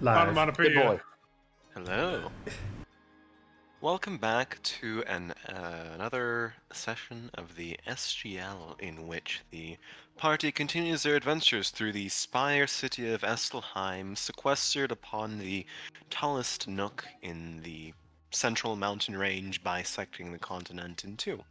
Live. Good Onomatopoeia. boy. Hello. Welcome back to another session of the SGL in which the party continues their adventures through the spire city of Estelheim, sequestered upon the tallest nook in the central mountain range bisecting the continent in two.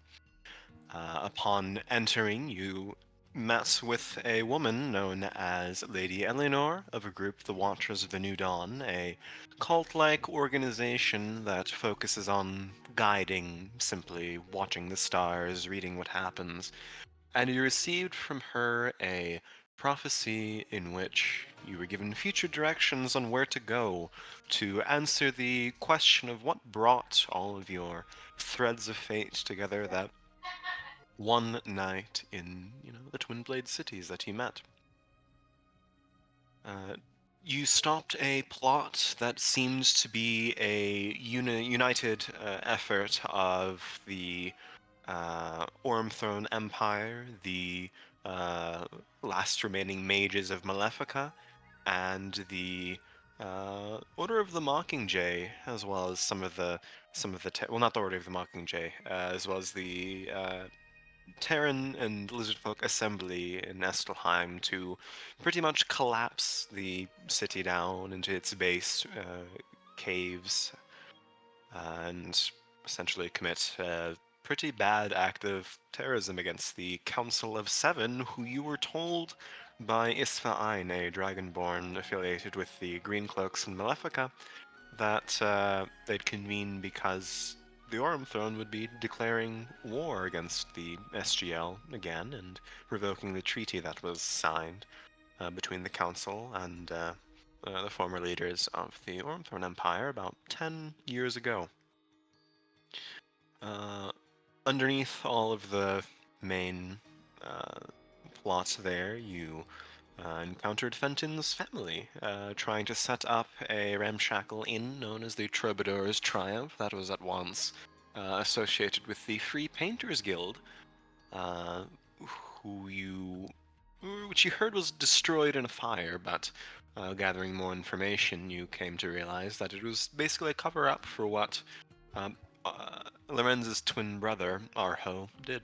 Upon entering, you met with a woman known as Lady Eleanor of a group, the Watchers of the New Dawn, a cult-like organization that focuses on guiding, simply watching the stars, reading what happens. And you received from her a prophecy in which you were given future directions on where to go to answer the question of what brought all of your threads of fate together that one night in, the Twin Blade cities that you met. You stopped a plot that seemed to be a united effort of the Ormthrone Empire, the last remaining mages of Malefica, and the Order of the Mockingjay, as well as some of the well, not the Order of the Mockingjay, as well as the Terran and Lizardfolk assembly in Estelheim to pretty much collapse the city down into its base caves and essentially commit a pretty bad act of terrorism against the Council of Seven, who you were told by Isfa'ine, a dragonborn affiliated with the Greencloaks and Malefica, that they'd convene because the Aurum Throne would be declaring war against the SGL again and revoking the treaty that was signed between the Council and the former leaders of the Aurum Throne Empire about 10 years ago. Underneath all of the main plots there, you encountered Fenton's family, trying to set up a ramshackle inn known as the Troubadour's Triumph that was at once associated with the Free Painters Guild, which you heard was destroyed in a fire, but gathering more information, you came to realize that it was basically a cover-up for what Lorenz's twin brother, Arho, did.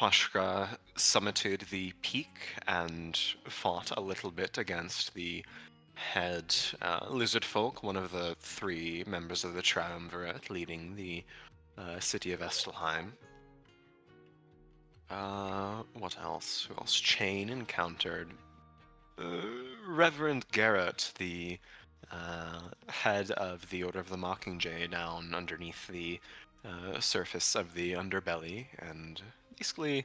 Pashka summited the peak and fought a little bit against the head lizard folk, one of the three members of the Triumvirate leading the city of Estelheim. What else? Who else? Chain encountered Reverend Garrett, the head of the Order of the Mockingjay, down underneath the surface of the underbelly, and basically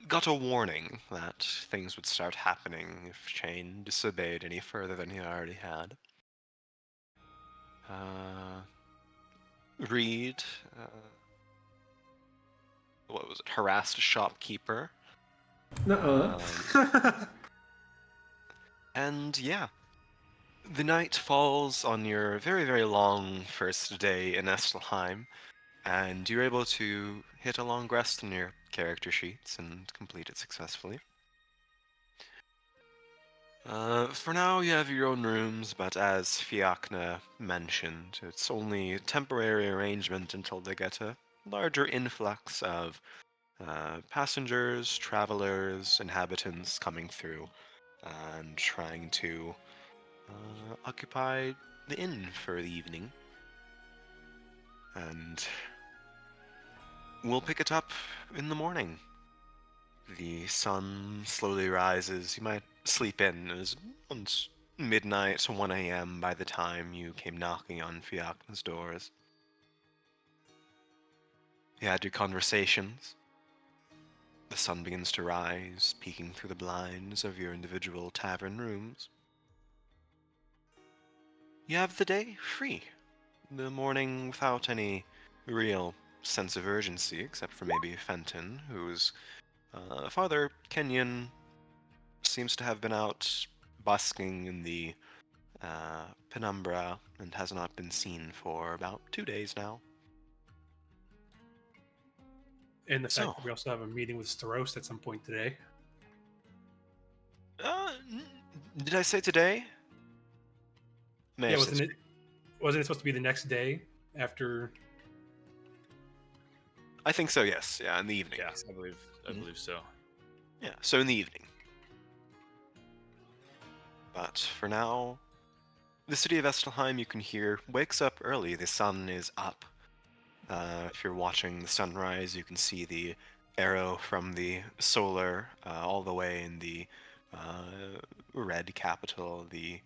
got a warning that things would start happening if Chain disobeyed any further than he already had. Reed, what was it? Harassed a shopkeeper. And yeah, the night falls on your very, very long first day in Estelheim, and you're able to hit a long rest in your character sheets and complete it successfully. For now, you have your own rooms, but as Fiachna mentioned, it's only a temporary arrangement until they get a larger influx of passengers, travelers, inhabitants coming through and trying to occupy the inn for the evening. And we'll pick it up in the morning. The sun slowly rises. You might sleep in. It was once midnight, 1 a.m. by the time you came knocking on Fiachna's doors. You had your conversations. The sun begins to rise, peeking through the blinds of your individual tavern rooms. You have the day free. The morning without any real sense of urgency, except for maybe Fenton, whose father, Kenyon, seems to have been out busking in the penumbra and has not been seen for about 2 days now. And the fact So, that we also have a meeting with Staros at some point today. Did I say today? May Yeah, have said wasn't it supposed to be the next day after? I think so, yes. Yeah, in the evening. Yes, I Mhm. believe so. Yeah, so in the evening. But for now, the city of Estelheim, you can hear, wakes up early. The sun is up. If you're watching the sunrise, you can see the arrow from the solar all the way in the red capital, the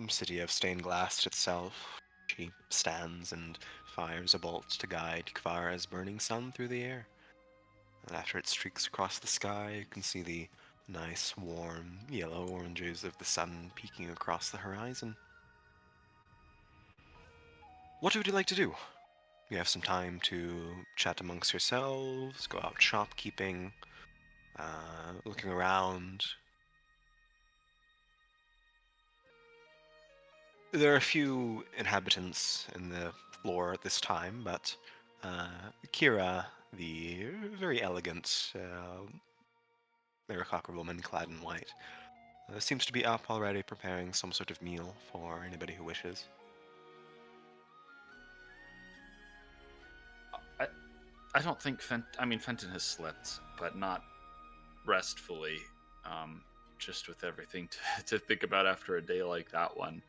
city of stained glass itself. She stands and fires a bolt to guide Kvara's burning sun through the air. And after it streaks across the sky, you can see the nice, warm, yellow oranges of the sun peeking across the horizon. What would you like to do? You have some time to chat amongst yourselves, go out shopkeeping, looking around. There are a few inhabitants in the floor at this time, but Kira, the very elegant Marakaka woman clad in white, seems to be up already preparing some sort of meal for anybody who wishes. I don't think Fenton has slept, but not restfully. Just with everything to think about after a day like that one.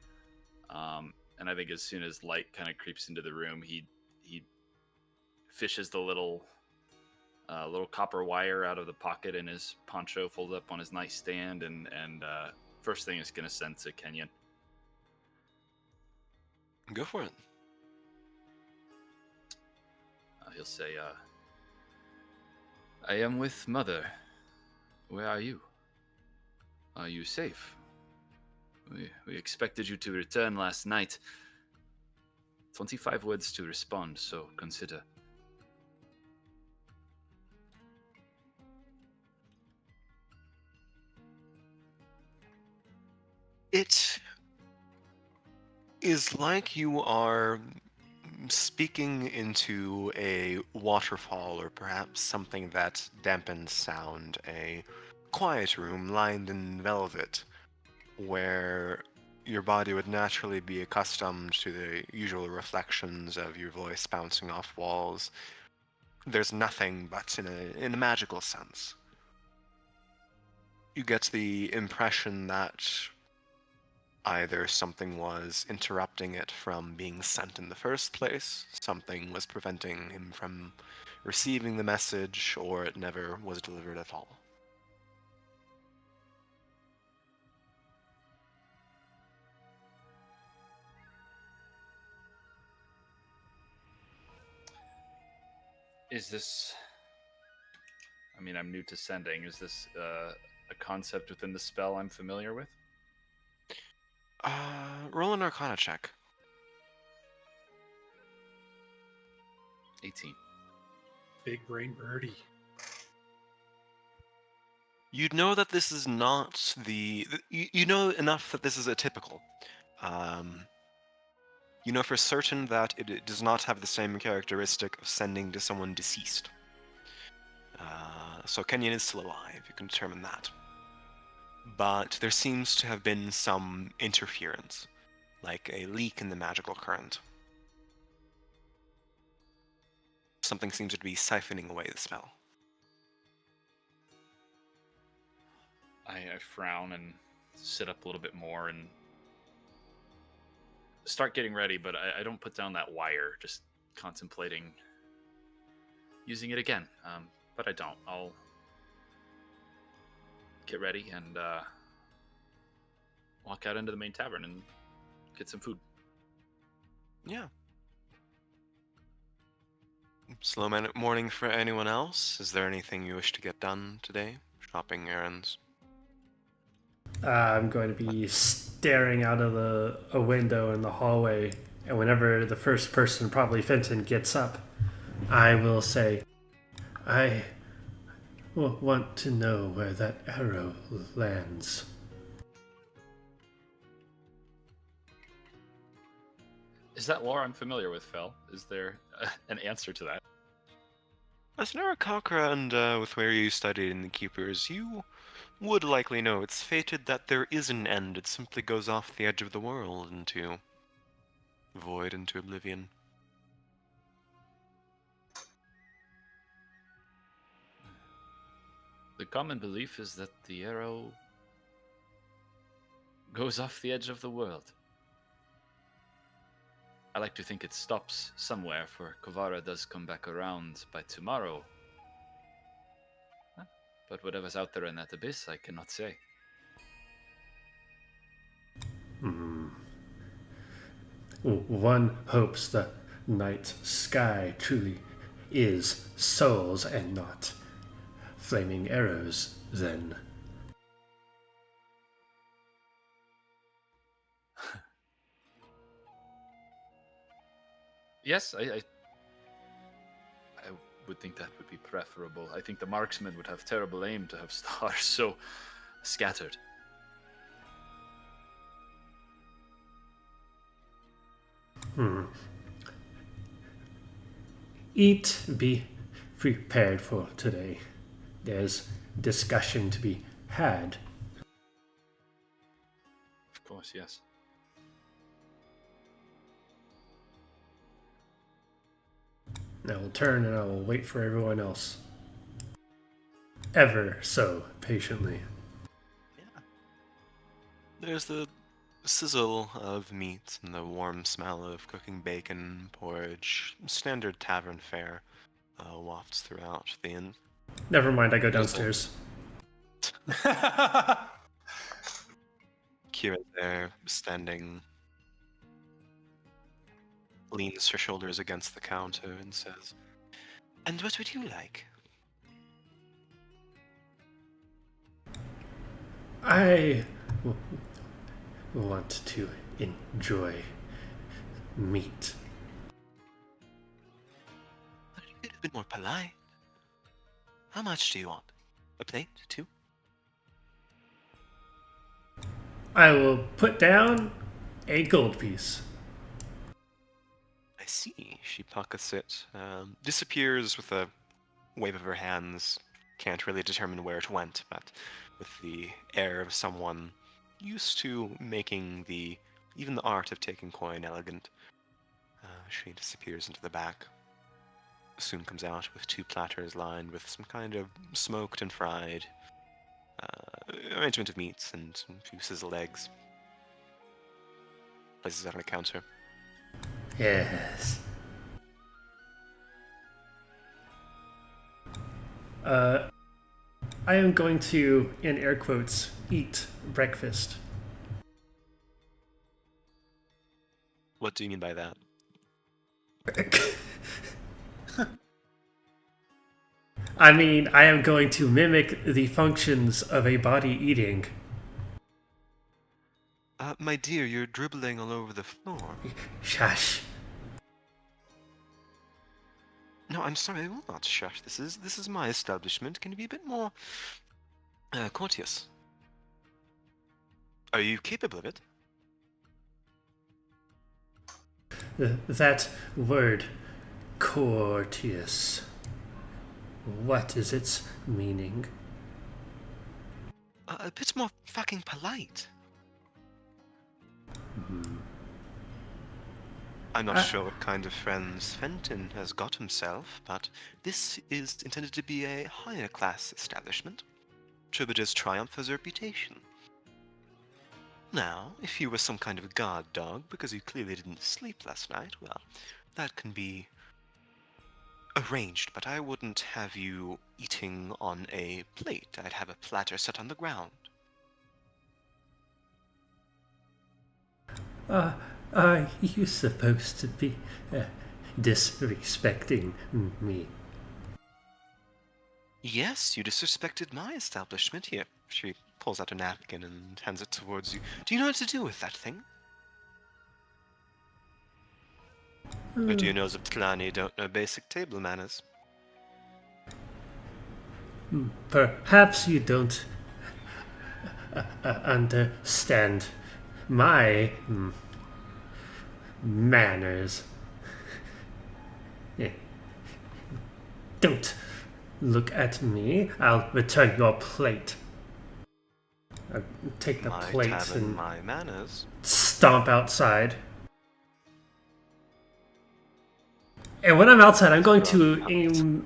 And I think as soon as light kind of creeps into the room, he fishes the little copper wire out of the pocket in his poncho, folded up on his nightstand, and first thing is gonna send to Kenyon. Go for it. He'll say, "I am with Mother. Where are you? Are you safe? We expected you to return last night. 25 words to respond, so consider." It is like you are speaking into a waterfall or perhaps something that dampens sound, a quiet room lined in velvet where your body would naturally be accustomed to the usual reflections of your voice bouncing off walls. There's nothing but in a magical sense. You get the impression that either something was interrupting it from being sent in the first place, something was preventing him from receiving the message, or it never was delivered at all. Is this? I'm new to sending. Is this a concept within the spell I'm familiar with? Roll an Arcana check. 18. Big brain birdie. You'd know that this is not you know enough that this is atypical. Um, you know for certain that it does not have the same characteristic of sending to someone deceased. So Kenyon is still alive, you can determine that. But there seems to have been some interference, like a leak in the magical current. Something seems to be siphoning away the spell. I frown and sit up a little bit more and start getting ready, but I don't put down that wire, just contemplating using it again. But I don't. I'll get ready and walk out into the main tavern and get some food. Yeah. Slow morning for anyone else? Is there anything you wish to get done today? Shopping errands? I'm going to be staring out of a window in the hallway, and whenever the first person, probably Fenton, gets up, I will say, I want to know where that arrow lands. Is that lore I'm familiar with, Fel? Is there an answer to that? As an Arakakra and with where you studied in the Keepers, you would likely know it's fated that there is an end. It simply goes off the edge of the world into void, into oblivion. The common belief is that the arrow goes off the edge of the world. I like to think it stops somewhere, for Kovara does come back around by tomorrow. Huh? But whatever's out there in that abyss, I cannot say. One hopes the night sky truly is souls and not flaming arrows, then. Yes, I would think that would be preferable. I think the marksman would have terrible aim to have stars so scattered. Eat, be prepared for today. There's discussion to be had. Of course, yes. I will turn and I will wait for everyone else. Ever so patiently. Yeah. There's the sizzle of meat and the warm smell of cooking bacon, porridge, standard tavern fare wafts throughout the inn. Never mind, I go downstairs. Kira there, standing, leans her shoulders against the counter and says, "And what would you like?" I want to enjoy meat. But you could have been more polite. How much do you want? A plate, too? I will put down a gold piece. I see. She pockets it, disappears with a wave of her hands. Can't really determine where it went, but with the air of someone used to making even the art of taking coin elegant, she disappears into the back. Soon comes out with 2 platters lined with some kind of smoked and fried arrangement of meats and a few sizzled eggs. Places it on a counter. Yes. I am going to, in air quotes, eat breakfast. What do you mean by that? I mean, I am going to mimic the functions of a body eating. My dear, you're dribbling all over the floor. Shush. No, I'm sorry, I will not shush. This is my establishment. Can you be a bit more courteous? Are you capable of it? That word, courteous. What is its meaning? A bit more fucking polite. I'm not sure what kind of friends Fenton has got himself, but this is intended to be a higher class establishment. Tribuder's triumph has a reputation. Now, if you were some kind of a guard dog because you clearly didn't sleep last night, well, that can be arranged, but I wouldn't have you eating on a plate. I'd have a platter set on the ground. Are you supposed to be disrespecting me? Yes, you disrespected my establishment. Here, she pulls out a napkin and hands it towards you. Do you know what to do with that thing? Or do you know that Tlani don't know basic table manners? Perhaps you don't understand my manners. Don't look at me. I'll return your plate. I take the My plates tavern, and my manners. stomp outside. And when I'm outside, I'm going to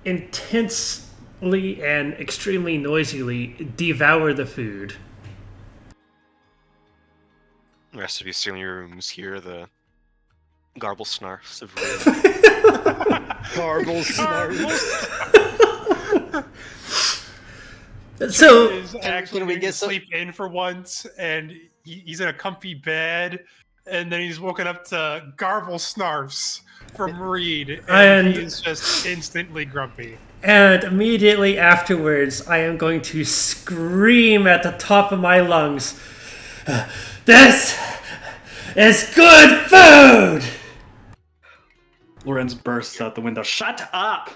intensely and extremely noisily devour the food. The rest of you still in your rooms hear the garble snarfs of Reed. Garble snarf. So, Is actually can we going get to some- sleep in for once, and he's in a comfy bed, and then he's woken up to garble snarfs from Reed, and And- he is just instantly grumpy. and immediately afterwards, I am going to scream at the top of my lungs, "This is good food!" Lorenz bursts out the window. Shut up!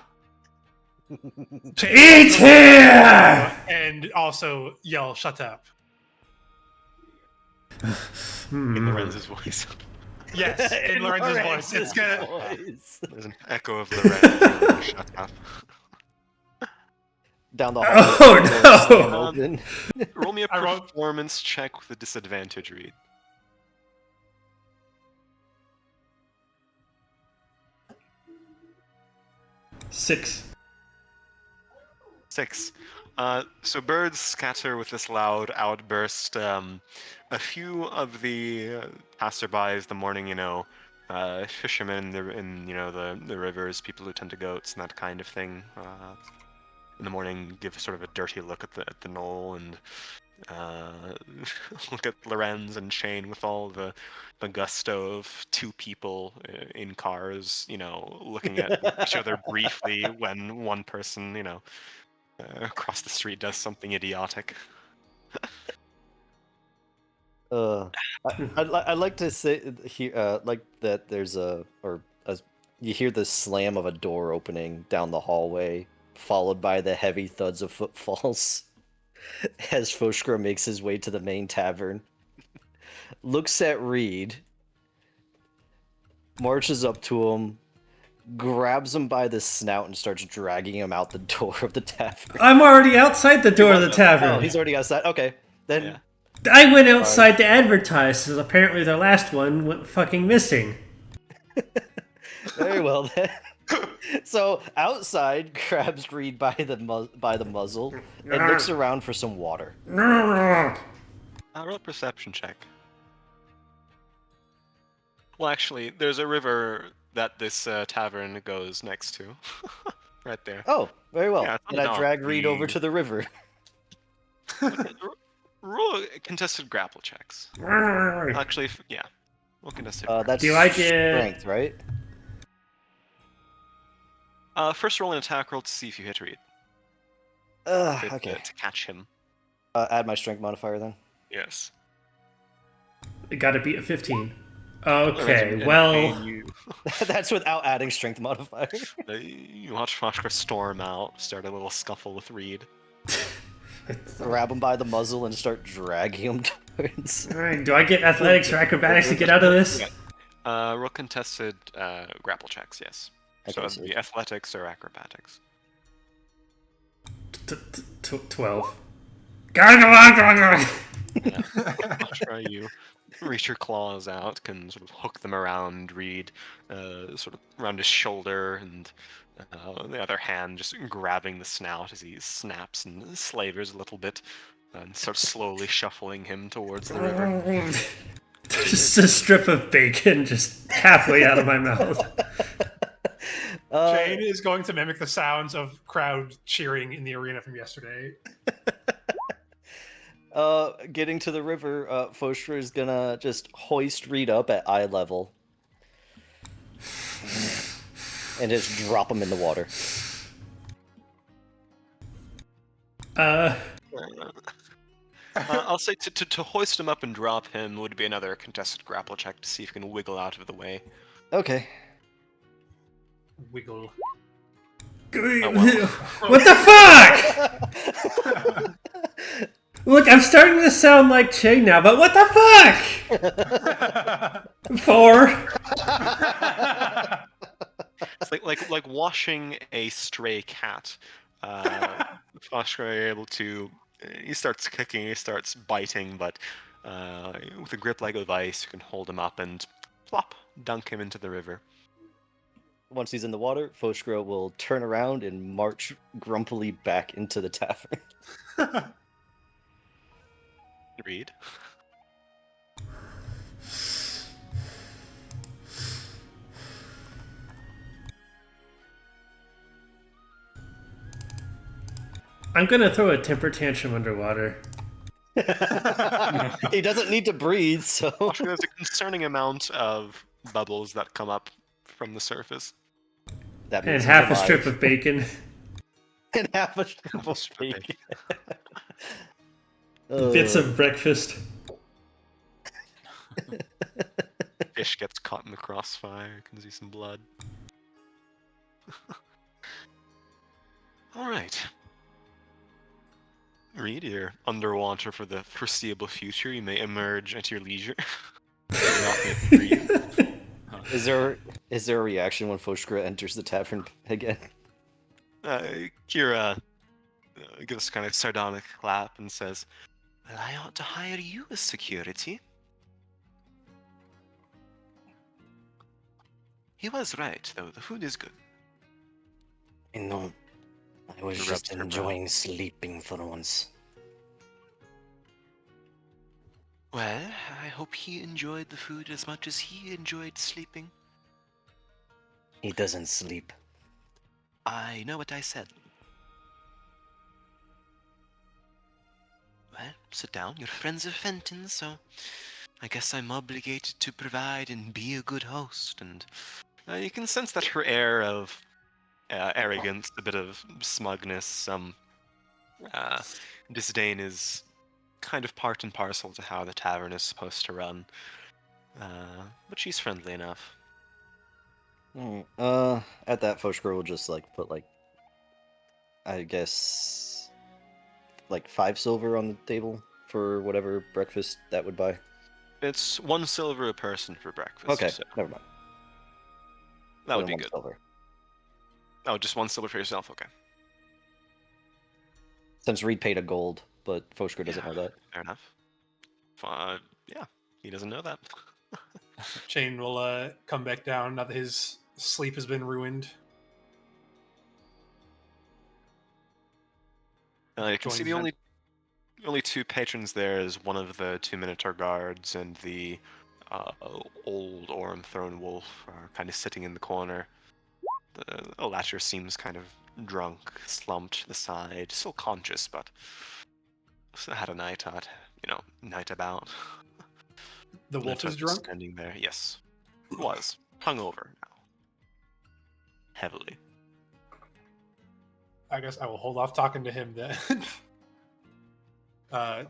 Eat here! And also yell, "Shut up!" in Lorenz's voice. Yes, in Lorenz's voice. It's gonna. There's an echo of Lorenz. Shut up. Down the hall. Oh, no. Open. Roll me a I wrote- performance check with a disadvantage, Reed. 6. 6. So birds scatter with this loud outburst. A few of the passerbys, the morning, fishermen in the rivers, people who tend to goats and that kind of thing. In the morning, give sort of a dirty look at the knoll and look at Lorenz and Shane with all the gusto of two people in cars, looking at each other briefly when one person, across the street does something idiotic. I'd like to say here, like that. You hear the slam of a door opening down the hallway, followed by the heavy thuds of footfalls. As Foshkra makes his way to the main tavern, looks at Reed, marches up to him, grabs him by the snout, and starts dragging him out the door of the tavern. I'm already outside the door of the tavern. Oh, he's already outside. Okay, then Yeah. I went outside to advertise, because apparently their last one went fucking missing. very well then. So outside, grabs Reed by the muzzle and looks around for some water. Roll a perception check. Well, actually, there's a river that this tavern goes next to. Right there. Oh, very well. Yeah, and I drag Reed over the- to the river. Roll contested grapple checks. Actually, yeah. Roll contested. That's Do I get- strength, right? First roll an attack roll to see if you hit Reed. Okay. To catch him. Add my strength modifier then. Yes. It gotta be a 15. Okay, And well, you, That's without adding strength modifier. you watch Foshkar storm out, start a little scuffle with Reed. Grab him by the muzzle and start dragging him towards. alright, do I get athletics or acrobatics to get out of this? Yeah. Roll contested grapple checks, yes. So Okay, it would be athletics or acrobatics. 12. Foshkar, you reach your claws out, can sort of hook them around Reed, sort of around his shoulder, and the other hand just grabbing the snout as he snaps and slavers a little bit, and starts slowly shuffling him towards the river. Just a strip of bacon just halfway out of my mouth. Shane is going to mimic the sounds of crowd cheering in the arena from yesterday. Getting to the river, Foshkra is gonna just hoist Reed up at eye level. And just drop him in the water. I'll say to hoist him up and drop him would be another contested grapple check to see if you can wiggle out of the way. Okay. Wiggle. What the fuck? Look, I'm starting to sound like Che now, but what the fuck? 4. It's like washing a stray cat. Foshkar, you're able to He starts kicking, he starts biting, but with a grip like a vice, you can hold him up and plop, dunk him into the river. Once he's in the water, Foshgro will turn around and march grumpily back into the tavern. Reed. I'm gonna throw a temper tantrum underwater. He doesn't need to breathe, so. Actually, there's a concerning amount of bubbles that come up from the surface. That And means he's half a alive. strip of bacon. And half a strip Half a of strip of bacon. Bits of breakfast. Fish gets caught in the crossfire. You can see some blood. All right. Reed, you're underwater for the foreseeable future. You may emerge at your leisure. You're not going to breathe. Is there a reaction when Foshgro enters the tavern again? Kira gives a kind of sardonic clap and says, "Well, I ought to hire you as security." He was right, though. The food is good. I know. I was Rubs just her brow. enjoying sleeping for once. Well, I hope he enjoyed the food as much as he enjoyed sleeping. He doesn't sleep. I know what I said. Well, sit down. You're friends of Fenton, so I guess I'm obligated to provide and be a good host. And you can sense that her air of arrogance, a bit of smugness, some disdain is kind of part and parcel to how the tavern is supposed to run. But she's friendly enough. At that, Foshgro will just put I guess 5 silver on the table for whatever breakfast that would buy. It's 1 silver a person for breakfast. Okay, so never mind. that would Only be 1 good. silver. Oh, just 1 silver for yourself. Okay. Since Reed paid a gold, but Foshgro doesn't Yeah. know that. Fair enough. Yeah, he doesn't know that. Chain will come back down now that his sleep has been ruined. You can see Join the only 2 patrons there is one of the 2 Minotaur guards and the old Orm Throne Wolf are kind of sitting in the corner. The latter seems kind of drunk, slumped to the side, still conscious, but had a night out, night about. The wolf is Minotaur's drunk? standing there. Yes, was hungover now, heavily. I guess I will hold off talking to him then.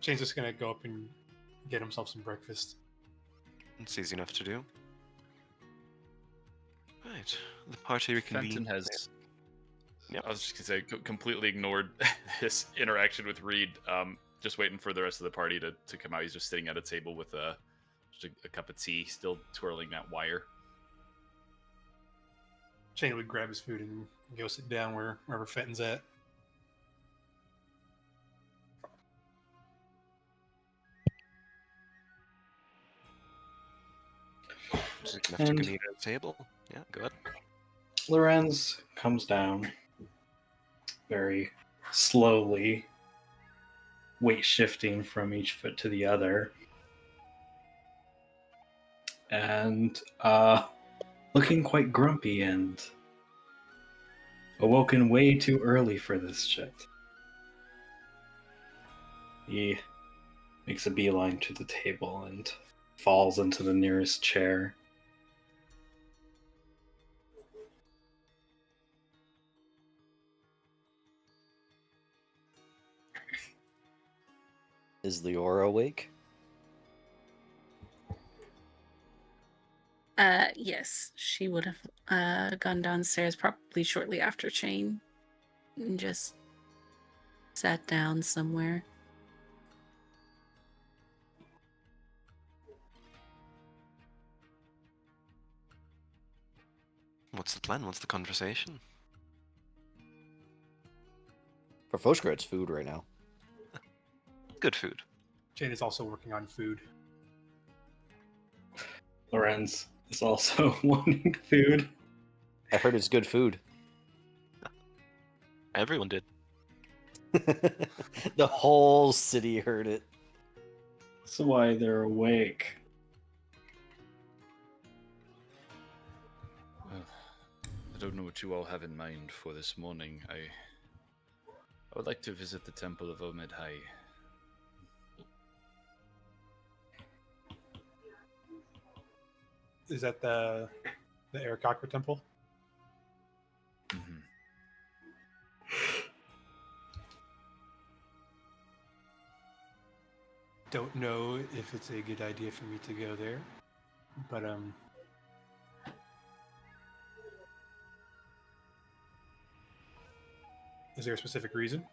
Chain's just gonna go up and get himself some breakfast. It's easy enough to do. Right, the party reconvenes. Fenton has. Yep. I was just gonna say, completely ignored his interaction with Reed. Just waiting for the rest of the party to come out. He's just sitting at a table with just a cup of tea, still twirling that wire. Chain would grab his food and go sit down wherever Fenton's at. Is it enough to And- convene at the table? Yeah, go ahead. Lorenz comes down very slowly, weight shifting from each foot to the other. And looking quite grumpy and awoken way too early for this shit. He makes a beeline to the table and falls into the nearest chair. Is Leora awake? Yes, she would have gone downstairs probably shortly after Chain and just sat down somewhere. What's the plan? What's the conversation? For Foshgro, it's food right now. good food. Jane is also working on food. Lorenz is also wanting food. I heard it's good food. Everyone did. The whole city heard it. That's why they're awake. Well, I don't know what you all have in mind for this morning. I would like to visit the Temple of Omedhai. Is that the Arakakra temple? Mhm. Don't know if it's a good idea for me to go there, but is there a specific reason?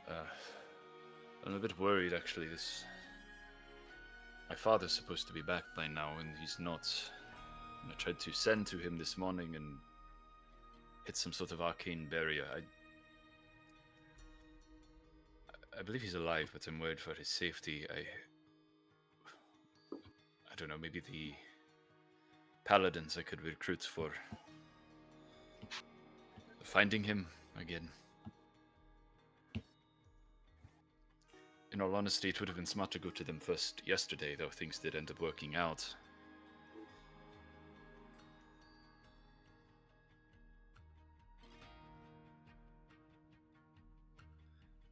I'm a bit worried, actually. My father's supposed to be back by now, and he's not. And I tried to send to him this morning and hit some sort of arcane barrier. I believe he's alive, but I'm worried for his safety. I don't know, maybe the paladins I could recruit for finding him again. In all honesty, it would have been smart to go to them first yesterday, though things did end up working out.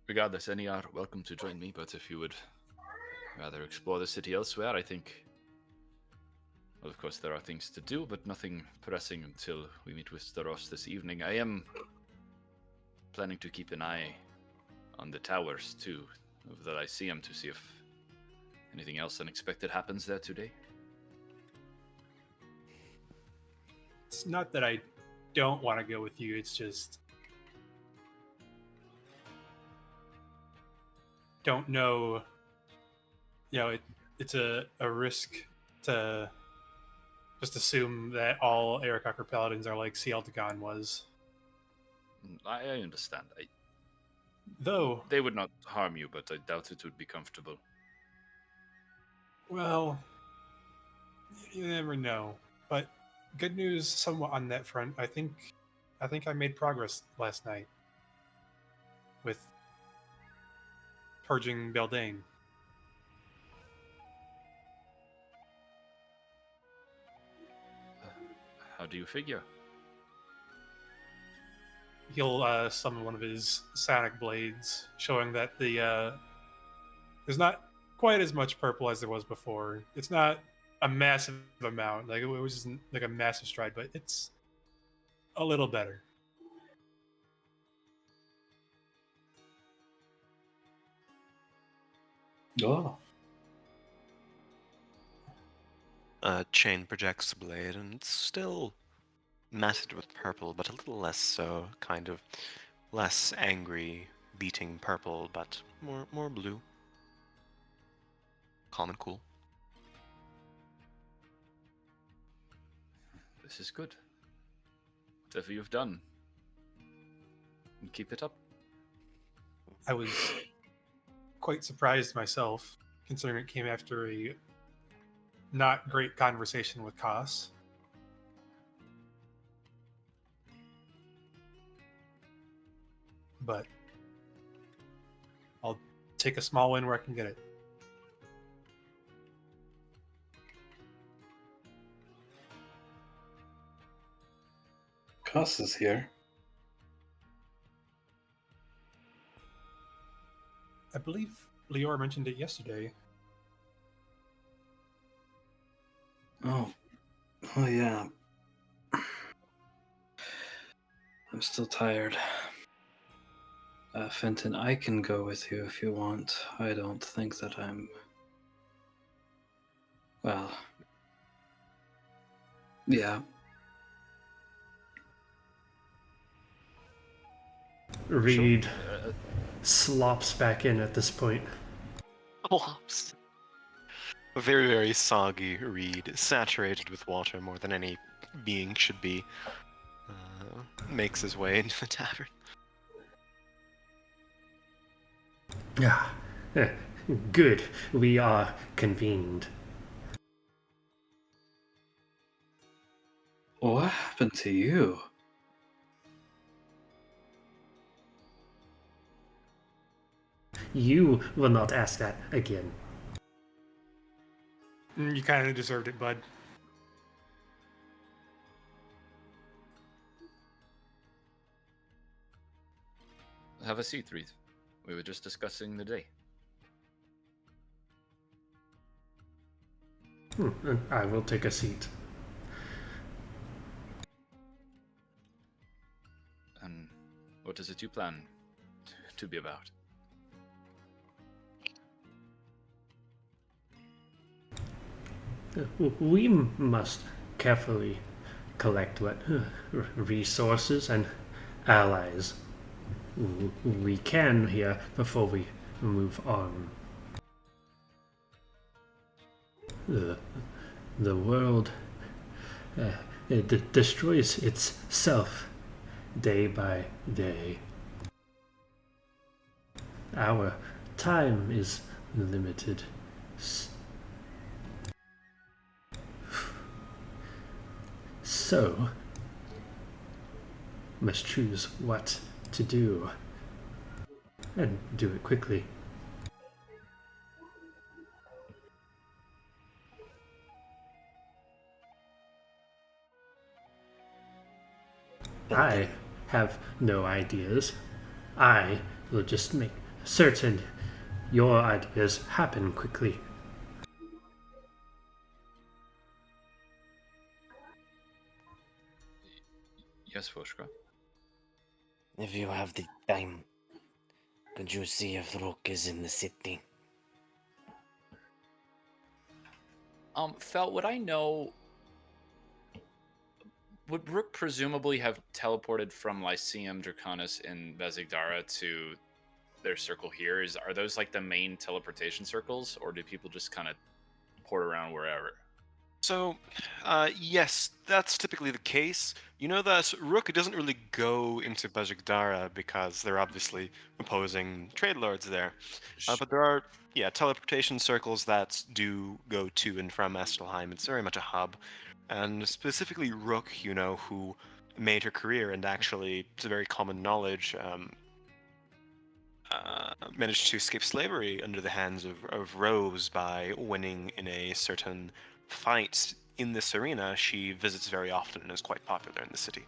Regardless, any are welcome to join me, but if you would rather explore the city elsewhere, I think... Well, of course, there are things to do, but nothing pressing until we meet with Staros this evening. I am planning to keep an eye on the towers, too, of the Lyceum, to see if anything else unexpected happens there today. It's not that I don't want to go with you, it's just... don't know... You know, it's a risk to just assume that all Arakakra paladins are like Cialtagon was. I understand. Though... They would not harm you, but I doubt it would be comfortable. Well, you never know. But good news somewhat on that front. I think I made progress last night with purging Beldain. How do you figure? He'll summon one of his sonic blades, showing that there's not quite as much purple as there was before. It's not a massive amount, like it wasn't like a massive stride, but it's a little better. Oh. Chain projects the blade, and it's still matted with purple, but a little less so. Kind of less angry, beating purple, but more blue. Calm and cool. This is good. Whatever you've done, and keep it up. I was quite surprised myself, considering it came after a not great conversation with Koss. But I'll take a small win where I can get it. Koss is here. I believe Lior mentioned it yesterday. Oh yeah. I'm still tired. Fenton, I can go with you if you want. I don't think that I'm... Well... Yeah. Reed Sure. slops back in at this point. Flops. A very, very soggy reed, saturated with water more than any being should be, makes his way into the tavern. Ah, eh, good. We are convened. What happened to you? You will not ask that again. You kind of deserved it, bud. Have a seat, Reed. We were just discussing the day. I will take a seat. And what is it you plan to be about? We must carefully collect what resources and allies we can here before we move on. The world it destroys itself day by day. Our time is limited. So, must choose what to do and do it quickly. I have no ideas. I will just make certain your ideas happen quickly. Yes, Voshka. If you have the time, could you see if Rook is in the city? Fel, would I know? Would Rook presumably have teleported from Lyceum Draconis in Bezigdara to their circle here? Are those like the main teleportation circles, or do people just kind of port around wherever? So, yes, that's typically the case. You know that Rook doesn't really go into Bajikdara because they're obviously opposing trade lords there. But there are, yeah, teleportation circles that do go to and from Estelheim. It's very much a hub. And specifically Rook, you know, who made her career and actually, it's a very common knowledge, managed to escape slavery under the hands of Rose by winning in a certain fight in this arena. She visits very often and is quite popular in the city.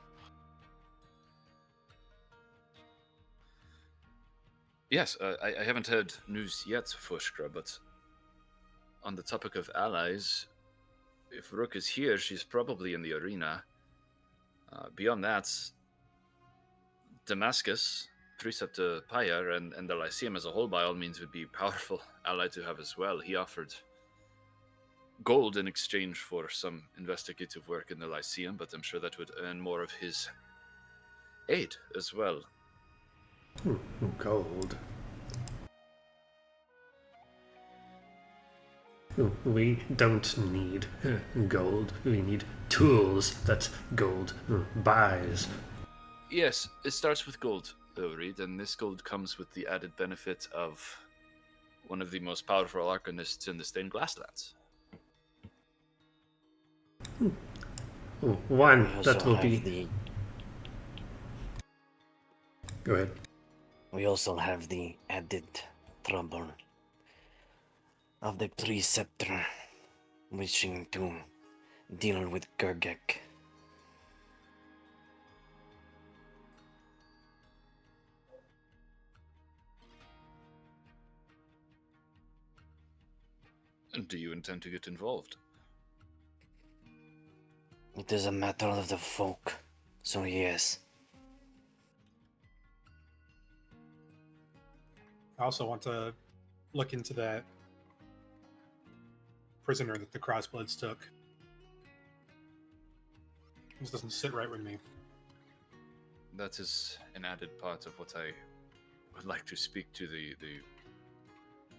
Yes, I haven't heard news yet, Fushkra, but on the topic of allies, if Rook is here, she's probably in the arena. Beyond that, Damascus, Preceptor Pyre, and the Lyceum as a whole, by all means, would be powerful ally to have as well. He offered gold in exchange for some investigative work in the Lyceum, but I'm sure that would earn more of his aid as well. Gold. We don't need gold. We need tools that gold buys. Yes, it starts with gold, though, Reed, and this gold comes with the added benefit of one of the most powerful arcanists in the Stained Glass Lands. One that will be... Go ahead. We also have the added trouble of the Preceptor wishing to deal with Gergek. And do you intend to get involved? It is a matter of the folk, so yes. I also want to look into that prisoner that the Crossbloods took. This doesn't sit right with me. That is an added part of what I would like to speak to the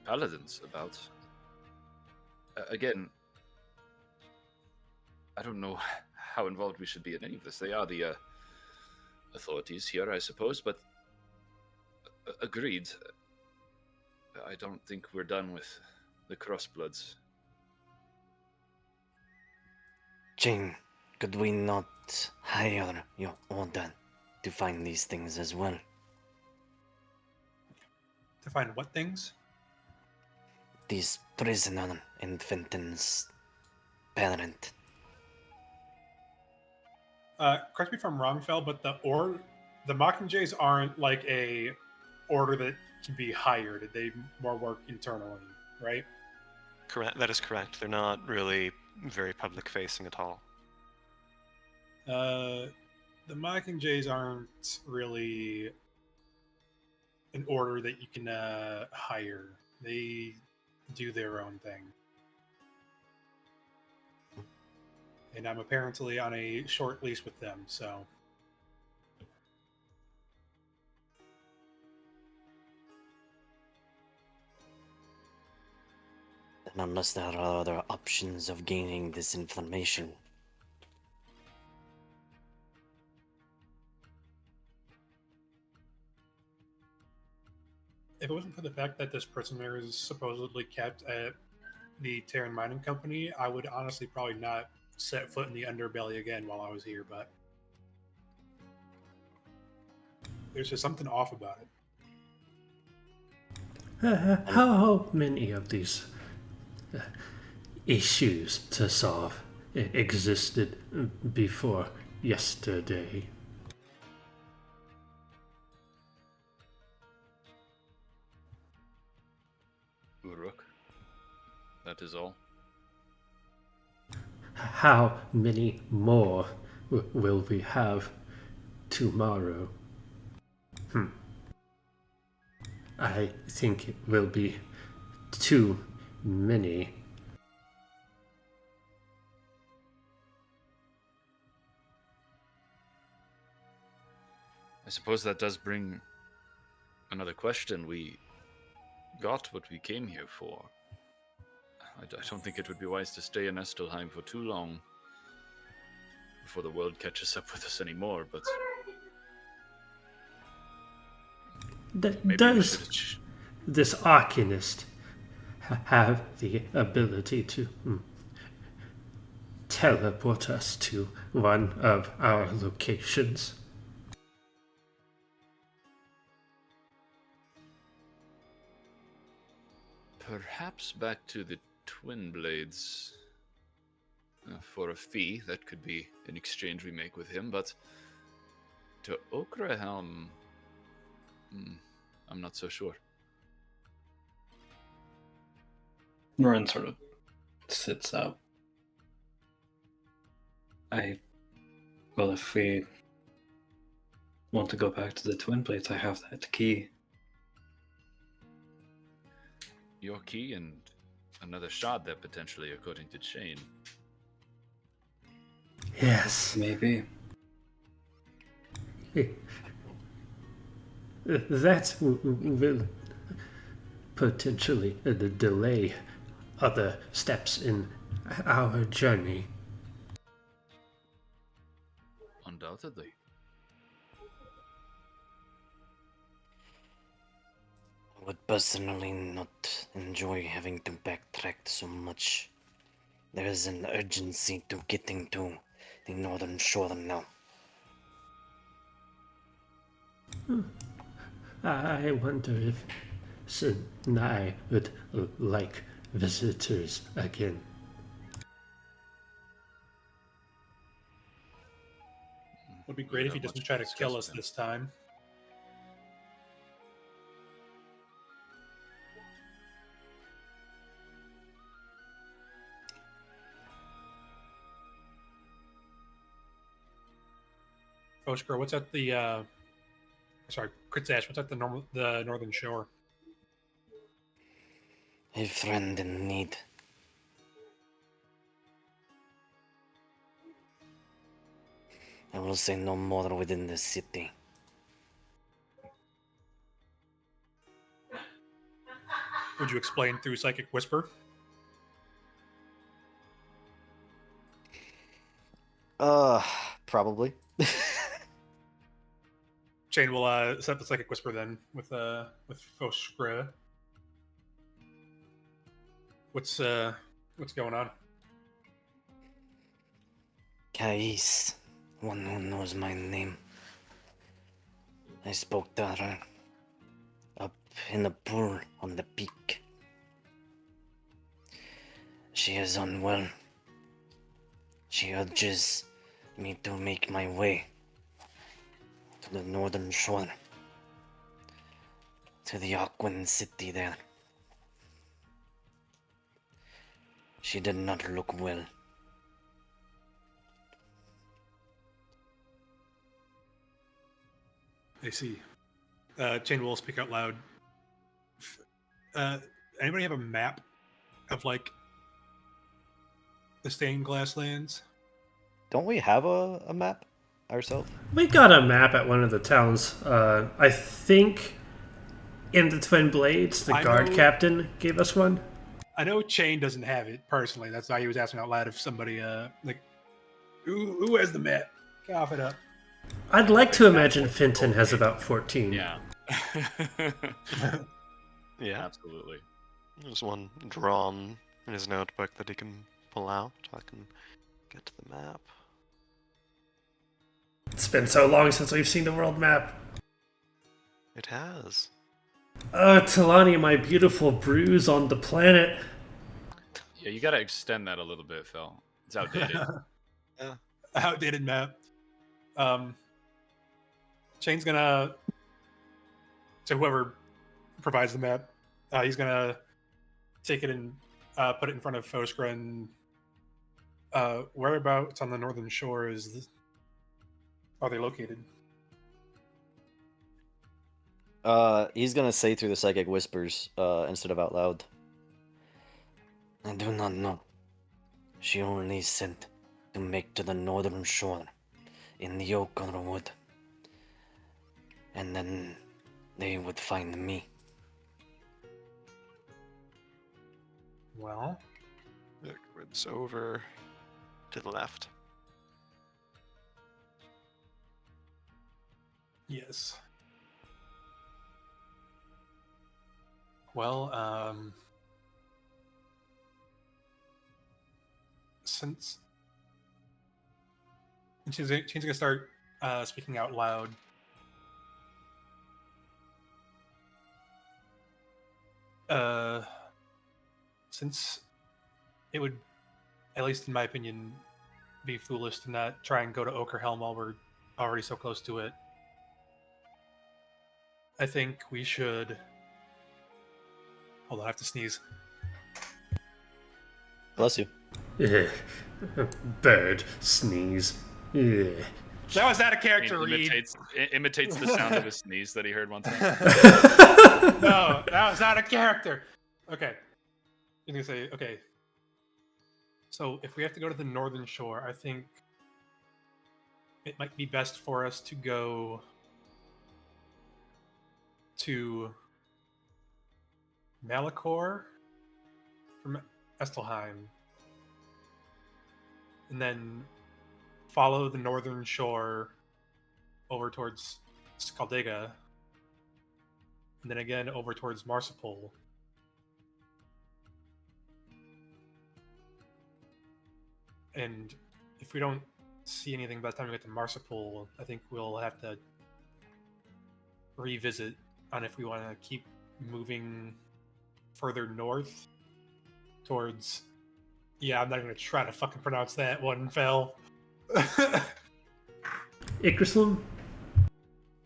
paladins about. Again, I don't know how involved we should be in any of this. They are the authorities here, I suppose, but agreed. I don't think we're done with the Crossbloods. Jane, could we not hire your order to find these things as well? To find what things? This prisoner and Fenton's parent. Correct me if I'm wrong, Fel, but the Mockingjays aren't like a order that can be hired. They more work internally, right? Correct. That is correct. They're not really very public facing at all. The Mockingjays aren't really an order that you can hire. They do their own thing. And I'm apparently on a short lease with them, so. And unless there are other options of gaining this information. If it wasn't for the fact that this prisoner is supposedly kept at the Terran Mining Company, I would honestly probably not set foot in the underbelly again while I was here, but there's just something off about it. How many of these issues to solve existed before yesterday? Uruk. That is all. How many more will we have tomorrow? I think it will be too many. I suppose that does bring another question. We got what we came here for. I don't think it would be wise to stay in Estelheim for too long before the world catches up with us anymore, but Does this Arcanist have the ability to teleport us to one of our locations? perhaps back to the Twin Blades for a fee. That could be an exchange we make with him, but to Okrahelm, I'm not so sure. Norin sort of sits up. Well, if we want to go back to the Twin Blades, I have that key. Your key and another shard there potentially, according to Shane. Yes. Maybe. That will potentially delay other steps in our journey. Undoubtedly. I would personally not enjoy having to backtrack so much. There is an urgency to getting to the northern shore now. I wonder if Sinai would like visitors again. Would be great if he doesn't try to kill us this time. Oshkar, what's at the sorry, Kritzash, what's at the northern shore? A friend in need. I will say no more within the city. Would you explain through Psychic Whisper? Probably. Shane will set up the Psychic Whisper then with Foshkra. What's going on? Kais, one who knows my name. I spoke to her up in the pool on the peak. She is unwell. She urges me to make my way to the northern shore, to the Aquan city there. She did not look well. I see. Chain will speak out loud. Anybody have a map of like the stained glass lands? Don't we have a map ourselves? We got a map at one of the towns. I think in the Twin Blades, the I guard know- captain gave us one. I know Chain doesn't have it personally. That's why he was asking out loud if somebody like who has the map? Cough it up. I'd like to imagine Fenton has about 14. Yeah. Yeah, Absolutely. there's one drawn in his notebook that he can pull out. I can get to the map. It's been so long since we've seen the world map. It has. Talani, my beautiful bruise on the planet. Yeah, you gotta extend that a little bit, Phil. It's outdated. Outdated map. Chain's gonna, to whoever provides the map, he's gonna take it and put it in front of Foskra and whereabouts on the northern shore are they located? He's gonna say through the psychic whispers instead of out loud. I do not know. She only said to make to the northern shore in the oak wood. And then they would find me. Well, It's over to the left. yes. Well, since and she's gonna start speaking out loud. Since it would, at least in my opinion, be foolish to not try and go to Okerhelm while we're already so close to it. I think we should. Hold on, I have to sneeze. Bless you. Bird sneeze. Ugh. That was out of I character, mean, Reed. imitates the sound of a sneeze that he heard one time. No, that was out of character. Okay. I'm gonna say, okay. So if we have to go to the northern shore, I think it might be best for us to go to Malachor from Estelheim, and then follow the northern shore over towards Skaldega, and then again over towards Marsupol. And if we don't see anything by the time we get to Marsupol, I think we'll have to revisit on if we want to keep moving further north towards. Yeah, I'm not going to try to fucking pronounce that one, Fel. Icrislam?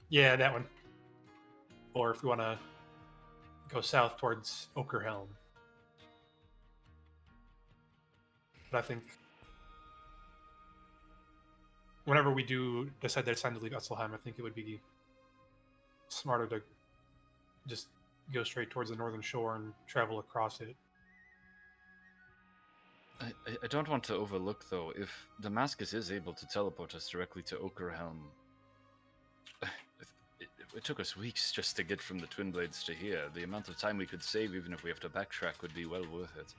Yeah, that one. Or if we want to go south towards Okerhelm. But I think whenever we do decide that it's time to leave Esselheim, I think it would be smarter to just go straight towards the northern shore and travel across it. I don't want to overlook, though, if Damascus is able to teleport us directly to Okerhelm. It took us weeks just to get from the Twin Blades to here. The amount of time we could save, even if we have to backtrack, would be well worth it.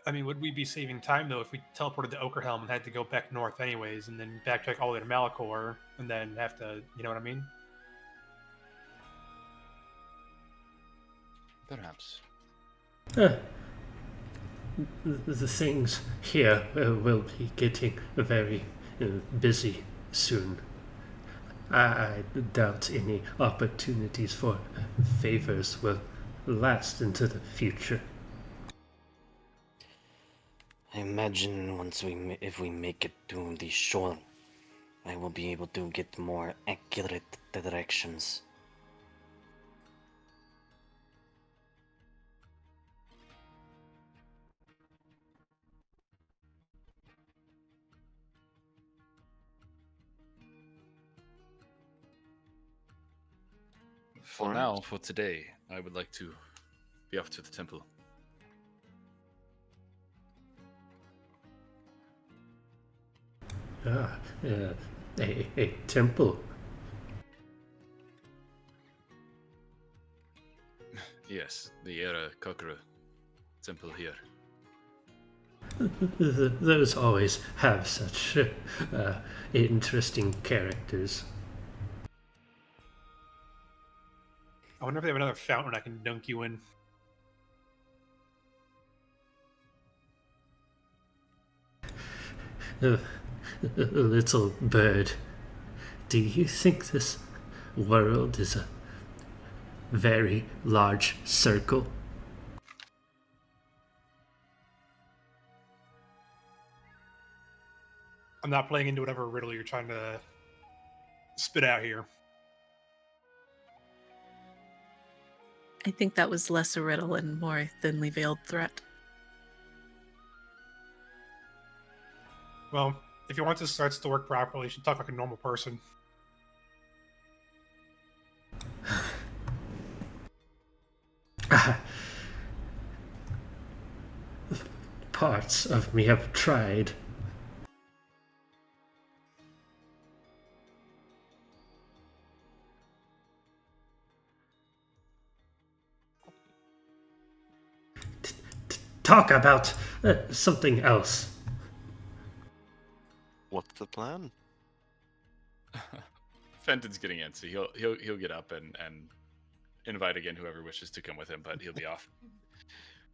I mean, would we be saving time, though, if we teleported to Okerhelm and had to go back north anyways, and then backtrack all the way to Malachor, and then have to, you know what I mean? Perhaps. Uh, the things here will be getting very busy soon. I doubt any opportunities for favors will last into the future. I imagine if we make it to the shore, I will be able to get more accurate directions. For Alright. now, for today, I would like to be off to the temple. A temple. Yes, the Era Kokura temple here. Those always have such interesting characters. I wonder if they have another fountain I can dunk you in. Little bird, do you think this world is a very large circle? I'm not playing into whatever riddle you're trying to spit out here. I think that was less a riddle and more a thinly veiled threat. Well, if you want this starts to work properly, you should talk like a normal person. Parts of me have tried. Talk about something else. What's the plan? Fenton's getting antsy. He'll get up and invite again whoever wishes to come with him, but he'll be off.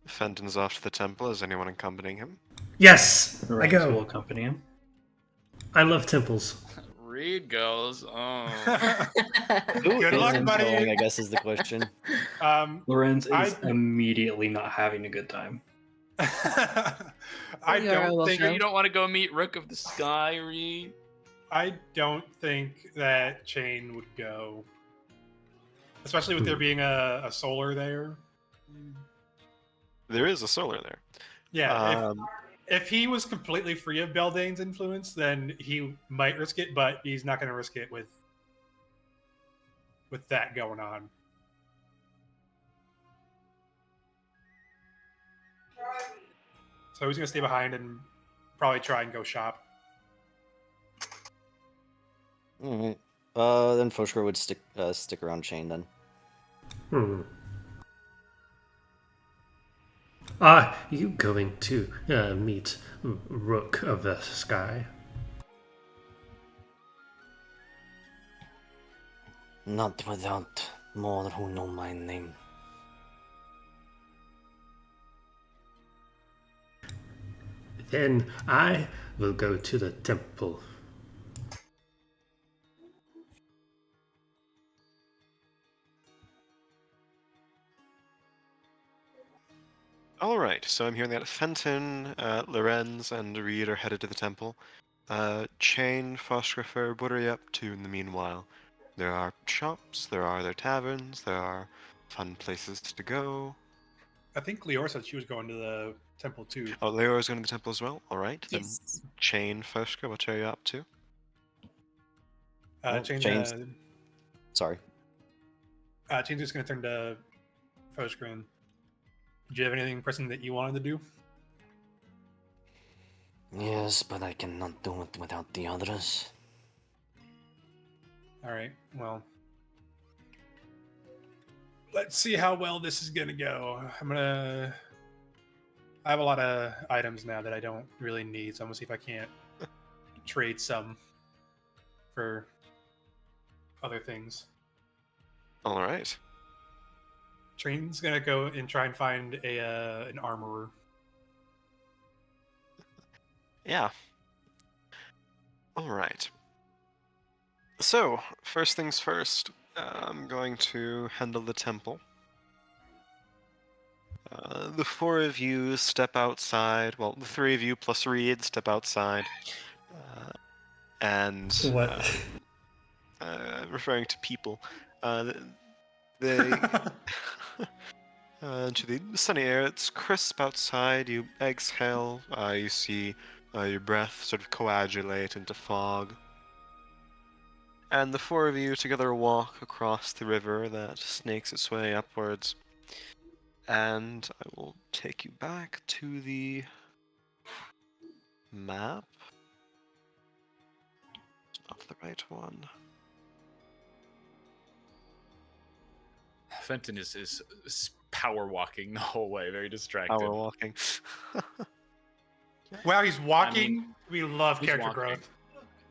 Fenton's off to the temple. Is anyone accompanying him? Yes, I Lorenz will go. accompany him. I love temples. Reed goes. Oh. Who Good luck, isn't buddy. going, I guess, is the question. Lorenz is I- immediately not having a good time. I You are a don't little think show. You don't want to go meet Rook of the Sky, Reed? I don't think that Chain would go, especially with there being a solar there. There is a solar there. Yeah, if he was completely free of Beldane's influence, then he might risk it, but he's not going to risk it with that going on. So he's going to stay behind and probably try and go shop. Alright. Then Foshkar would stick around Chain then. Are you going to meet Rook of the Sky? Not without more who know my name. Then I will go to the temple. All right, so I'm hearing that Fenton, Lorenz, and Reed are headed to the temple. Chain, Foshgrapher, what are you up to in the meanwhile? There are shops, there are their taverns, there are fun places to go. I think Leor said she was going to the temple too. Oh, Leor is going to the temple as well? All right, then Yes. Chain, Foshgra, what are you up to? Well, Chain's Sorry. just going to turn to Foshgren. Do you have anything pressing that you wanted to do? Yes, but I cannot do it without the others. All right. Well, let's see how well this is gonna go. I have a lot of items now that I don't really need, so I'm gonna see if I can't trade some for other things. All right. Train's gonna go and try and find an armorer. Yeah. All right. So, first things first, I'm going to handle the temple. The four of you step outside. Well, the three of you plus Reed step outside. And What? referring to people, they into the sunny air. It's crisp outside. You exhale. You see your breath sort of coagulate into fog. And the four of you together walk across the river that snakes its way upwards. And I will take you back to the map. It's not the right one. Fenton is power walking the whole way, very distracted. Power walking. Wow, he's walking. I mean, we love he's character walking. growth.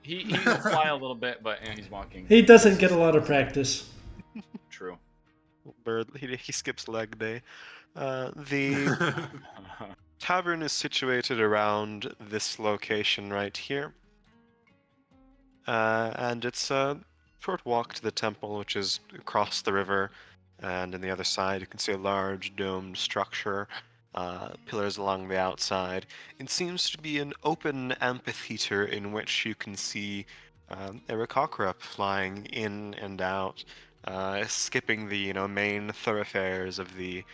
He will fly a little bit, but he's walking. He doesn't get a lot of practice. True. Bird, he skips leg day. The tavern is situated around this location right here. And it's a short walk to the temple, which is across the river. And on the other side, you can see a large domed structure, pillars along the outside. It seems to be an open amphitheater in which you can see Aarakocra flying in and out, skipping the main thoroughfares of the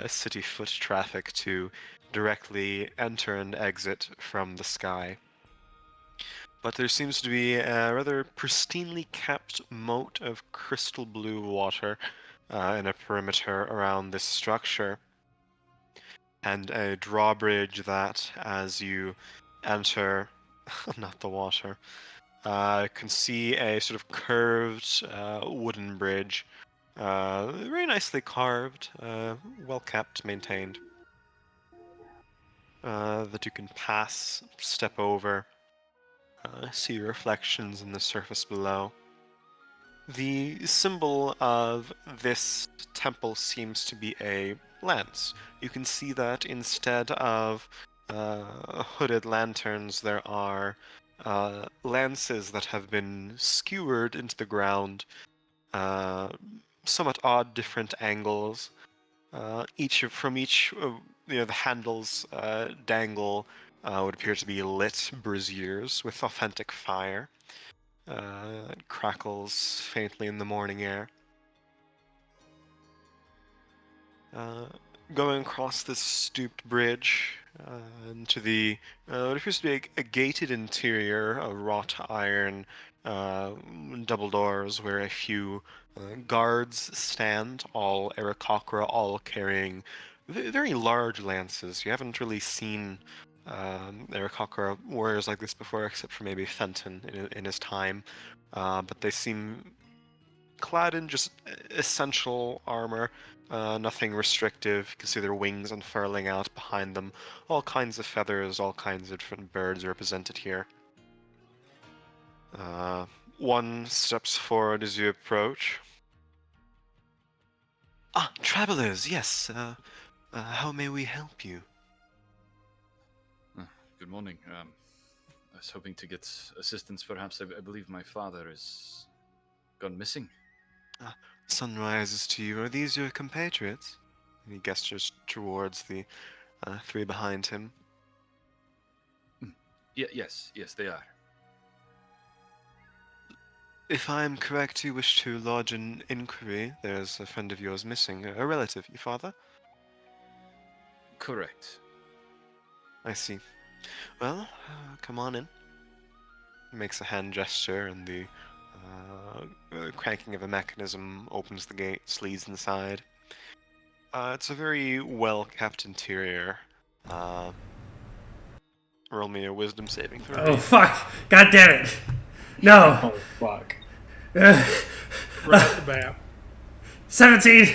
city foot traffic to directly enter and exit from the sky. But there seems to be a rather pristinely kept moat of crystal blue water in a perimeter around this structure, and a drawbridge that, as you enter, not the water, can see a sort of curved wooden bridge, very nicely carved, well kept, maintained, that you can pass, step over. See reflections in the surface below. The symbol of this temple seems to be a lance. You can see that instead of hooded lanterns, there are lances that have been skewered into the ground, somewhat odd, different angles. From each, the handles dangle would appear to be lit braziers with authentic fire. It crackles faintly in the morning air. Going across this stooped bridge into the what appears to be a gated interior, a wrought iron double doors where a few guards stand, all Aarakocra, all carrying very large lances. You haven't really seen Aarakocra warriors like this before, except for maybe Fenton in his time. But they seem clad in just essential armor, nothing restrictive. You can see their wings unfurling out behind them. All kinds of feathers, all kinds of different birds represented here. One steps forward as you approach. Ah, travelers, yes. How may we help you? Good morning. I was hoping to get assistance, perhaps. I believe my father is gone missing. Sunrises to you. Are these your compatriots? And he gestures towards the three behind him. Yes, they are. If I am correct, you wish to lodge an inquiry. There's a friend of yours missing. A relative, your father? Correct. I see. Well, come on in. He makes a hand gesture, and the cranking of a mechanism opens the gates, leads inside. It's a very well-kept interior. Roll me a wisdom saving throw. Oh, fuck. God damn it. No. Oh, fuck. Right off the bat. 17.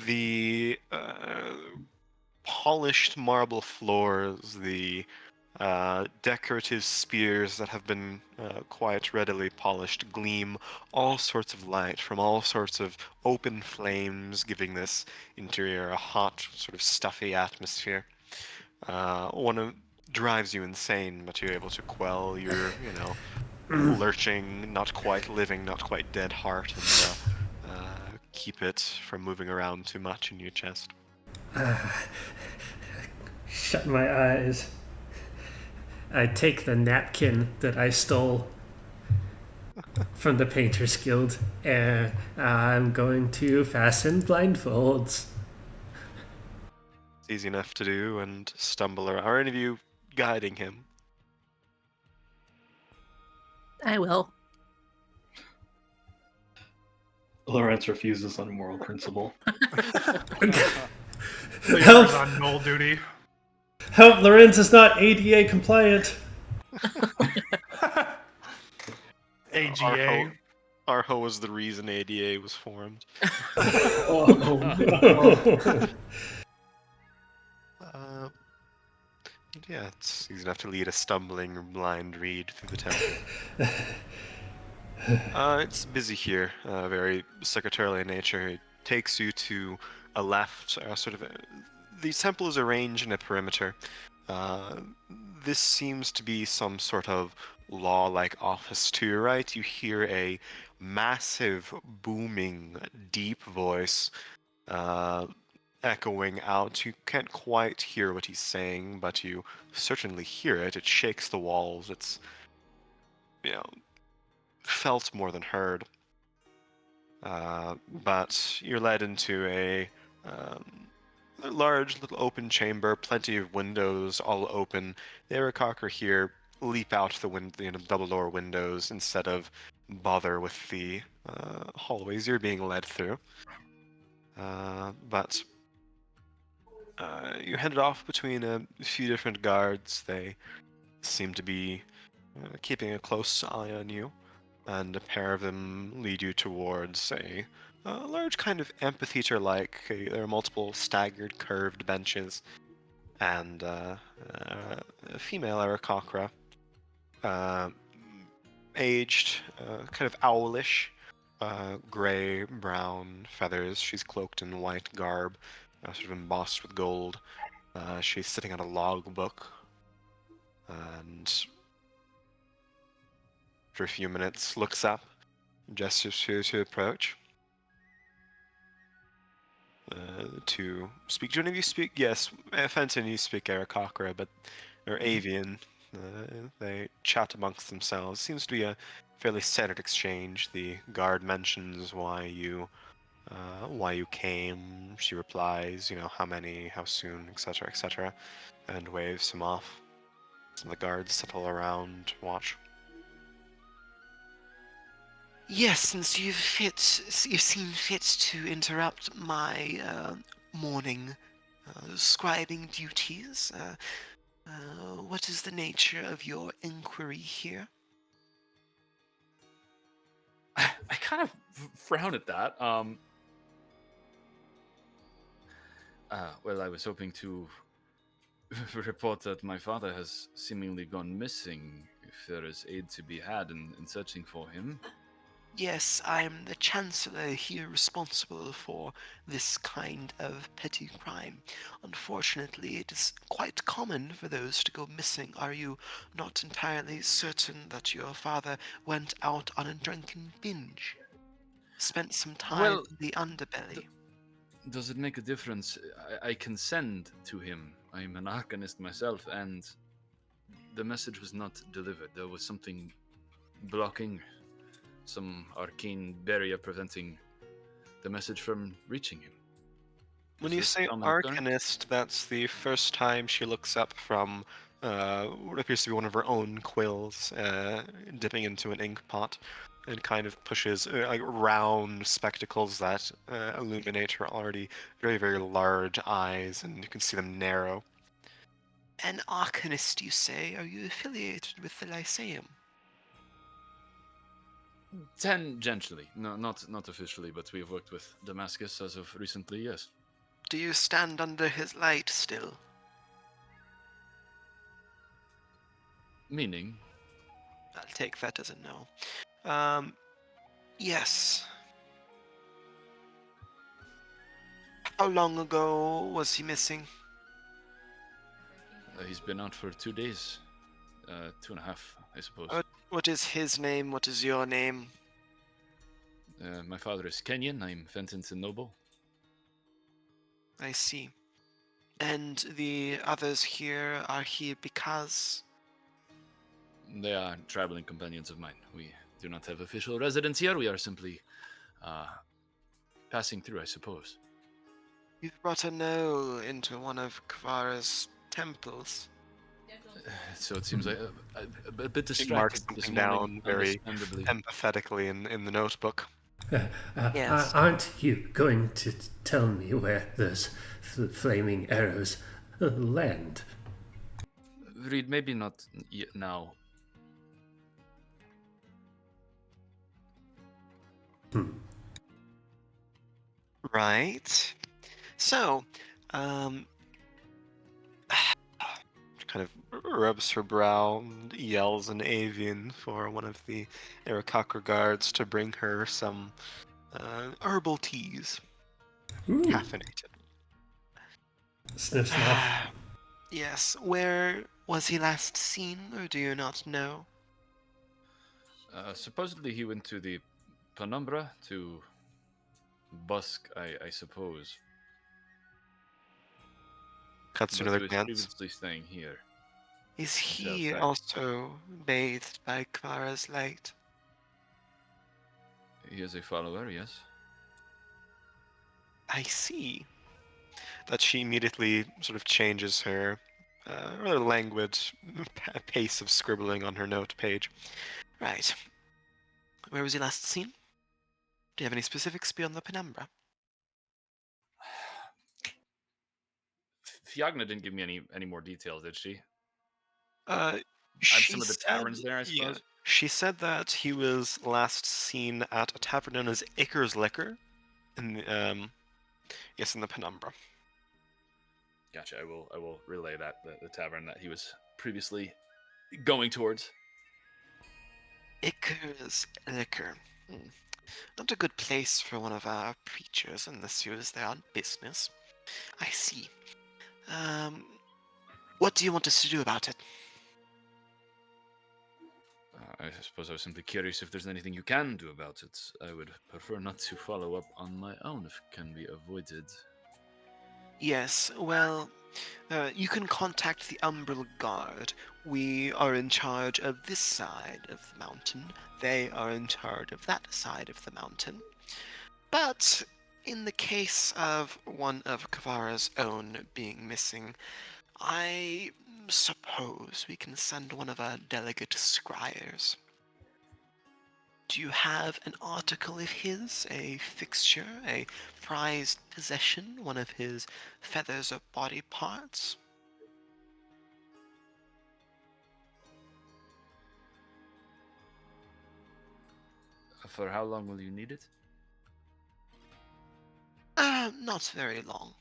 The polished marble floors, the Decorative spears that have been quite readily polished gleam all sorts of light from all sorts of open flames, giving this interior a hot, sort of stuffy atmosphere. One of drives you insane, but you're able to quell your, lurching, not quite living, not quite dead heart, and keep it from moving around too much in your chest. Shut my eyes. I take the napkin that I stole from the Painters Guild, and I'm going to fasten blindfolds. It's easy enough to do and stumble around. Are any of you guiding him? I will. Lawrence refuses on moral principle. Leon's on null duty. Help, Lorenz is not ADA compliant. AGA. Arho was the reason ADA was formed. Yeah, it's easy enough to lead a stumbling blind reed through the temple. It's busy here, very secretarial in nature. It takes you to a left, the temple is arranged in a perimeter. This seems to be some sort of law-like office. To your right, you hear a massive, booming, deep voice echoing out. You can't quite hear what he's saying, but you certainly hear it. It shakes the walls. It's, felt more than heard. But you're led into a large little open chamber, plenty of windows all open. The Aarakocra here leap out the double door windows instead of bother with the hallways you're being led through. But you're headed off between a few different guards. They seem to be keeping a close eye on you, and a pair of them lead you towards a large kind of amphitheater-like. There are multiple staggered, curved benches, and a female Aarakocra, aged, kind of owlish, gray-brown feathers. She's cloaked in white garb, sort of embossed with gold. She's sitting on a logbook, and for a few minutes looks up, gestures to you to approach. To speak. Do any of you speak? Yes, Fenton, you speak Aarakocra, but or Avian. They chat amongst themselves. Seems to be a fairly standard exchange. The guard mentions why you came. She replies, how many, how soon, etc., etc., and waves him off. Some of the guards settle around, watch. Yes, since you've seen fit to interrupt my morning scribing duties, what is the nature of your inquiry here? I kind of frown at that. Well, I was hoping to report that my father has seemingly gone missing. If there is aid to be had in searching for him. Yes, I'm the Chancellor here responsible for this kind of petty crime. Unfortunately, it is quite common for those to go missing. Are you not entirely certain that your father went out on a drunken binge? Spent some time in the underbelly? Does it make a difference? I can send to him. I'm an arcanist myself, and the message was not delivered. There was something blocking, some arcane barrier preventing the message from reaching him. When you say arcanist, that's the first time she looks up from what appears to be one of her own quills, dipping into an ink pot, and kind of pushes like round spectacles that illuminate her already very, very large eyes, and you can see them narrow. An arcanist, you say? Are you affiliated with the Lyceum? Tangentially, no, not officially, but we have worked with Damascus as of recently. Yes. Do you stand under his light still? Meaning, I'll take that as a no. Yes. How long ago was he missing? he's been out for 2 days. 2.5, I suppose. What is his name? What is your name? My father is Kenyan. I'm Fenton's Noble. I see. And the others here are here because... They are traveling companions of mine. We do not have official residence here. We are simply passing through, I suppose. You've brought a no into one of Kvara's temples. So it seems like a bit She distracted marks this something morning, down very understandably. empathetically in the notebook. Yes. Aren't you going to tell me where those flaming arrows land? Reed, maybe not yet now. Right. So, kind of rubs her brow and yells in avian for one of the Arakakra guards to bring her some herbal teas, caffeinated. Sniff, sniff. Yes. Where was he last seen, or do you not know? Supposedly he went to the Penumbra to busk, I suppose. Cuts to But another he was glance. previously staying here. Is he outside. also bathed by Kvara's light? He is a follower, yes. I see. That she immediately sort of changes her rather languid pace of scribbling on her note page. Right. Where was he last seen? Do you have any specifics beyond the penumbra? Fiagna didn't give me any more details, did she? She Some of the said, taverns there, I suppose. She said that he was last seen at a tavern known as Acre's Liquor, in the penumbra. Gotcha. I will relay that the tavern that he was previously going towards. Acre's Liquor. Not a good place for one of our preachers unless he was there on business. I see. What do you want us to do about it? I suppose I was simply curious if there's anything you can do about it. I would prefer not to follow up on my own if can be avoided. Yes, well, you can contact the Umbral Guard. We are in charge of this side of the mountain. They are in charge of that side of the mountain. But in the case of one of Kvara's own being missing, I suppose we can send one of our delegate scryers. Do you have an article of his, a fixture, a prized possession, one of his feathers or body parts? For how long will you need it? Not very long.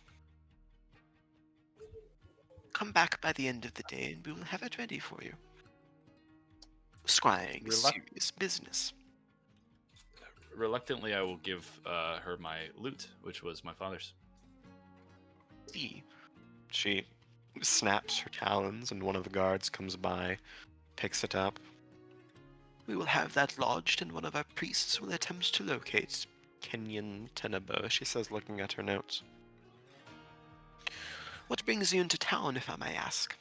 Come back by the end of the day and we will have it ready for you. Scrying is serious business. Reluctantly, I will give her my loot, which was my father's. See, she snaps her talons and one of the guards comes by, picks it up. We will have that lodged and one of our priests will attempt to locate Kenyan Tenebo, she says, looking at her notes. What brings you into town, if I may ask?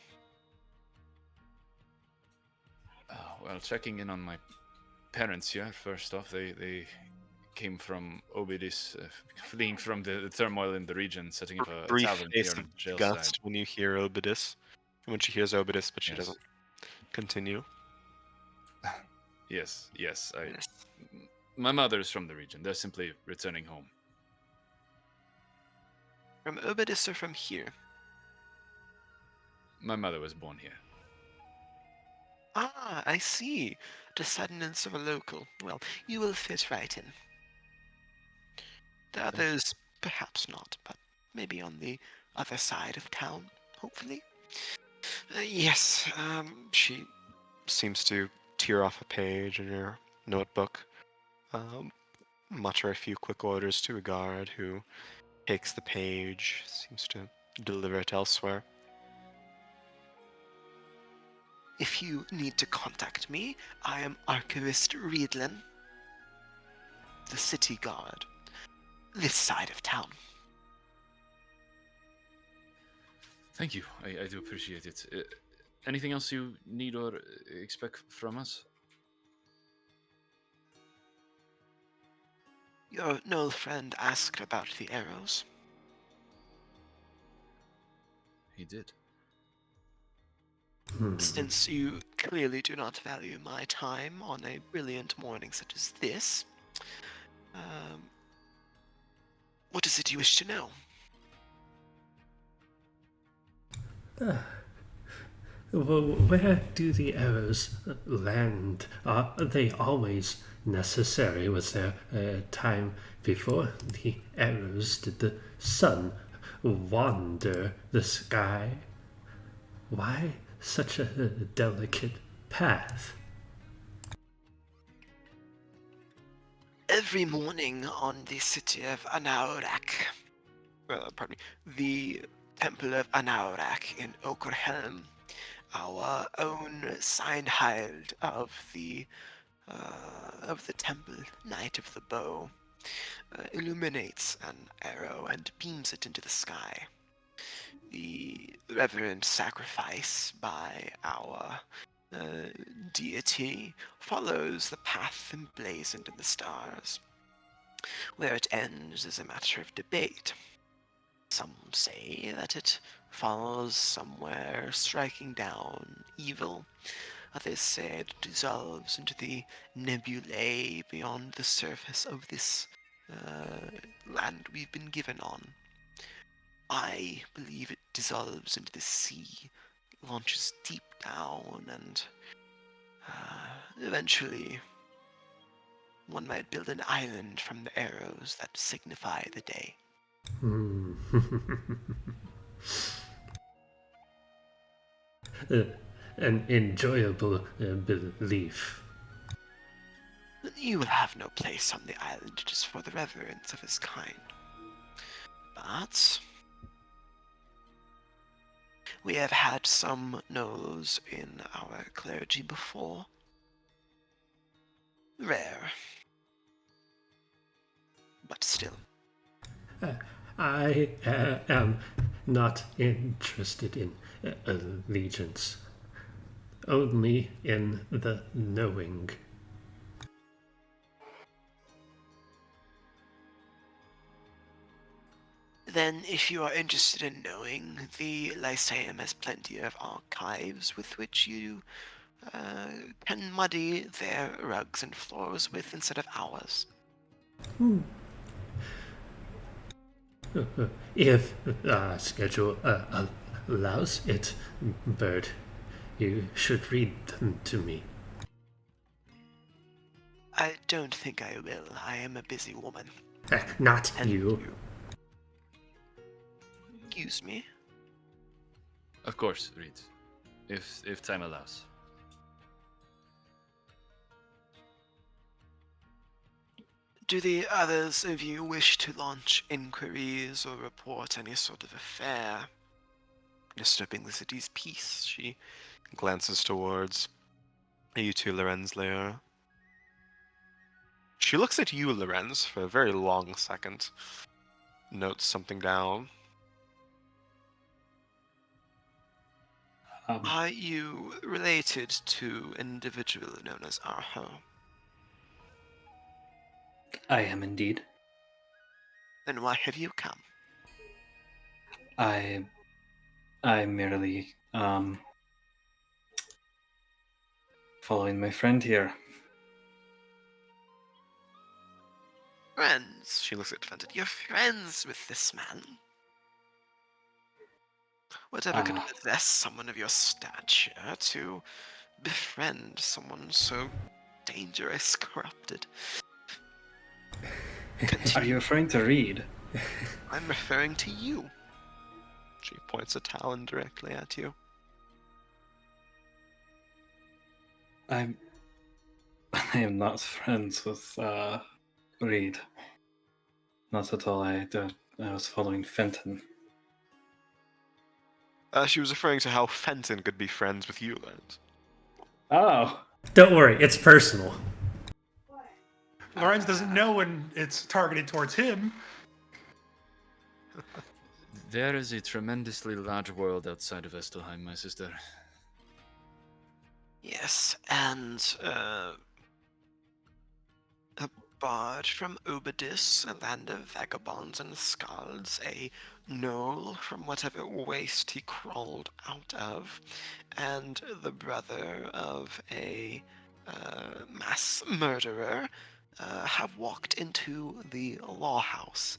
Well, checking in on my parents here, first off, they came from Obidis, fleeing from the turmoil in the region, setting up a Brief tavern face here of on jail disgust side. when you hear Obidus. When she hears Obidus, but she Yes. doesn't continue. Yes. Yes. My mother's from the region. They're simply returning home. From Obidus or from here? My mother was born here. Ah, I see. Descendants of a local. Well, you will fit right in. The Thank you. others, perhaps not, but maybe on the other side of town, hopefully. Yes, she seems to tear off a page in your notebook, mutter a few quick orders to a guard who takes the page, seems to deliver it elsewhere. If you need to contact me, I am Archivist Reedlin, the city guard, this side of town. Thank you. I do appreciate it. Anything else you need or expect from us? Your Knoll friend asked about the arrows. He did. Since you clearly do not value my time on a brilliant morning such as this, what is it you wish to know? Where do the arrows land? Are they always necessary? Was there a time before the arrows? Did the sun wander the sky? Why such a delicate path? Every morning on the city of Anaurak, pardon me, the Temple of Anaurak in Okerhelm, our own Signhild of the temple, Knight of the Bow, illuminates an arrow and beams it into the sky. The reverent sacrifice by our deity follows the path emblazoned in the stars. Where it ends is a matter of debate. Some say that it falls somewhere, striking down evil. Others say it dissolves into the nebulae beyond the surface of this land we've been given on. I believe it dissolves into the sea, launches deep down, and eventually one might build an island from the arrows that signify the day. An enjoyable belief. You will have no place on the island just for the reverence of his kind. But we have had some gnolls in our clergy before. Rare. But still. I am not interested in allegiance, only in the knowing. Then, if you are interested in knowing, the Lyceum has plenty of archives with which you can muddy their rugs and floors with instead of ours. If schedule allows it, Bird, you should read them to me. I don't think I will. I am a busy woman. Not And you. Excuse me? Of course, Reed. If time allows. Do the others of you wish to launch inquiries or report any sort of affair disturbing the city's peace? She glances towards you two, Lorenz Lair. She looks at you, Lorenz, for a very long second. Notes something down. Are you related to an individual known as Arho? I am indeed. Then why have you come? I merely following my friend here. Friends, she looks at Fenton. You're friends with this man? Whatever could possess someone of your stature to befriend someone so dangerous, corrupted? Are you referring to Reed? I'm referring to you. She points a talon directly at you. I'm I am not friends with Reed. Not at all. I was following Fenton. She was referring to how Fenton could be friends with you, Lance. Oh, Don't worry, it's personal. Lorenz doesn't know when it's targeted towards him. There is a tremendously large world outside of Estelheim, my sister. Yes, and a bard from Ubadis, a land of vagabonds and skalds, a gnoll from whatever waste he crawled out of, and the brother of a mass murderer have walked into the law house.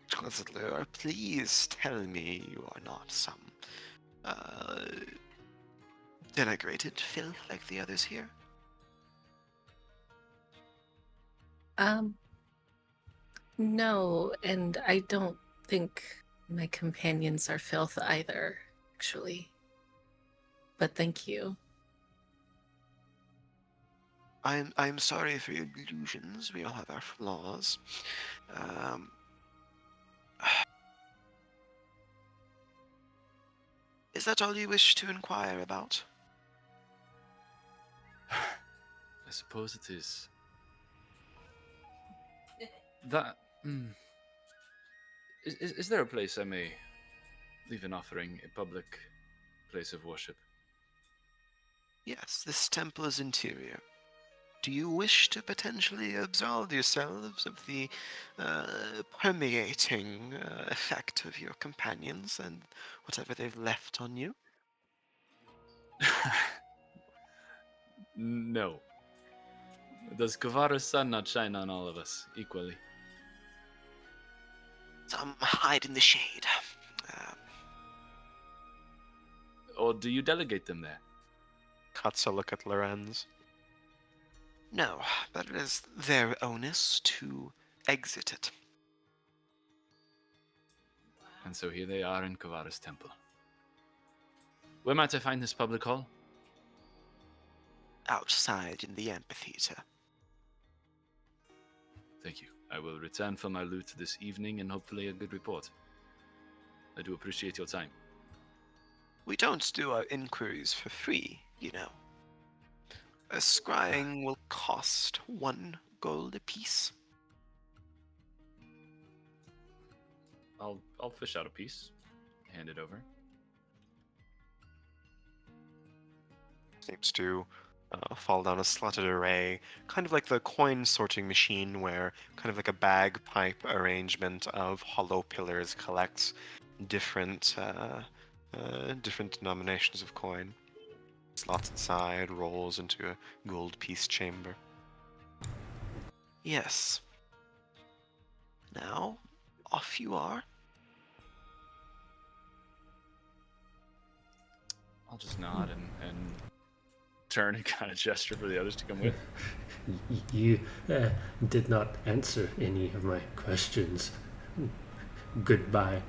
Chancellor, please tell me you are not some denigrated filth like the others here. No, and I don't think my companions are filth either, actually. But thank you. I'm sorry for your delusions. We all have our flaws. Is that all you wish to inquire about? I suppose it is. That. Is there a place I may leave an offering, a public place of worship? Yes, this temple is interior. Do you wish to potentially absolve yourselves of the permeating effect of your companions and whatever they've left on you? No. Does Kavara's sun not shine on all of us equally? Some hide in the shade. Or do you delegate them there? Cuts a look at Lorenz. No, but it is their onus to exit it. And so here they are in Kavara's temple. Where might I find this public hall? Outside in the amphitheater. Thank you. I will return for my loot this evening and hopefully a good report. I do appreciate your time. We don't do our inquiries for free, you know. A scrying will cost 1 gold apiece. I'll fish out a piece. Hand it over. Seems to fall down a slotted array, kind of like the coin sorting machine where kind of like a bagpipe arrangement of hollow pillars collects different different denominations of coin. Slots inside, rolls into a gold piece chamber. Yes. Now, off you are. I'll just nod and turn and kind of gesture for the others to come with. You did not answer any of my questions. Goodbye.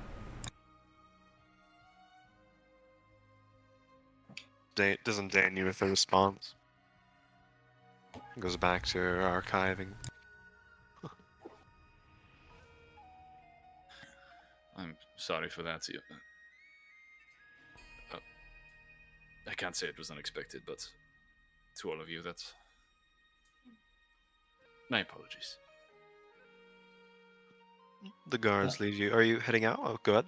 Doesn't deign you with a response. Goes back to archiving. I'm sorry for that. I can't say it was unexpected, but to all of you, that's my apologies. The guards lead you. Are you heading out? Oh, go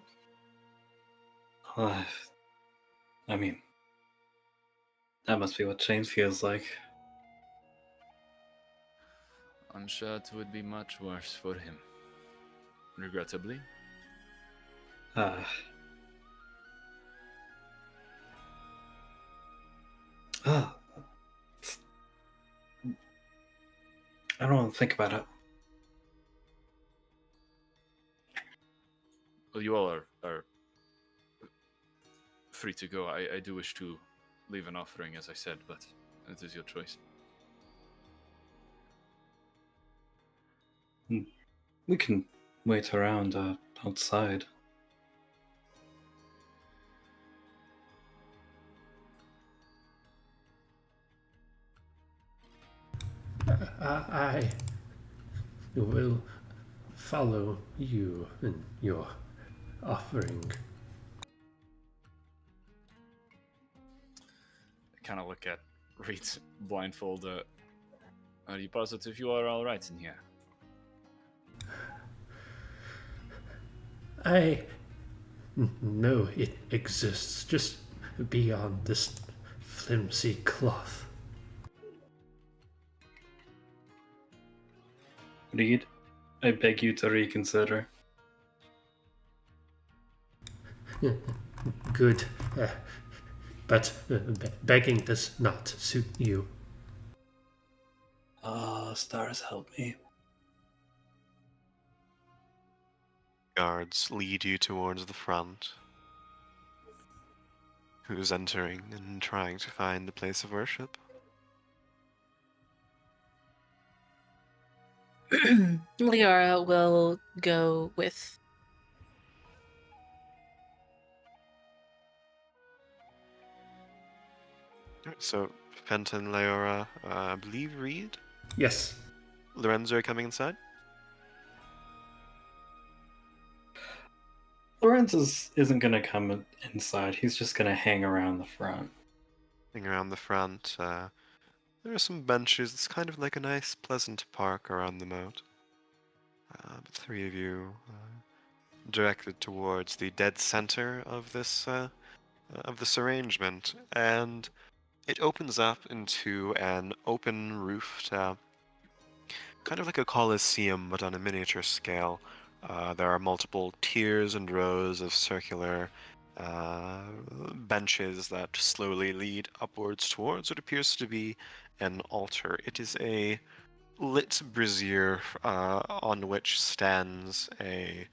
ahead. I mean, that must be what change feels like. I'm sure it would be much worse for him. Regrettably. I don't want to think about it. Well, you all are free to go. I do wish to leave an offering, as I said, but it is your choice. We can wait around outside. I will follow you in your offering. I kind of look at Reed's blindfold. Are you positive you are all right in here? I know it exists just beyond this flimsy cloth. Reed, I beg you to reconsider. Good, but begging does not suit you. Stars help me. Guards lead you towards the front. Who's entering and trying to find the place of worship? Liara will go with. Alright, so Fenton, Leora, I believe Reed? Yes. Lorenzo are coming inside? Lorenz isn't going to come inside. He's just going to hang around the front. Hang around the front. There are some benches. It's kind of like a nice, pleasant park around the moat. But three of you directed towards the dead center of this arrangement, and it opens up into an open roofed, kind of like a coliseum, but on a miniature scale. There are multiple tiers and rows of circular benches that slowly lead upwards towards what appears to be an altar. It is a lit brazier on which stands a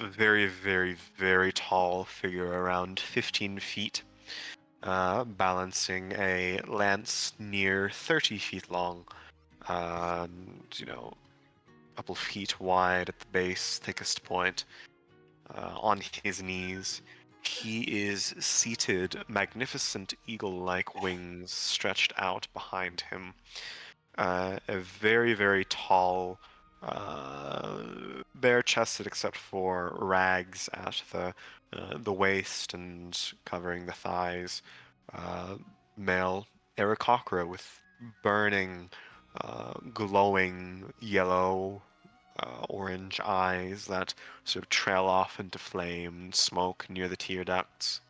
very, very, very tall figure, around 15 feet, balancing a lance near 30 feet long, you know, a couple feet wide at the base, thickest point, on his knees. He is seated, magnificent eagle-like wings stretched out behind him. A very, very tall, bare-chested except for rags at the waist and covering the thighs. Male Aarakocra with burning, glowing yellow, orange eyes that sort of trail off into flame and smoke near the tear ducts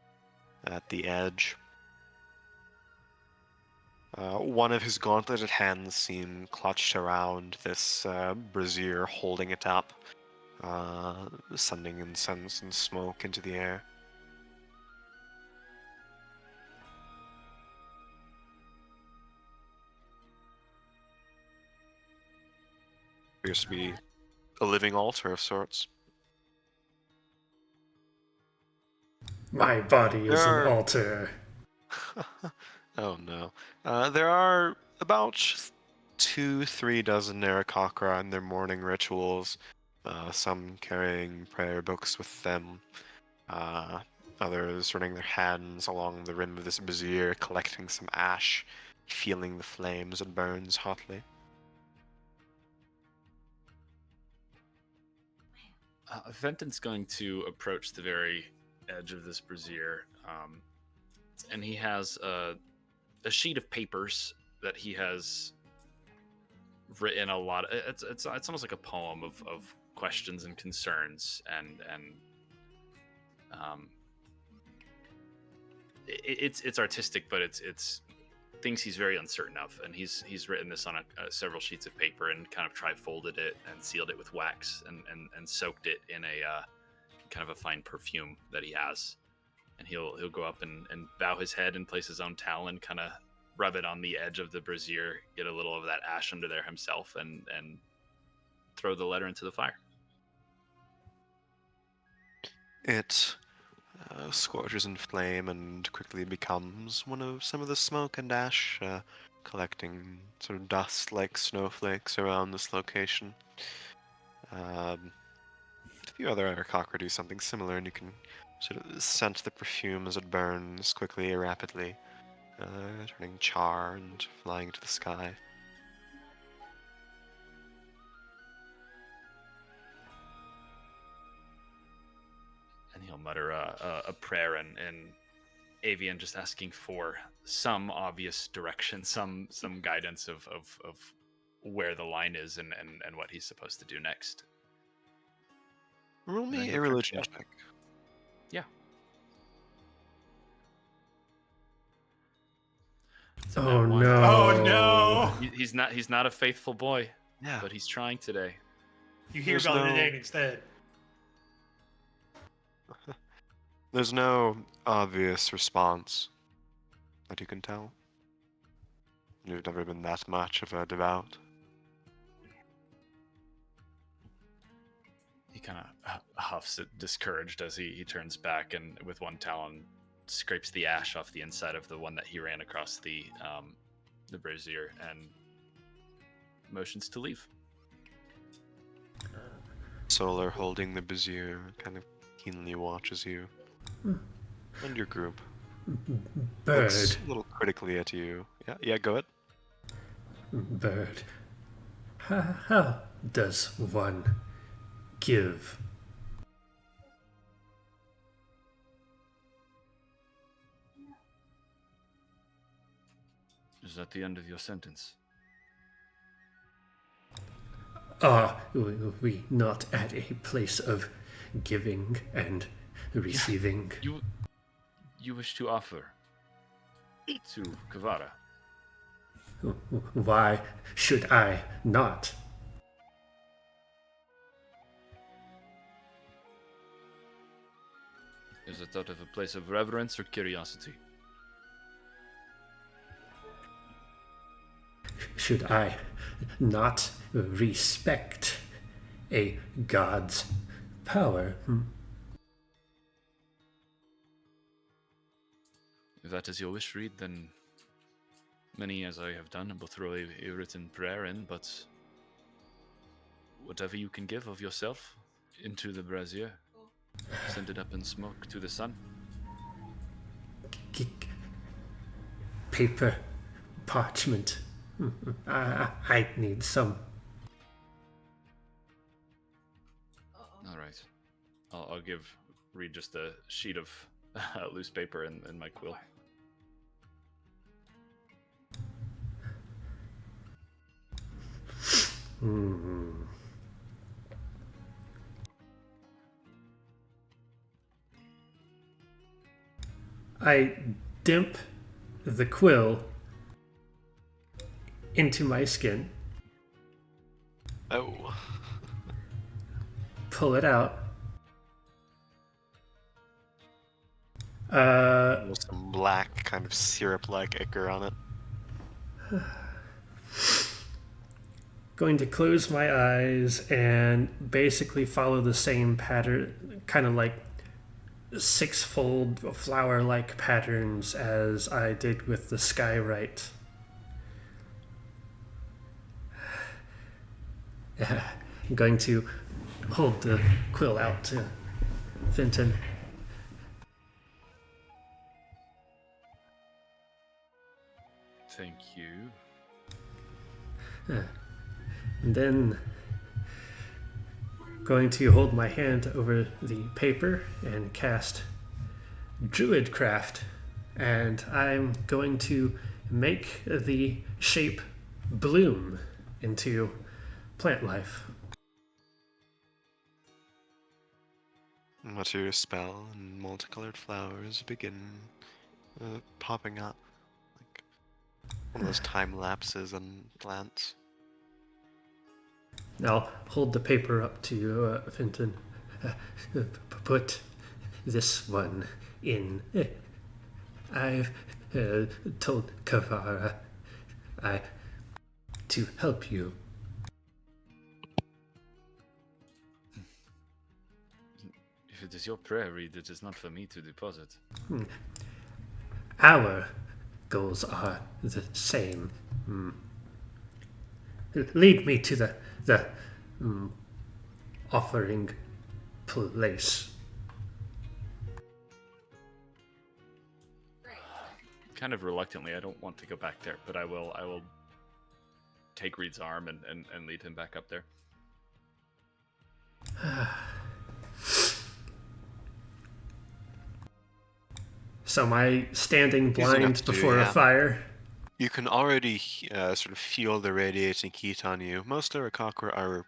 at the edge. One of his gauntleted hands seem clutched around this brazier, holding it up, sending incense and smoke into the air. Appears to be a living altar of sorts. My body is an There are- altar. Oh no. There are about 2-3 dozen Aarakocra in their morning rituals, some carrying prayer books with them, others running their hands along the rim of this brazier, collecting some ash, feeling the flames that burns hotly. Fenton's going to approach the very edge of this brazier, and he has a sheet of papers that he has written a lot. It's almost like a poem of questions and concerns, and it's artistic, but it's things he's very uncertain of, and he's written this on several sheets of paper and kind of tri-folded it and sealed it with wax and soaked it in a kind of a fine perfume that he has, and he'll go up and bow his head and place his own towel and kind of rub it on the edge of the brazier, get a little of that ash under there himself, and throw the letter into the fire. It scorches in flame and quickly becomes one of some of the smoke and ash, collecting sort of dust like snowflakes around this location. A few other Aarakocra do something similar, and you can sort of scent the perfume as it burns quickly, rapidly, turning char and flying into the sky. he'll mutter a prayer in Avian, just asking for some obvious direction, some guidance of where the line is and what he's supposed to do next. Roll And then me he'll a turn religion to check. Yeah. It's a Oh nat one. no! Oh no! He's not a faithful boy, Yeah. but he's trying today. You hear There's about no- it instead. There's no obvious response that you can tell. You've never been that much of a devout. He kind of huffs it, discouraged, as he turns back and with one talon scrapes the ash off the inside of the one that he ran across the brazier and motions to leave. Solar, holding the brazier, kind of keenly watches you and your group. Bird, Looks a little critically at you. Yeah, go ahead. bird. How does one give? Is that the end of your sentence? Are we not at a place of giving and receiving? You wish to offer to Kavara? Why should I not? Is it out of a place of reverence or curiosity? Should I not respect a god's power? If that is your wish, Reed, then many, as I have done, will throw a written prayer in, but whatever you can give of yourself into the brazier, send it up in smoke to the sun. Paper, parchment. I need some. All right. I'll give Reed just a sheet of loose paper and my quill. I dimp the quill into my skin, Oh. pull it out. There's some black, kind of syrup-like ichor on it. Going to close my eyes and basically follow the same pattern, kind of like six-fold flower-like patterns as I did with the skywrite. I'm going to hold the quill out to Fenton. Thank you. And then going to hold my hand over the paper and cast Druidcraft. And I'm going to make the shape bloom into plant life. Mutter your spell, and multicolored flowers begin popping up. Like one of those time lapses on plants. I'll hold the paper up to Fenton. Put this one in. I've told Kavara to help you. If it is your prayer, Reed, it is not for me to deposit. Our goals are the same. Lead me to the offering place. Kind of reluctantly, I don't want to go back there, but I will take Reed's arm and lead him back up there. So am I standing Easy enough blind to do, before a yeah. fire? You can already sort of feel the radiating heat on you. Most Arakakra are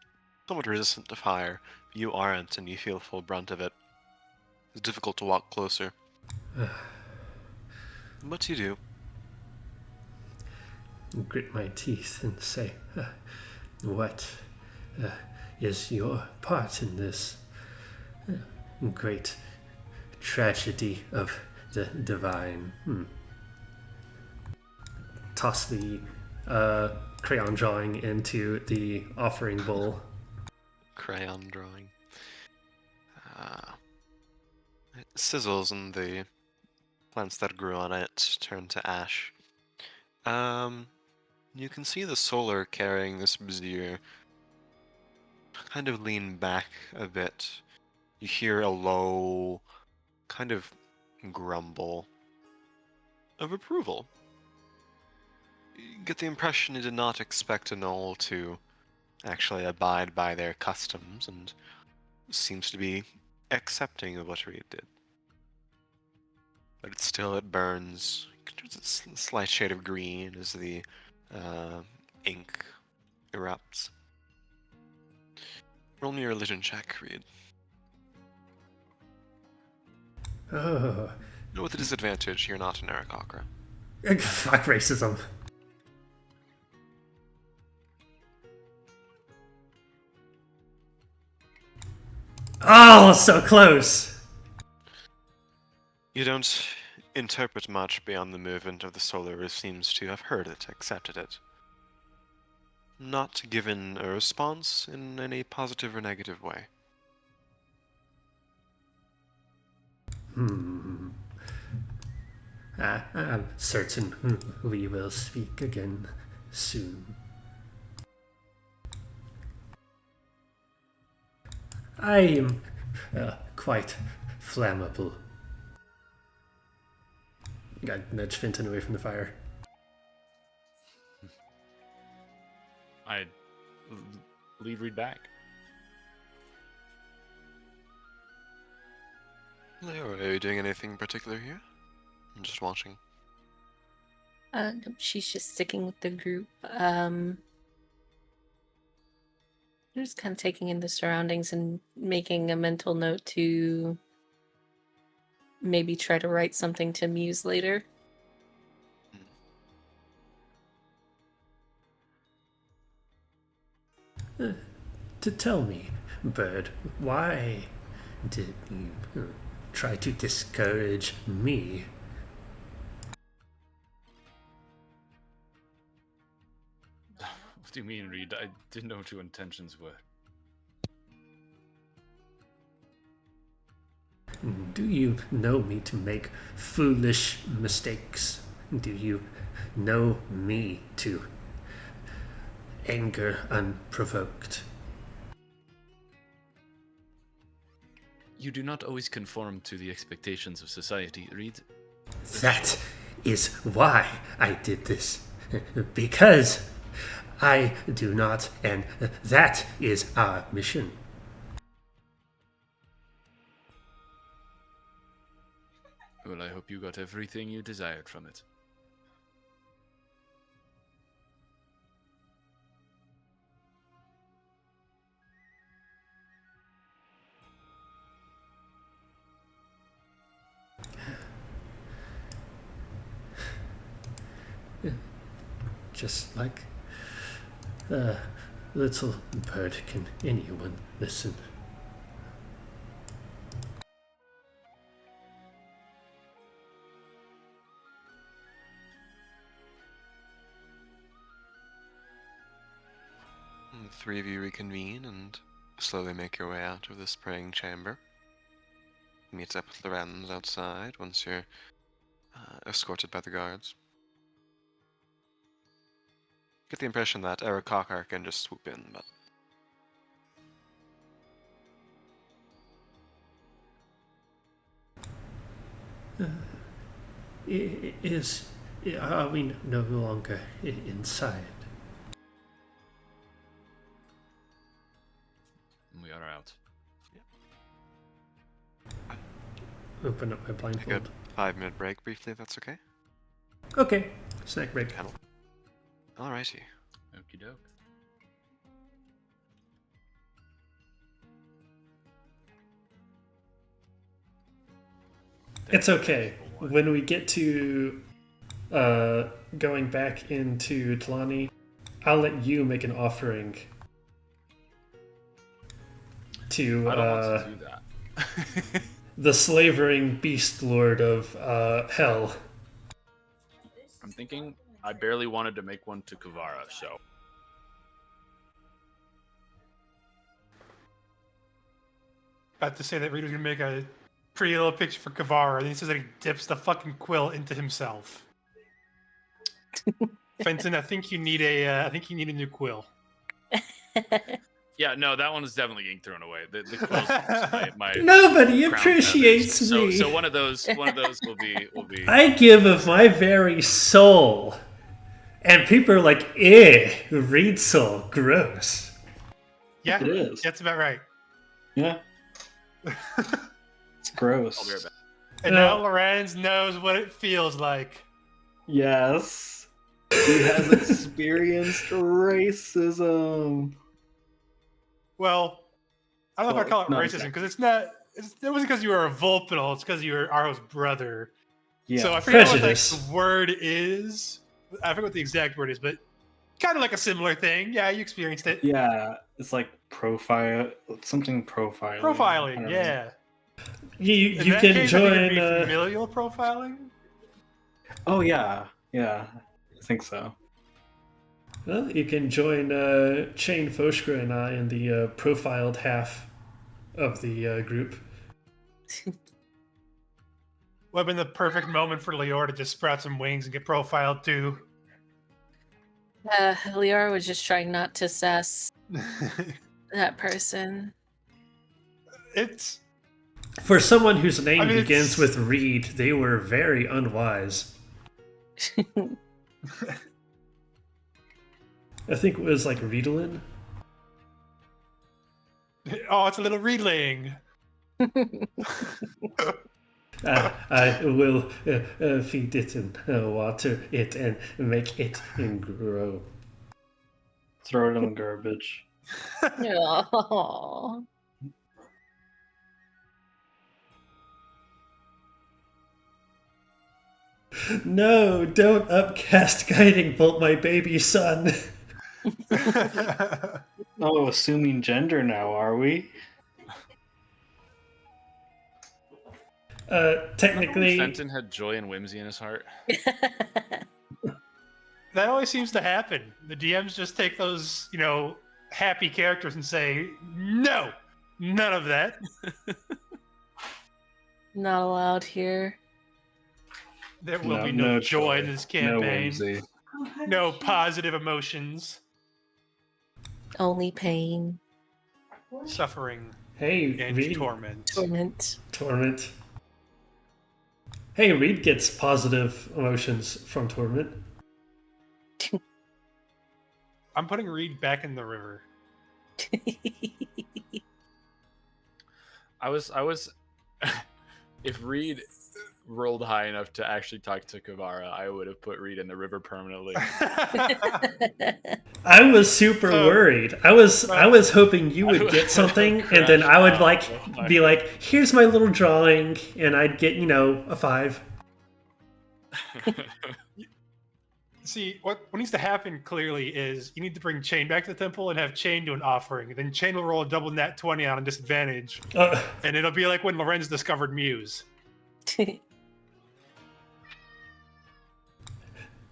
somewhat resistant to fire. You aren't, and you feel the full brunt of it. It's difficult to walk closer. But you do. Grit my teeth and say, what is your part in this great tragedy of the divine? Toss the crayon drawing into the offering bowl. Crayon drawing. It sizzles and the plants that grew on it turn to ash. You can see the solar carrying this brazier kind of lean back a bit. You hear a low kind of grumble of approval. You get the impression he did not expect a knoll to actually abide by their customs and seems to be accepting of what Reed did. But it burns. There's a slight shade of green as the ink erupts. Roll me a religion check, Reed. Oh, No, with a disadvantage, you're not an Arakakra. fuck racism. Oh, so close. You don't interpret much beyond the movement of the solar who seems to have heard it, accepted it. Not given a response in any positive or negative way. I'm certain we will speak again soon. I am quite flammable. Got nudge Fenton away from the fire. I lead Reed back. Leo, are you doing anything particular here? I'm just watching. Nope, she's just sticking with the group. Just kind of taking in the surroundings and making a mental note to maybe try to write something to Muse later. To tell me, Bird, why did you try to discourage me? What do you mean, Reed? I didn't know what your intentions were. Do you know me to make foolish mistakes? Do you know me to anger unprovoked? You do not always conform to the expectations of society, Reed. That is why I did this. Because I do not, and that is our mission. Well, I hope you got everything you desired from it. Just like a little bird, can anyone listen? The three of you reconvene and slowly make your way out of this praying chamber. Meet up with Lorenz outside once you're escorted by the guards. Get the impression that Arakakar can just swoop in, but Are we no longer inside? We are out. Open up my blindfold. 5-minute break briefly, if that's okay. Okay, snack break. Alrighty. Okie doke. It's okay. When we get to going back into Tlani, I'll let you make an offering to I don't want to do that. the slavering beast lord of hell. I'm thinking I barely wanted to make one to Kavara, so About to say that Reed was gonna make a pretty little picture for Kavara, and he says that he dips the fucking quill into himself. Fenton, I think you need a new quill. yeah, no, that one is definitely getting thrown away. The quill's my Nobody crown appreciates feathers. me. So one of those will be. I give of my very soul, and people are like, Reed soul, gross. Yeah, It is. that's about right. Yeah. It's gross. I'll be right back. And now Lorenz knows what it feels like. Yes. He has experienced racism. Well, I don't know if I call it not racism because it wasn't because you were a Vulpinal, it's because you were Aro's brother. Yeah. So I forget what Prejudice. the word is. I forget what the exact word is, but kind of like a similar thing. Yeah, you experienced it. Yeah, it's like profiling. Profiling, yeah. You In you that can case, I think it'd join. be familial profiling. Oh yeah, I think so. Well, you can join Shane Foshker and I in the profiled half of the group. Would have been the perfect moment for Lior to just sprout some wings and get profiled too. Lior was just trying not to sass that person. It's For someone whose name I mean, begins it's- with Reed, they were very unwise. I think it was like Riedlin. oh, it's a little relaying. I will feed it and water it and make it grow. Throw it in the garbage. Aw. No, don't upcast guiding bolt my baby son. Oh, assuming gender now, are we? Technically, Fenton had joy and whimsy in his heart. That always seems to happen. The DMs just take those, happy characters and say, no, none of that. Not allowed here. There will be no joy in this No campaign. whimsy. No positive emotions. Only pain. Suffering hey, and Reed. torment. Torment. Hey, Reed gets positive emotions from torment. I'm putting Reed back in the river. I was if Reed rolled high enough to actually talk to Kavara, I would have put Reed in the river permanently. I was super worried. I was hoping you would get something, and then I would be like, "Here's my little drawing," and I'd get a 5. See, what needs to happen clearly is you need to bring Chain back to the temple and have Chain do an offering. Then Chain will roll a double nat 20 on a disadvantage. And it'll be like when Lorenz discovered Muse.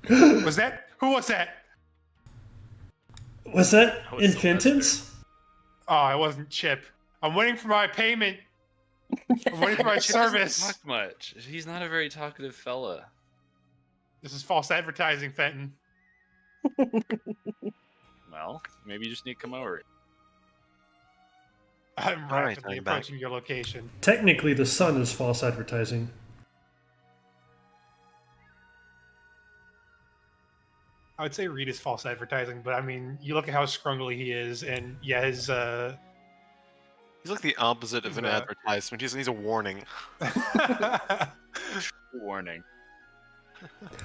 Who was that? Was that That was Infintance? Oh, it wasn't Chip. I'm waiting for my payment. I'm waiting for my He doesn't service. talk much. He's not a very talkative fella. This is false advertising, Fenton. Well, maybe you just need to come over. I'm All right, rapidly I'm back. approaching your location. Technically, the sun is false advertising. I would say Reed is false advertising, but I mean, you look at how scrungly he is, and yeah, his He's like the opposite of He's an a- advertisement. He's a warning. Warning.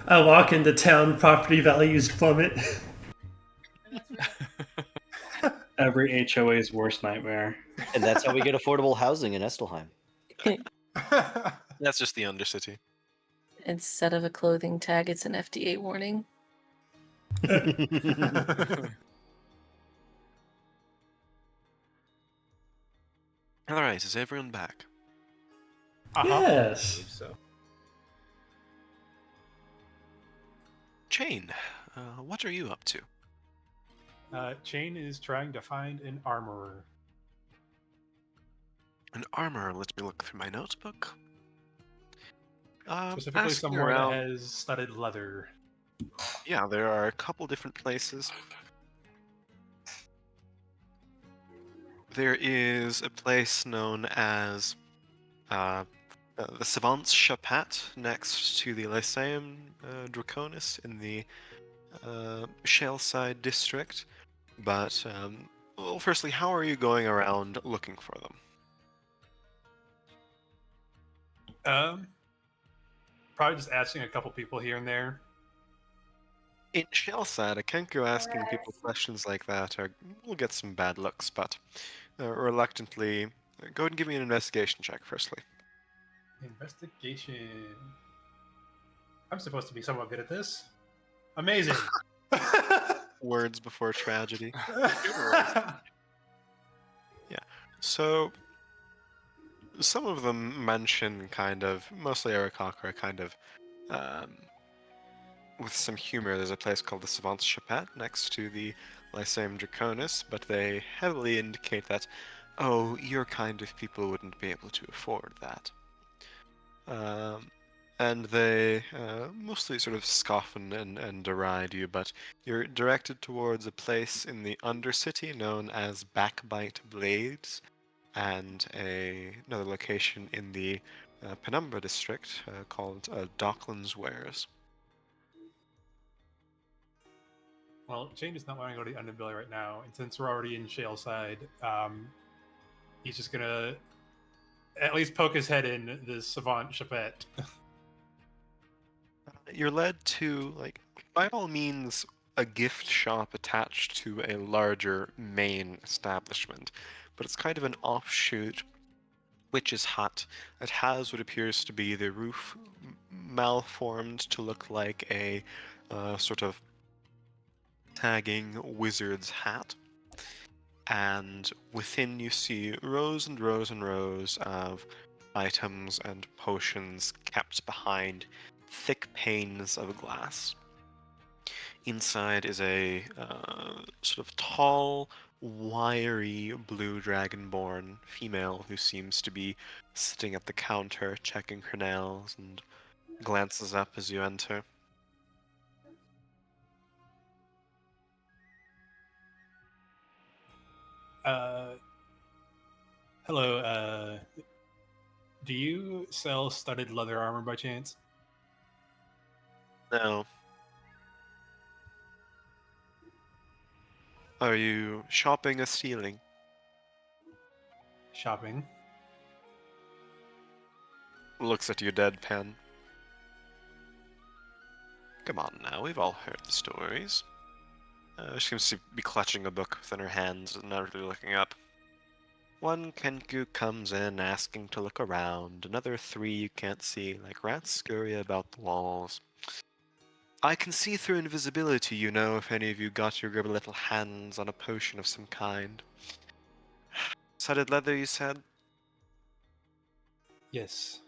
I walk into town, property values plummet. Every HOA's worst nightmare. And that's how we get affordable housing in Estelheim. That's just the Undercity. Instead of a clothing tag, it's an FDA warning. All right, is everyone back? Yes. So Chain, what are you up to? Chain is trying to find an armorer. An armor. Let me look through my notebook. Specifically, Asking somewhere around. that has studded leather. Yeah, there are a couple different places. There is a place known as the Savant's Chapat next to the Lyceum Draconis in the Shaleside district. But, well, firstly, how are you going around looking for them? Probably just asking a couple people here and there. In Shaleside, I can't go asking people questions like that, or we'll get some bad looks, but reluctantly, go ahead and give me an investigation check, firstly. Investigation. I'm supposed to be somewhat good at this. Amazing. Words before tragedy. So, some of them mention kind of, mostly Arakakra, kind of, with some humor, there's a place called the Savant's Chapat next to the Lyceum Draconis, but they heavily indicate that, oh, your kind of people wouldn't be able to afford that. And they mostly sort of scoff and deride you, but you're directed towards a place in the Undercity known as Backbite Blades, and another location in the Penumbra district called Docklands Wares. Well, Chain does not want to go to the Underbelly right now, and since we're already in Shaleside, he's just gonna at least poke his head in the Savant Chapette. You're led to, like, by all means, a gift shop attached to a larger main establishment, but it's kind of an offshoot witch's hut that has what appears to be the roof malformed to look like a sort of tagging wizard's hat. And within you see rows and rows and rows of items and potions kept behind thick panes of glass. Inside is a sort of tall, wiry blue dragonborn female who seems to be sitting at the counter checking her nails and glances up as you enter. Hello, do you sell studded leather armor by chance? No. Are you shopping or stealing? Shopping. Looks at you deadpan. Come on now, we've all heard the stories. She seems to be clutching a book within her hands and not really looking up. One Kenku comes in asking to look around, another three you can't see, like rats scurry about the walls. I can see through invisibility, you know, if any of you got your grubby little hands on a potion of some kind. Studded leather, you said? Yes.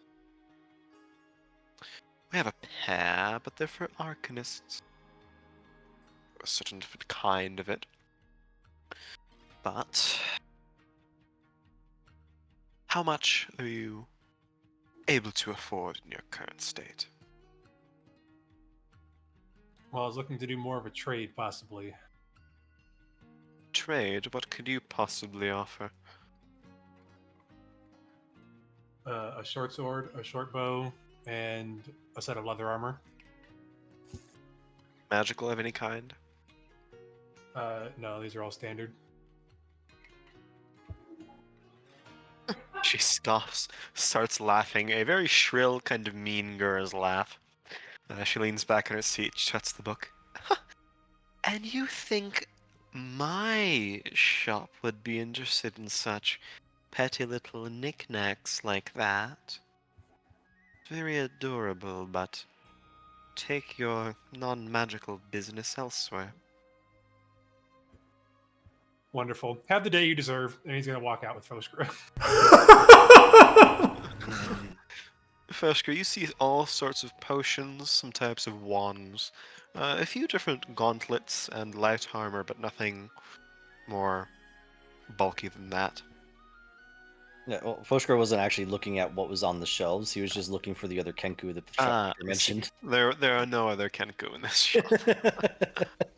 We have a pair, but they're for arcanists. A certain different kind of it. But how much are you able to afford in your current state? Well, I was looking to do more of a trade, possibly. Trade? What could you possibly offer? A short sword, a short bow, and a set of leather armor. Magical of any kind? No, these are all standard. She scoffs, starts laughing, a very shrill, kind of mean girl's laugh. She leans back in her seat, shuts the book. And you think my shop would be interested in such petty little knickknacks like that? Very adorable, but take your non-magical business elsewhere. Wonderful. Have the day you deserve, and he's gonna walk out with Foskra. Fursker, you see all sorts of potions, some types of wands, a few different gauntlets and light armor, but nothing more bulky than that. Yeah, well, Foshkar wasn't actually looking at what was on the shelves. He was just looking for the other Kenku that the shopkeeper I see. mentioned. There are no other Kenku in this shop.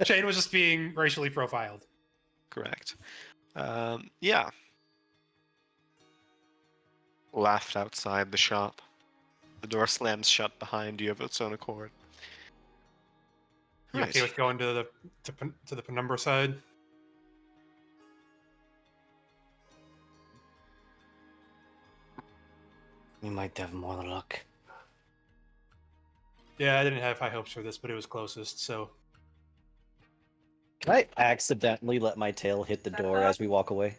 Shane was just being racially profiled. Correct. Yeah. Laughed outside the shop. The door slams shut behind you of its own accord. You okay with going to the Penumbra side? We might have more luck. Yeah, I didn't have high hopes for this, but it was closest, so. Can I accidentally let my tail hit the door as we walk away?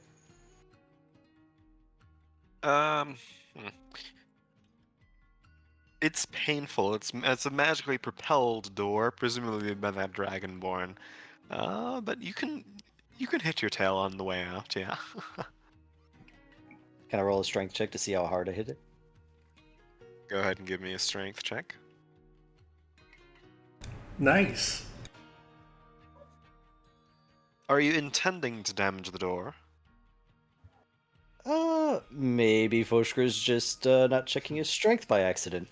It's painful. It's a magically propelled door, presumably by that dragonborn. But you can hit your tail on the way out. Yeah. Can I roll a strength check to see how hard I hit it? Go ahead and give me a strength check. Nice. Are you intending to damage the door? Maybe Foshkar's just not checking his strength by accident.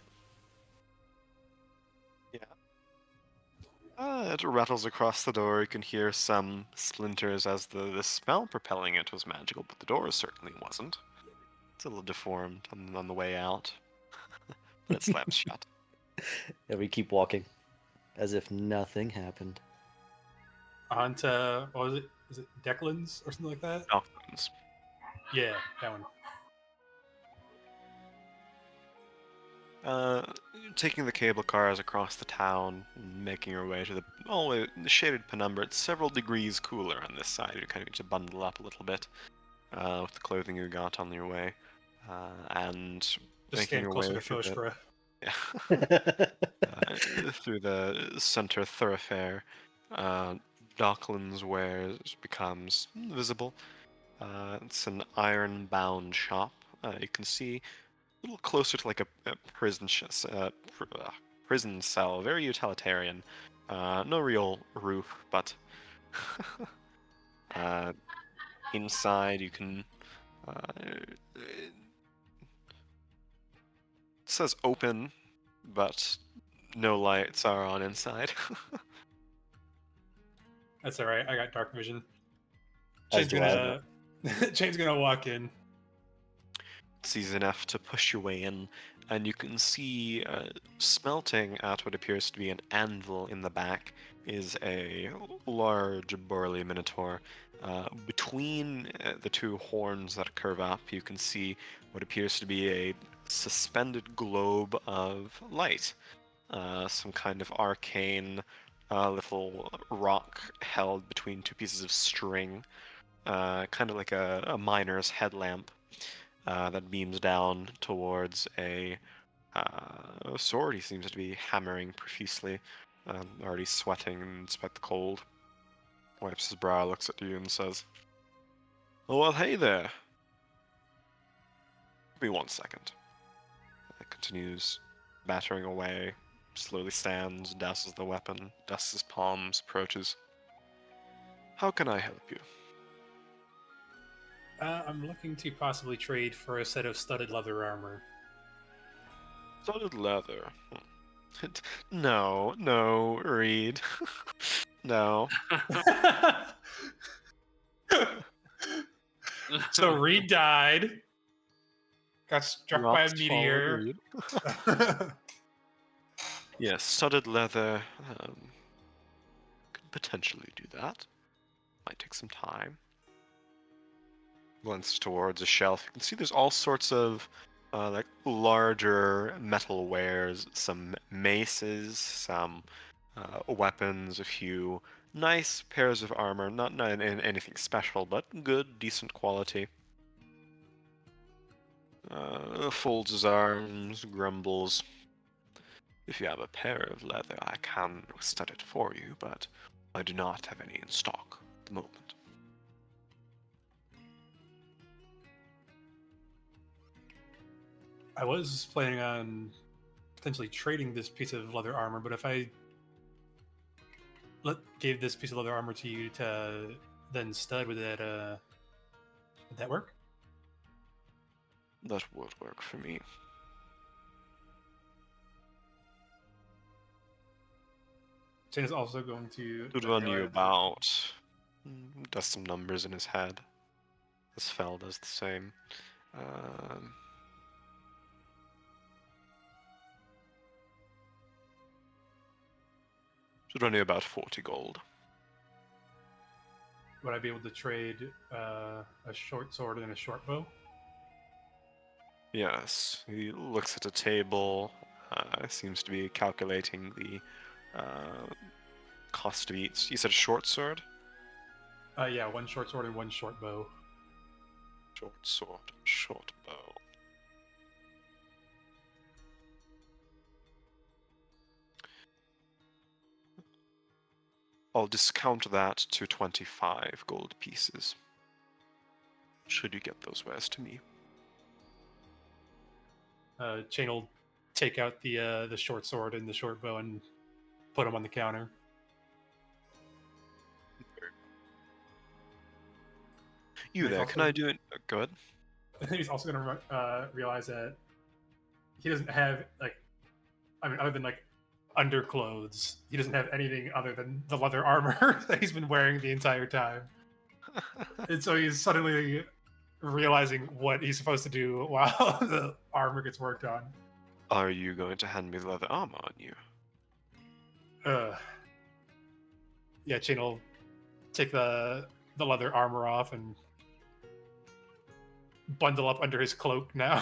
It rattles across the door. You can hear some splinters as the smell propelling it was magical, but the door certainly wasn't. It's a little deformed on the way out, but it slams shut. And we keep walking, as if nothing happened. On to, what was it? Is it Declan's or something like that? Falcons. Yeah, that one. Taking the cable cars across the town, making your way to the shaded penumbra. It's several degrees cooler on this side. You kind of get to bundle up a little bit with the clothing you got on your way, and Just making stand your closer way to through Foskra. through the center thoroughfare. Docklands Wares becomes visible. It's an iron-bound shop. You can see a little closer to like a prison cell, very utilitarian. No real roof, but inside you can. It says open, but no lights are on inside. That's all right. I got dark vision. As Chain's do I. gonna Chain's gonna walk in. Sees enough to push your way in, and you can see smelting at what appears to be an anvil in the back is a large burly minotaur. Between the two horns that curve up, you can see what appears to be a suspended globe of light. Some kind of arcane little rock held between two pieces of string, kind of like a miner's headlamp. That beams down towards a sword he seems to be hammering profusely, already sweating despite the cold. Wipes his brow, looks at you, and says, "Oh, well, hey there. Give me 1 second." Continues battering away, slowly stands, douses the weapon, dusts his palms, approaches. "How can I help you?" I'm looking to possibly trade for a set of studded leather armor. Studded leather. No, Reed. No. So Reed died. Got struck by a Rocks meteor. Yes, studded leather. Could potentially do that. Might take some time. Glances towards a shelf. You can see there's all sorts of like larger metal wares, some maces, some weapons, a few nice pairs of armor, not in anything special, but good, decent quality. Folds his arms, grumbles. If you have a pair of leather, I can stud it for you, but I do not have any in stock at the moment. I was planning on potentially trading this piece of leather armor, but if I gave this piece of leather armor to you to then stud, would that work? That would work for me. Shane is also going to Would run you about. Does some numbers in his head. As Fel does the same. Should run you about 40 gold. Would I be able to trade a short sword and a short bow? Yes, he looks at a table, seems to be calculating the cost of each. You said short sword? Yeah, one short sword and one short bow. Short sword, short bow. I'll discount that to 25 gold pieces. Should you get those wares to me? Chain will take out the short sword and the short bow and put them on the counter. You He's there? also- Can I do it? Go ahead. I think he's also going to realize that he doesn't have other than underclothes, he doesn't have anything other than the leather armor that he's been wearing the entire time. And so he's suddenly realizing what he's supposed to do while the armor gets worked on. Are you going to hand me the leather armor on you? Yeah, Chain will take the leather armor off and bundle up under his cloak now.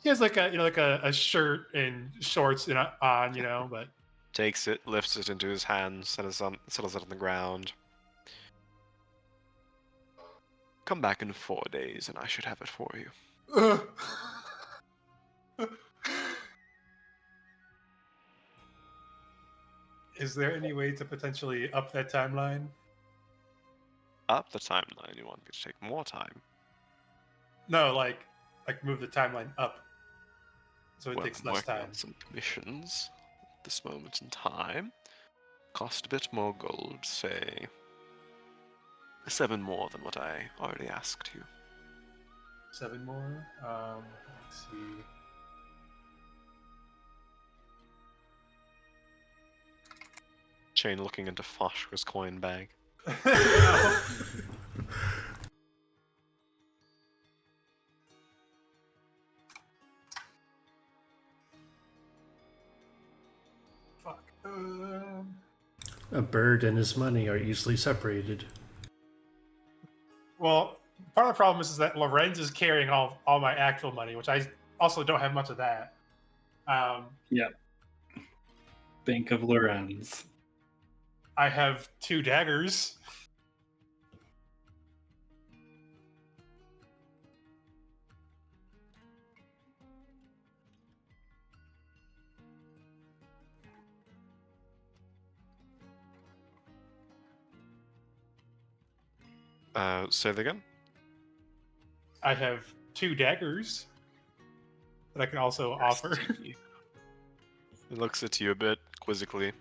He has a shirt and shorts on, but Takes it, lifts it into his hand, settles it on the ground. Come back in 4 days and I should have it for you. Is there any way to potentially up that timeline? Up the timeline, you want me to take more time? No, like move the timeline up so it Well, takes I'm less working time. on some commissions at this moment in time. Cost a bit more gold, say 7 more than what I already asked you. 7 more. Let's see. Chain looking into Foshka's coin bag. Fuck. A bird and his money are easily separated. Well, part of the problem is that Lorenz is carrying all my actual money, which I also don't have much of that. Yep. Bank of Lorenz. I have 2 daggers. Say that again? I have 2 daggers that I can also offer. He looks at you a bit quizzically.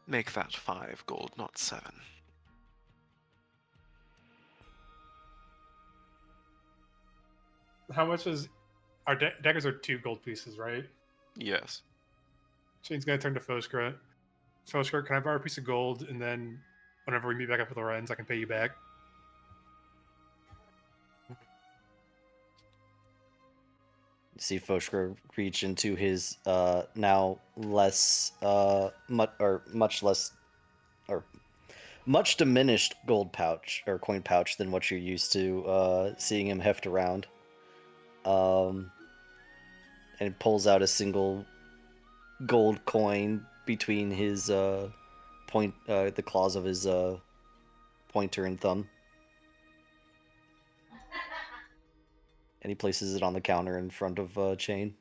Make that 5 gold, not 7. How much is our daggers are 2 gold pieces, right? Yes. Shane's gonna turn to Foskra. Foskra, can I borrow a piece of gold, and then whenever we meet back up with Lorenz, I can pay you back? see Foshker reach into his now less much less or much diminished gold pouch or coin pouch than what you're used to seeing him heft around. And pulls out a single gold coin between his the claws of his pointer and thumb. And he places it on the counter in front of Chain.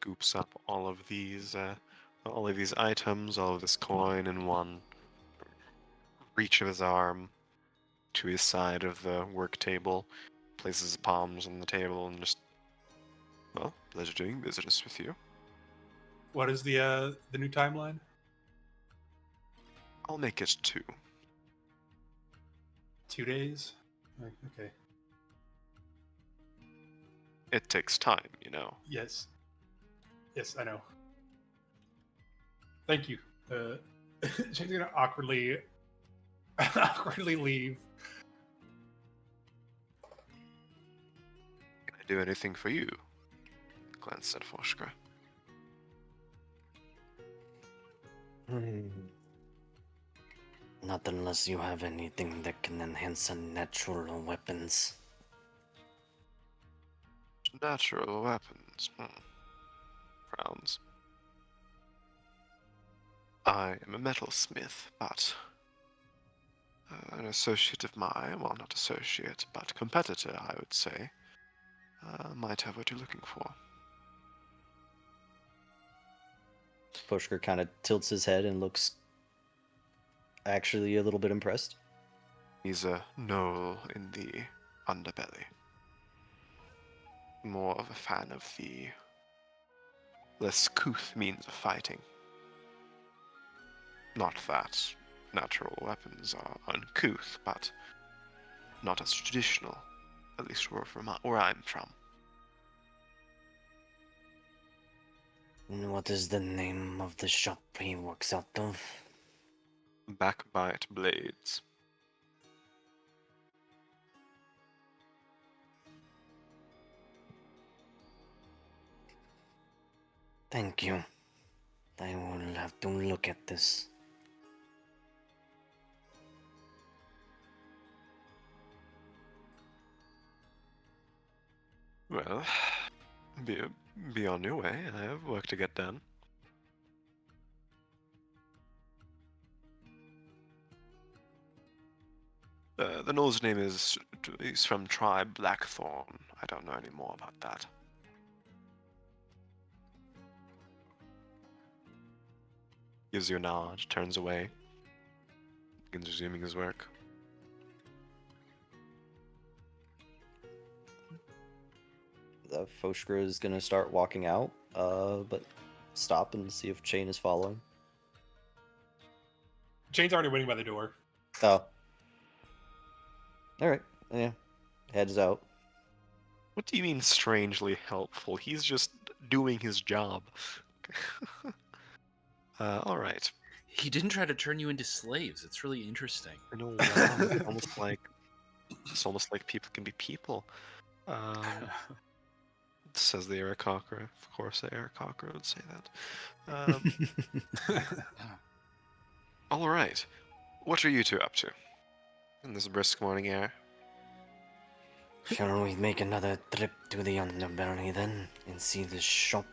Scoops up all of these items, all of this coin in one reach of his arm to his side of the work table, places his palms on the table, and just, well, pleasure doing business with you. What is the new timeline? I'll make it 2. 2 days. Okay. It takes time, you know. Yes. Yes, I know. Thank you. She's gonna awkwardly leave. Can I do anything for you? Glanced at Foshka. Not unless you have anything that can enhance our natural weapons. Natural weapons. Frowns. I am a metalsmith, but an associate of mine, well, not associate, but competitor, I would say, might have what you're looking for. Foshker kind of tilts his head and looks actually a little bit impressed. He's a gnoll in the underbelly. More of a fan of the less couth means of fighting. Not that natural weapons are uncouth, but not as traditional, at least where I'm from. And what is the name of the shop he works out of? Backbite Blades. Thank you. I will have to look at this. Well, be on your way. I have work to get done. The gnoll's name is he's from tribe Blackthorn. I don't know any more about that. Gives you a nod, turns away, begins resuming his work. Foshker is going to start walking out, but stop and see if Chain is following. Chain's already waiting by the door. Oh. Alright, yeah. Heads out. What do you mean strangely helpful? He's just doing his job. Alright. He didn't try to turn you into slaves. It's really interesting. I know, wow, it's almost like people can be people. Says the Aarakocra. Of course, the Aarakocra would say that. All right. What are you two up to in this brisk morning air? Shall we make another trip to the underbelly then and see the shop?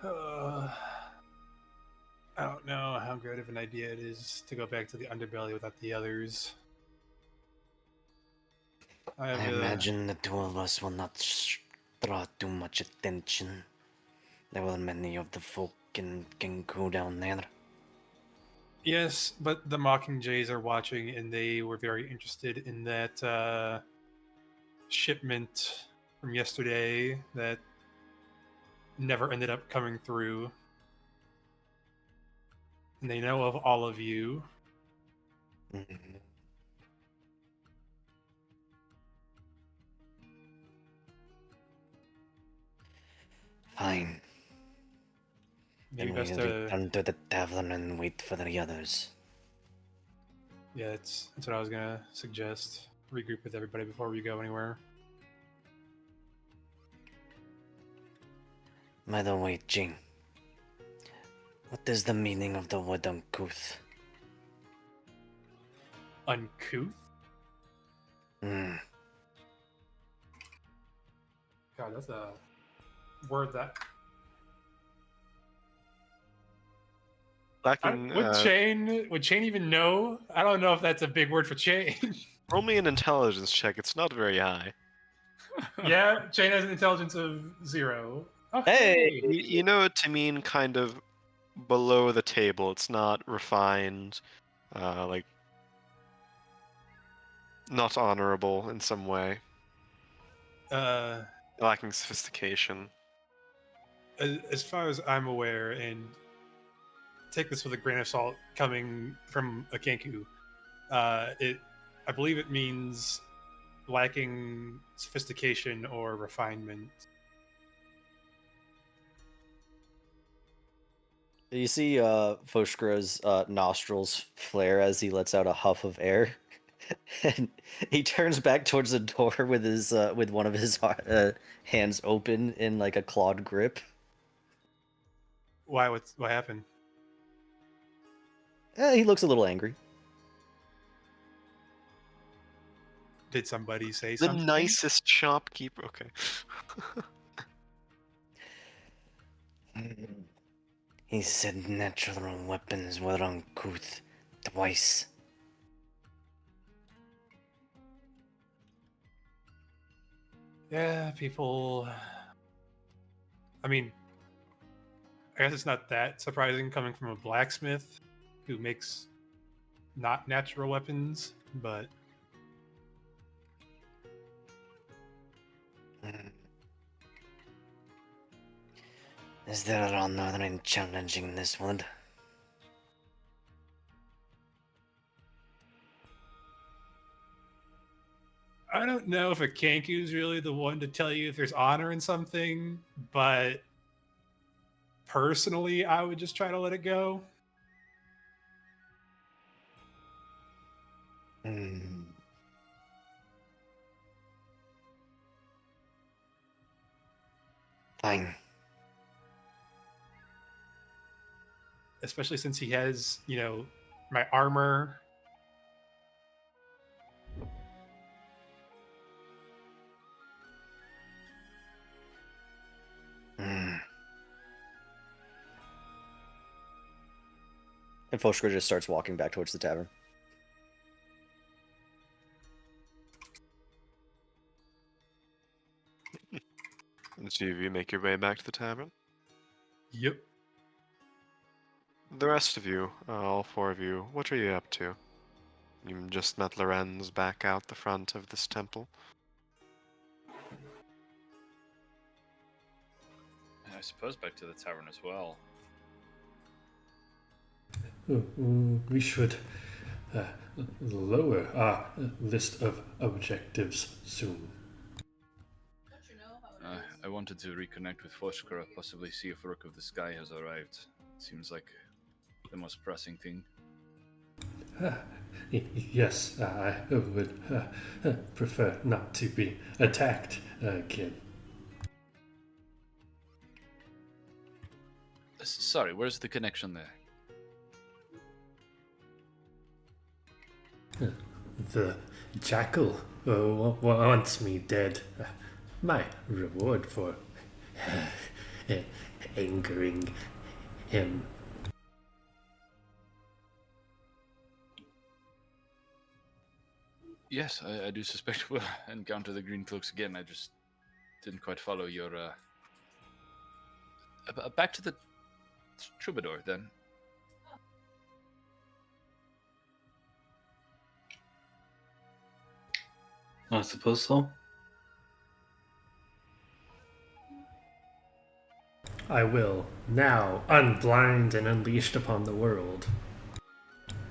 I don't know how good of an idea it is to go back to the underbelly without the others. I imagine the two of us will not draw too much attention. There were many of the folk in Kenku down there. Yes, but the Mockingjays are watching, and they were very interested in that shipment from yesterday that never ended up coming through. And they know of all of you. Mhm. Fine. Maybe Then best we'll to. return to the tavern and wait for the others. Yeah, that's what I was gonna suggest. Regroup with everybody before we go anywhere. By the way, Jing, what is the meaning of the word uncouth? Uncouth? Hmm. God, that's a word that Lacking. Would Chain even know? I don't know if that's a big word for Chain. Roll me an intelligence check. It's not very high. Yeah, Chain has an intelligence of 0. Oh, Hey! You know it to mean kind of below the table. It's not refined, like not honorable in some way, Uh, lacking sophistication. as far as I'm aware, and take this with a grain of salt coming from a Kenku, I believe it means lacking sophistication or refinement. You see Foshkra's nostrils flare as he lets out a huff of air. And he turns back towards the door with his with one of his hands open in like a clawed grip. Why? What happened? He looks a little angry. Did somebody say The something? nicest shopkeeper. Okay. He said natural weapons were uncouth twice. Yeah, people. I mean, I guess it's not that surprising coming from a blacksmith who makes not natural weapons, but Hmm. Is there an honor in challenging this one? I don't know if a Kanku is really the one to tell you if there's honor in something, but personally, I would just try to let it go. Hmm. Fine. Especially since he has, my armor. Hmm. And Foshkra just starts walking back towards the tavern. The two of you make your way back to the tavern. Yep. The rest of you, all four of you, what are you up to? You just met Lorenz back out the front of this temple. I suppose back to the tavern as well. We should lower our list of objectives soon. I wanted to reconnect with Foshkara, possibly see if Rook of the Sky has arrived. Seems like the most pressing thing. Yes, I would prefer not to be attacked again. Sorry, where's the connection there? The jackal wants me dead. My reward for angering him. Yes, I do suspect we'll encounter the Green Cloaks again. I just didn't quite follow your. Back to the troubadour then. I suppose so. I will now, unblind and unleashed upon the world,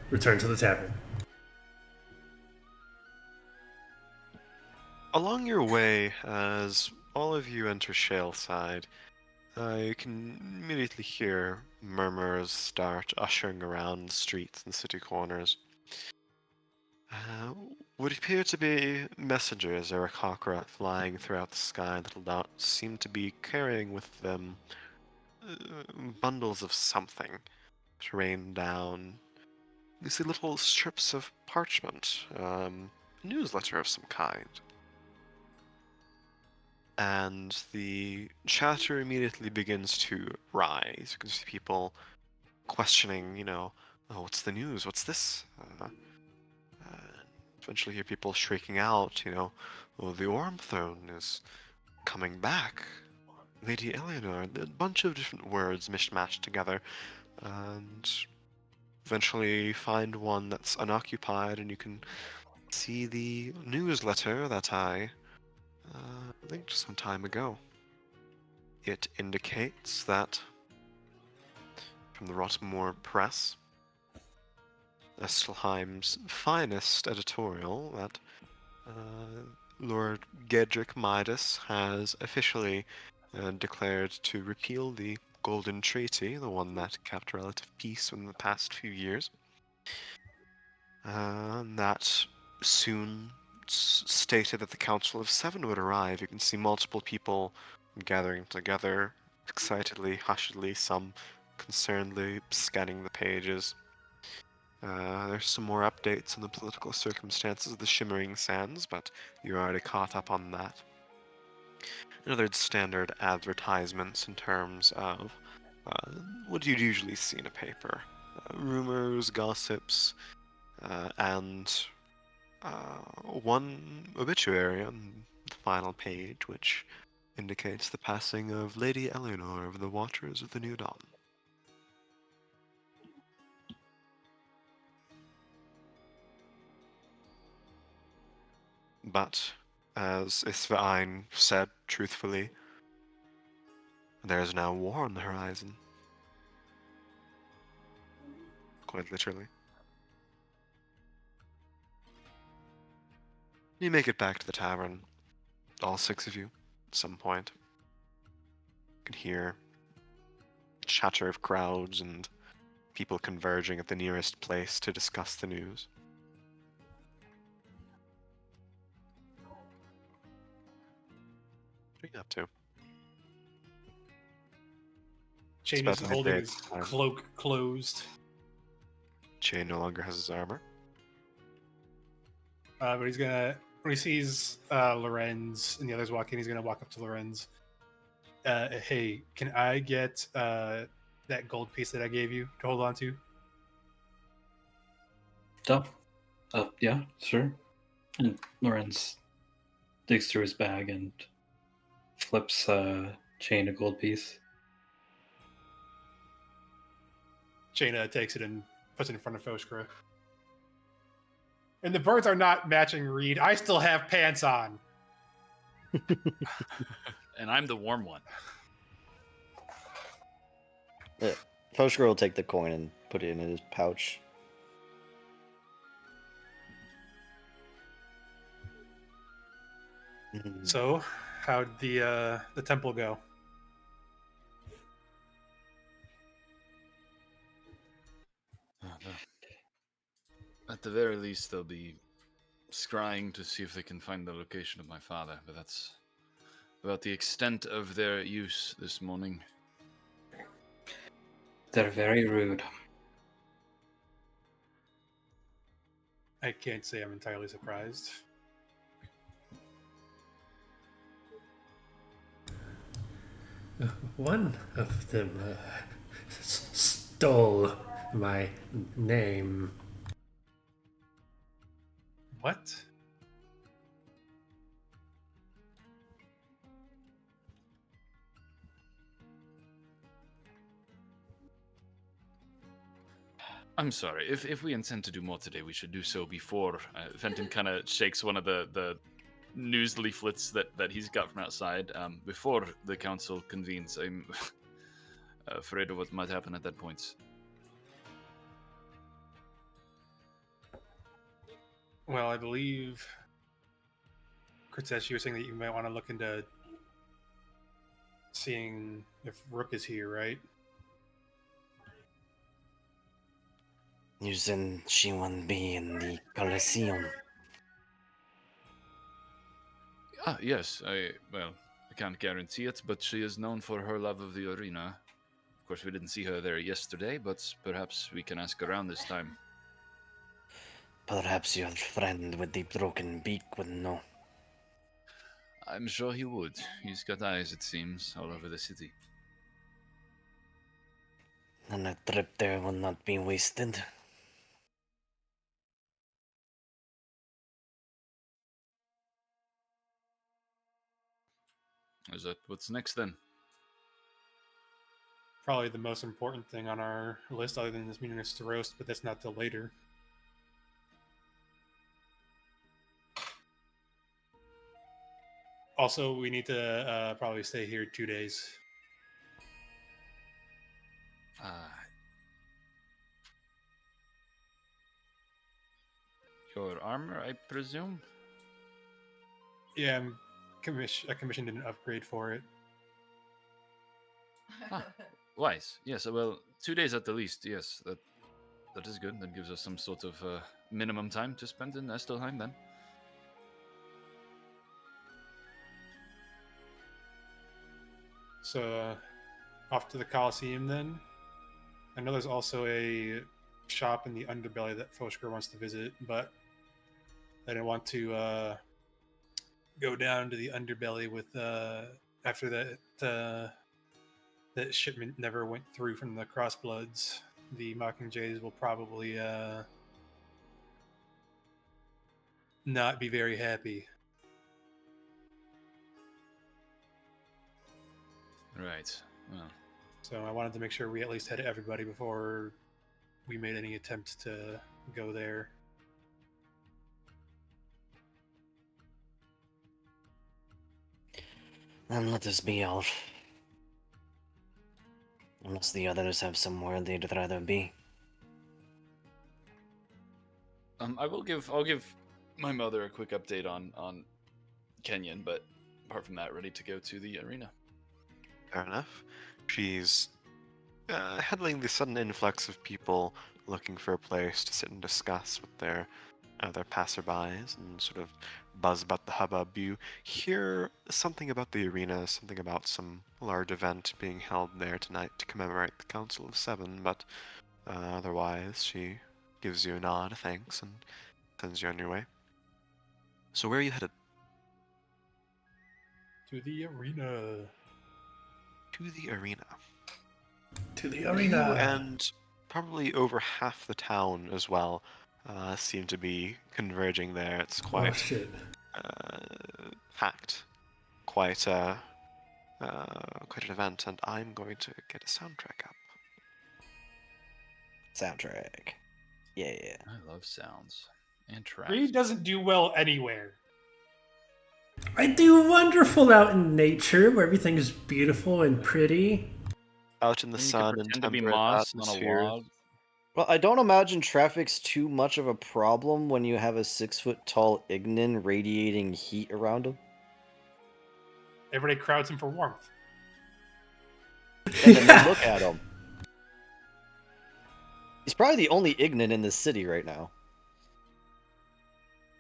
return to the tavern. Along your way, as all of you enter Shaleside, you can immediately hear murmurs start ushering around the streets and city corners. would appear to be messengers or a cockroach flying throughout the sky that do not seem to be carrying with them bundles of something to rain down. You see little strips of parchment, newsletter of some kind. And the chatter immediately begins to rise. You can see people questioning, oh, what's the news? What's this? Eventually hear people shrieking out, oh, the Orm Throne is coming back. Lady Eleanor, a bunch of different words mishmashed together, and eventually find one that's unoccupied, and you can see the newsletter that I linked some time ago. It indicates that from the Rotmore Press, Estelheim's finest editorial, that Lord Gedrick Midas has officially declared to repeal the Golden Treaty, the one that kept relative peace in the past few years. That soon stated that the Council of Seven would arrive. You can see multiple people gathering together, excitedly, hushedly, some concernedly scanning the pages. There's some more updates on the political circumstances of the Shimmering Sands, but you're already caught up on that. There's standard advertisements in terms of what you'd usually see in a paper. Rumors, gossips, and one obituary on the final page, which indicates the passing of Lady Eleanor of the Watchers of the New Dawn. But, as Isvein said truthfully, there is now war on the horizon. Quite literally. You make it back to the tavern, all 6 of you, at some point. You can hear chatter of crowds and people converging at the nearest place to discuss the news. What are you up to? Chain is about holding midday his time. cloak closed. Chain no longer has his armor. But he's gonna, when he sees Lorenz and the others walking, he's gonna walk up to Lorenz. Hey, can I get that gold piece that I gave you to hold on to? Yeah, sure. And Lorenz digs through his bag and flips Chain a gold piece. Jaina takes it and puts it in front of Foskra. And the birds are not matching Reed. I still have pants on. And I'm the warm one. Foshker will take the coin and put it in his pouch. So, how'd the temple go? At the very least, they'll be scrying to see if they can find the location of my father, but that's about the extent of their use this morning. They're very rude. I can't say I'm entirely surprised. One of them stole my name. What? I'm sorry. If we intend to do more today, we should do so before. Fenton kind of shakes one of the news leaflets that he's got from outside. Before the council convenes, I'm afraid of what might happen at that point. Well, I believe, Kurtzesh, you were saying that you might want to look into seeing if Rook is here, right? You said she won't be in the Colosseum. Ah, yes. I can't guarantee it, but she is known for her love of the arena. Of course, we didn't see her there yesterday, but perhaps we can ask around this time. Perhaps your friend with the broken beak would know. I'm sure he would. He's got eyes, it seems, all over the city. And a trip there will not be wasted. Is that what's next then? Probably the most important thing on our list, other than this meeting, is to roast, but that's not till later. Also, we need to probably stay here 2 days. Your armor, I presume? Yeah, I commissioned an upgrade for it. Wise. Yes, well, 2 days at the least, yes. That is good. That gives us some sort of minimum time to spend in Estelheim then. So, off to the Coliseum then. I know there's also a shop in the underbelly that Foshker wants to visit, but I didn't want to go down to the underbelly with after that shipment never went through from the Crossbloods. The Mockingjays will probably not be very happy. Right. Well, So I wanted to make sure we at least had everybody before we made any attempts to go there. Then let us be off. Unless the others have somewhere they'd rather be. I'll give my mother a quick update on Kenyon, but apart from that, ready to go to the arena. Fair enough. She's handling the sudden influx of people looking for a place to sit and discuss with their passerbys and sort of buzz about the hubbub. You hear something about the arena, something about some large event being held there tonight to commemorate the Council of Seven, but otherwise she gives you a nod, thanks, and sends you on your way. So where are you headed? To the arena. To the arena. To the You arena. and probably over half the town as well seem to be converging there. It's Oh quite shit. packed, quite quite an event, and I'm going to get a soundtrack up. Soundtrack. Yeah. I love sounds and tracks. Reed doesn't do well anywhere. I do wonderful out in nature where everything is beautiful and pretty. Out in the You could sun and pretend to be temperate moss on a atmosphere. log. Well, I don't imagine traffic's too much of a problem when you have a 6-foot-tall Ignin radiating heat around him. Everybody crowds him for warmth. And then they look at him. He's probably the only Ignin in this city right now.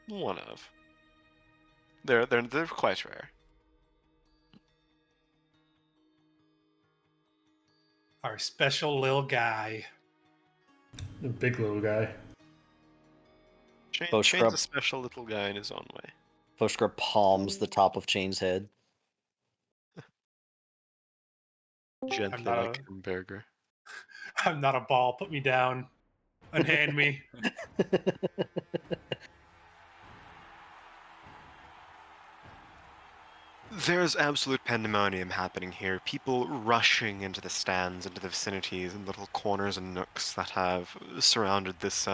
One of. They're quite rare. Our special little guy. The big little guy. Bo Shane's Scrub. a special little guy in his own way. Foshkar palms the top of Chain's head. Gently not like a- hamburger. I'm not a ball. Put me down. Unhand me. There's absolute pandemonium happening here. People rushing into the stands, into the vicinities, and little corners and nooks that have surrounded this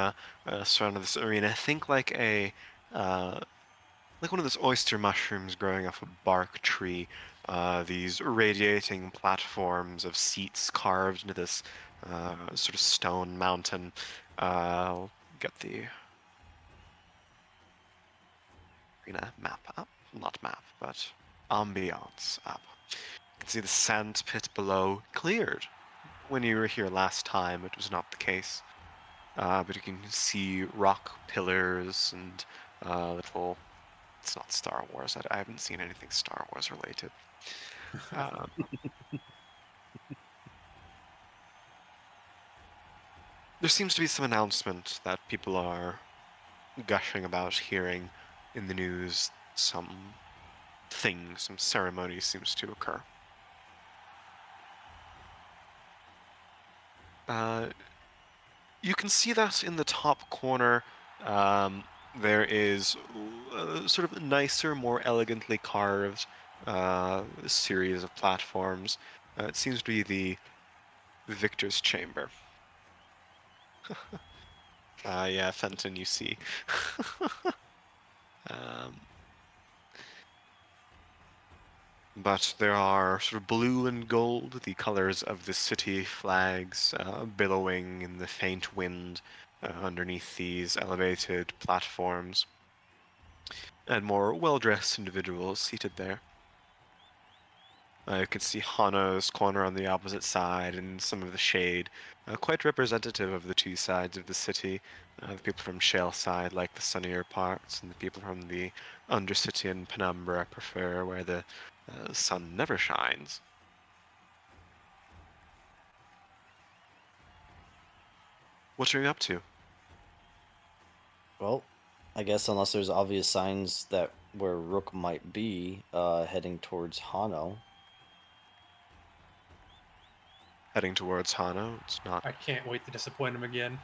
arena. Think like like one of those oyster mushrooms growing off a bark tree. These radiating platforms of seats carved into this sort of stone mountain. I'll get the arena map up. Not map, but ambiance up. You can see the sand pit below cleared. When you were here last time, it was not the case. but you can see rock pillars and little. It's not Star Wars. I haven't seen anything Star Wars related. Um, there seems to be some announcement that people are gushing about hearing in the news. Some ceremony seems to occur. You can see that in the top corner, there is a sort of nicer, more elegantly carved series of platforms. It seems to be the Victor's Chamber. Yeah, Fenton, you see. But there are sort of blue and gold, the colors of the city flags, billowing in the faint wind underneath these elevated platforms, and more well-dressed individuals seated there. You can see Hano's corner on the opposite side and some of the shade, quite representative of the two sides of the city. The people from Shale side like the sunnier parts, and the people from the Undercity and Penumbra prefer where the sun never shines. What are you up to? Well, I guess unless there's obvious signs that where Rook might be, heading towards Hano. Heading towards Hano. It's not. I can't wait to disappoint him again.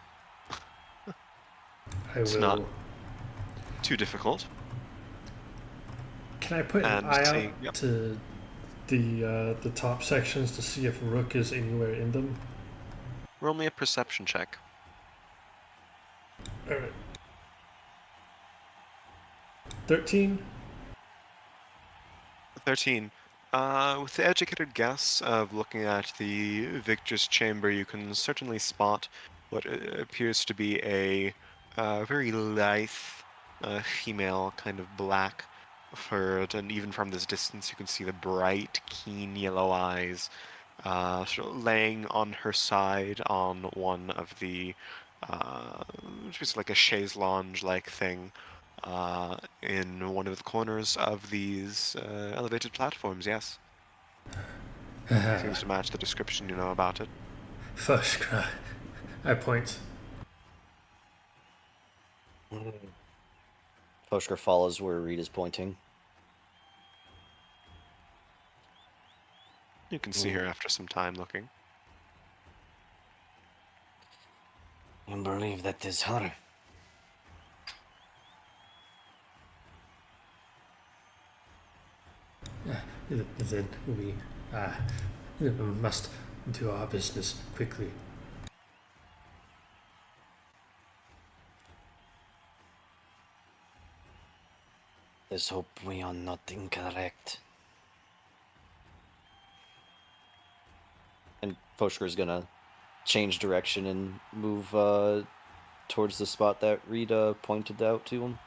It's not too difficult. Can I put an And eye see- out yep. to the top sections to see if Rook is anywhere in them? Roll me a perception check. All right. 13. 13. With the educated guess of looking at the Victor's Chamber, you can certainly spot what appears to be a very lithe female, kind of black furred, and even from this distance you can see the bright, keen yellow eyes sort of laying on her side on one of the, just like a chaise lounge-like thing, in one of the corners of these elevated platforms, yes. Seems to match the description you know about it. Fushkra. I point. Foshker follows where Reed is pointing. You can see her after some time looking. You believe that is her? Then we must do our business quickly. Let's hope we are not incorrect. And Foshker's gonna change direction and move towards the spot that Rita pointed out to him.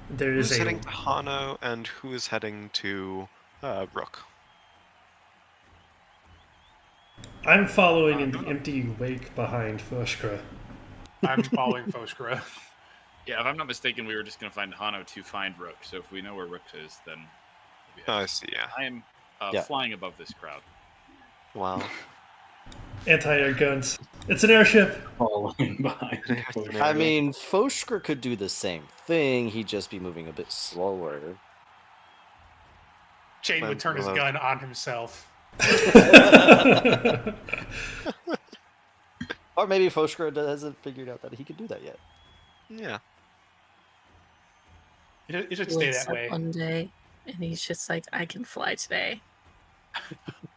There Who's is heading to Hano and who is heading to Rook? I'm following in the empty wake behind Fushkra. I'm following Foshkra. Yeah, if I'm not mistaken, we were just going to find Hano to find Rook. So if we know where Rook is, then we'll be I see, yeah. I am Yeah. flying above this crowd. Wow. Anti-air guns. It's an airship. Following behind. Foshker. I mean, Foshker could do the same thing. He'd just be moving a bit slower. Chain would turn his gun on himself. Or maybe Foshker hasn't figured out that he could do that yet. Yeah. It should He stay wakes that up way. one day and he's just like, I can fly today.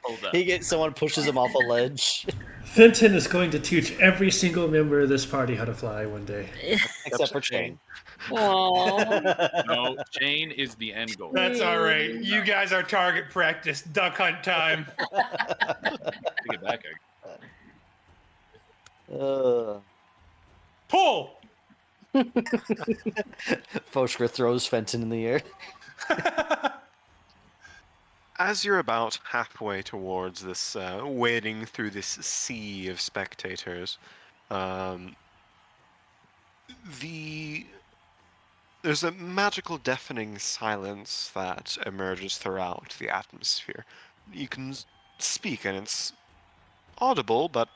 Hold up. Someone pushes him off a ledge. Fenton is going to teach every single member of this party how to fly one day. Except for Chain. Aww. No, Chain is the end goal. That's all right. You guys are target practice. Duck hunt time. Take it back. Pull. Foshker throws Fenton in the air. As you're about halfway towards this, wading through this sea of spectators, There's a magical, deafening silence that emerges throughout the atmosphere. You can speak, and it's audible, but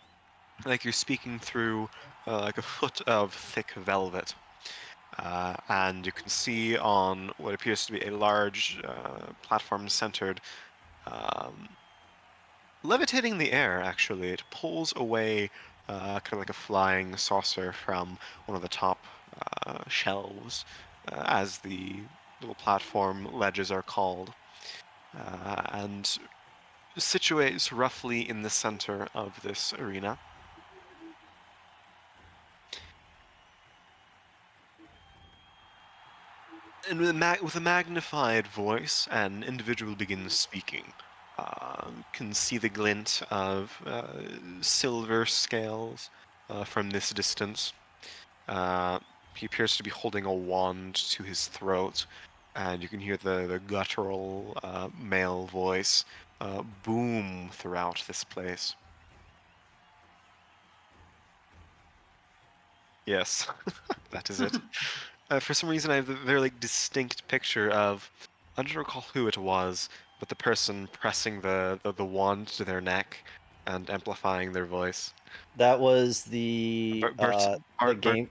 like you're speaking through like a foot of thick velvet. And you can see on what appears to be a large platform centered, um, levitating in the air, actually. It pulls away kind of like a flying saucer from one of the top shelves, as the little platform ledges are called, and situates roughly in the center of this arena. And with a magnified voice, an individual begins speaking. Can see the glint of silver scales from this distance. He appears to be holding a wand to his throat, and you can hear the guttural male voice boom throughout this place. Yes, that is it. For some reason, I have a very like distinct picture of, I don't recall who it was, but the person pressing the wand to their neck and amplifying their voice. That was the game.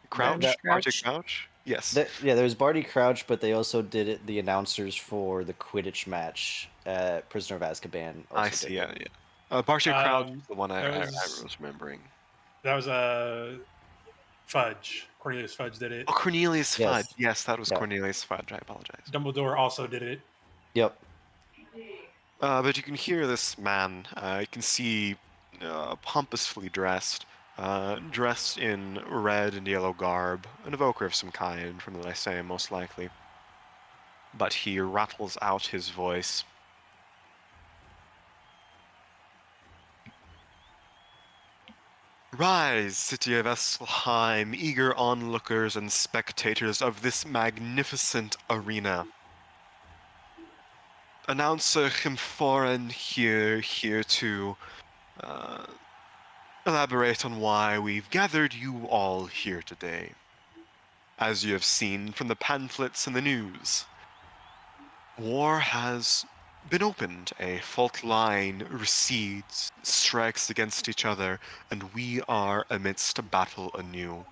Barty That Bartek Crouch. Crouch? Yes. yeah, there's Barty Crouch, but they also did it. The announcers for the Quidditch match at Prisoner of Azkaban I also see, did yeah, it. yeah. Bartek Crouch is the one That I was was remembering. that was a Fudge. Cornelius Fudge did it. Oh, Cornelius Fudge. Yes. Yes, that was Yeah. Cornelius Fudge. I apologize. Dumbledore also did it. Yep. But you can hear this man. You can see pompously dressed in red and yellow garb, an evoker of some kind, from the Lyceum, most likely. But he rattles out his voice. Rise, city of Esselheim, eager onlookers and spectators of this magnificent arena. Announcer Chimforan here to uh, elaborate on why we've gathered you all here today. As you have seen from the pamphlets and the news, war has been opened. A fault line recedes, strikes against each other, and we are amidst a battle anew.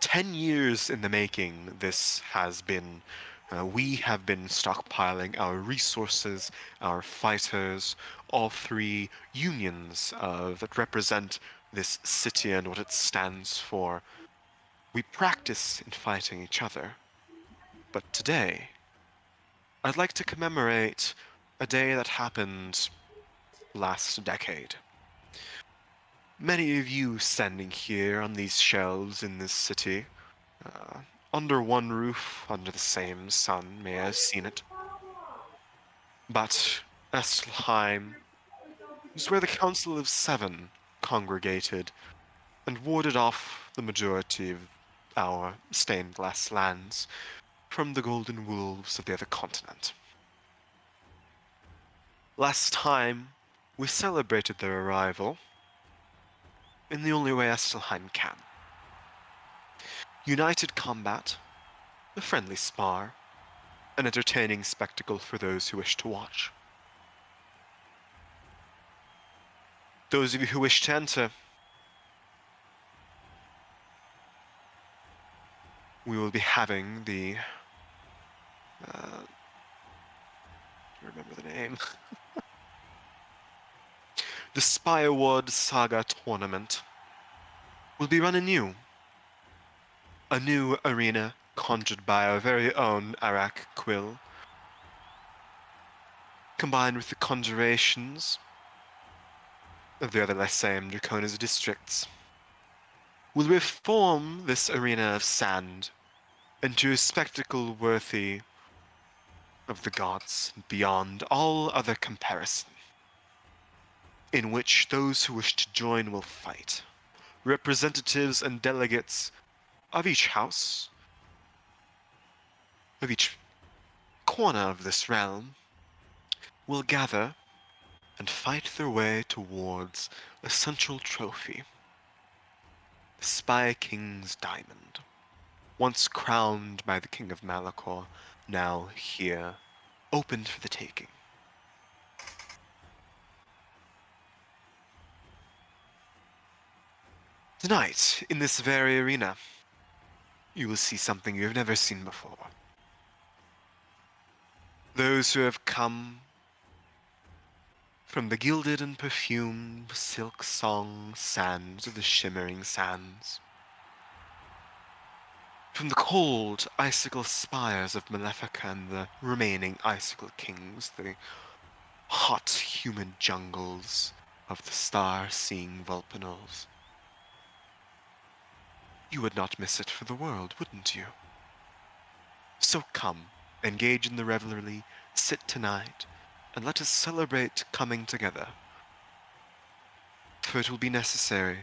10 years in the making, this has been. We have been stockpiling our resources, our fighters, all three unions that represent this city and what it stands for. We practice in fighting each other. But today, I'd like to commemorate a day that happened last decade. Many of you standing here on these shelves in this city, uh, under one roof, under the same sun, may have seen it. But Esselheim is where the Council of Seven congregated and warded off the majority of our stained glass lands from the golden wolves of the other continent. Last time, we celebrated their arrival in the only way Esselheim can. United combat, a friendly spar, an entertaining spectacle for those who wish to watch. Those of you who wish to enter, we will be having the... remember the name. The Spirewood Saga Tournament will be run anew. A new arena conjured by our very own Arak Quill, combined with the conjurations of the other Lyceum Draconis districts, will reform this arena of sand into a spectacle worthy of the gods beyond all other comparison, in which those who wish to join will fight. Representatives and delegates of each house, of each corner of this realm, will gather and fight their way towards a central trophy. Spy King's diamond, once crowned by the King of Malachor, now here, opened for the taking. Tonight, in this very arena, you will see something you have never seen before. Those who have come from the gilded and perfumed silk song sands of the shimmering sands, from the cold icicle spires of Malefica and the remaining icicle kings, the hot humid jungles of the star-seeing Vulpinols. You would not miss it for the world, wouldn't you? So come, engage in the revelry, sit tonight, and let us celebrate coming together. For it will be necessary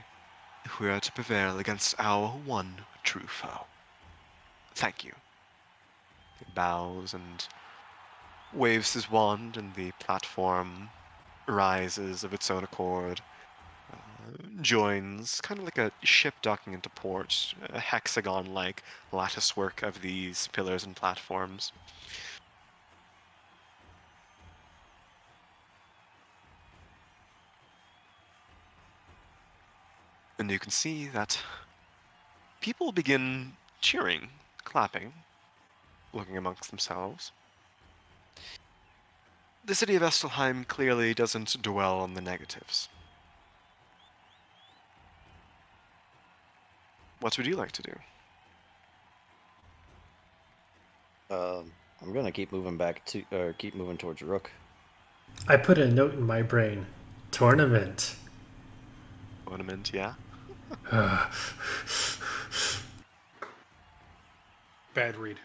if we are to prevail against our one true foe. Thank you. He bows and waves his wand, and the platform rises of its own accord, joins, kind of like a ship docking into port, a hexagon-like latticework of these pillars and platforms. And you can see that people begin cheering, clapping, looking amongst themselves. The city of Estelheim clearly doesn't dwell on the negatives. What would you like to do? I'm gonna keep moving keep moving towards Rook. I put a note in my brain. Tournament. Tournament, yeah? Bad read.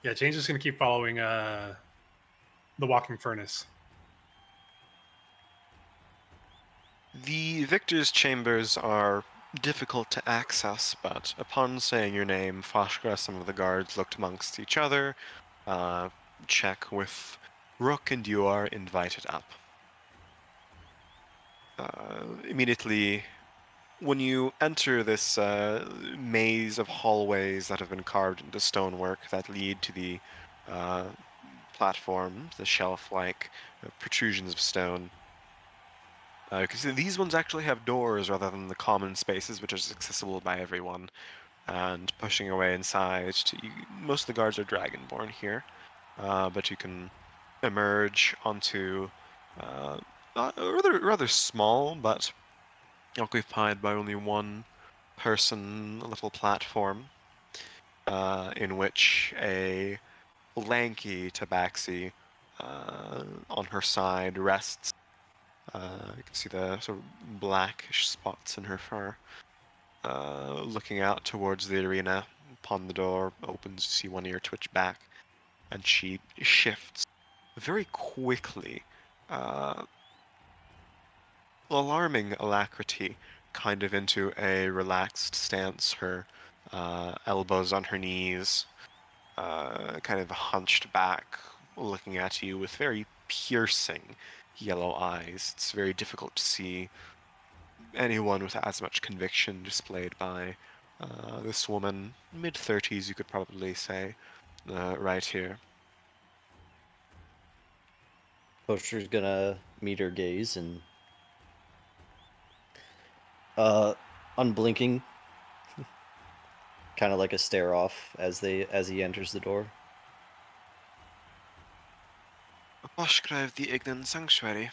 Yeah, Jane's just gonna keep following the walking furnace. The victor's chambers are difficult to access, but upon saying your name, Foshka and some of the guards looked amongst each other, check with Rook, and you are invited up. Immediately, when you enter this maze of hallways that have been carved into stonework that lead to the platform, the shelf-like protrusions of stone, you can see these ones actually have doors rather than the common spaces, which is accessible by everyone. And pushing away inside, most of the guards are dragonborn here, but you can emerge onto a rather small but occupied by only one person little platform, in which a lanky tabaxi on her side rests. You can see the sort of blackish spots in her fur. Looking out towards the arena, upon the door opens, you see one ear twitch back, and she shifts very quickly, alarming alacrity, kind of into a relaxed stance, her elbows on her knees, kind of hunched back, looking at you with very piercing yellow eyes. It's very difficult to see anyone with as much conviction displayed by this woman, mid-30s you could probably say, right here. Poster's gonna meet her gaze and unblinking, kind of like a stare off as he enters the door. Boshkra of the Ignan Sanctuary.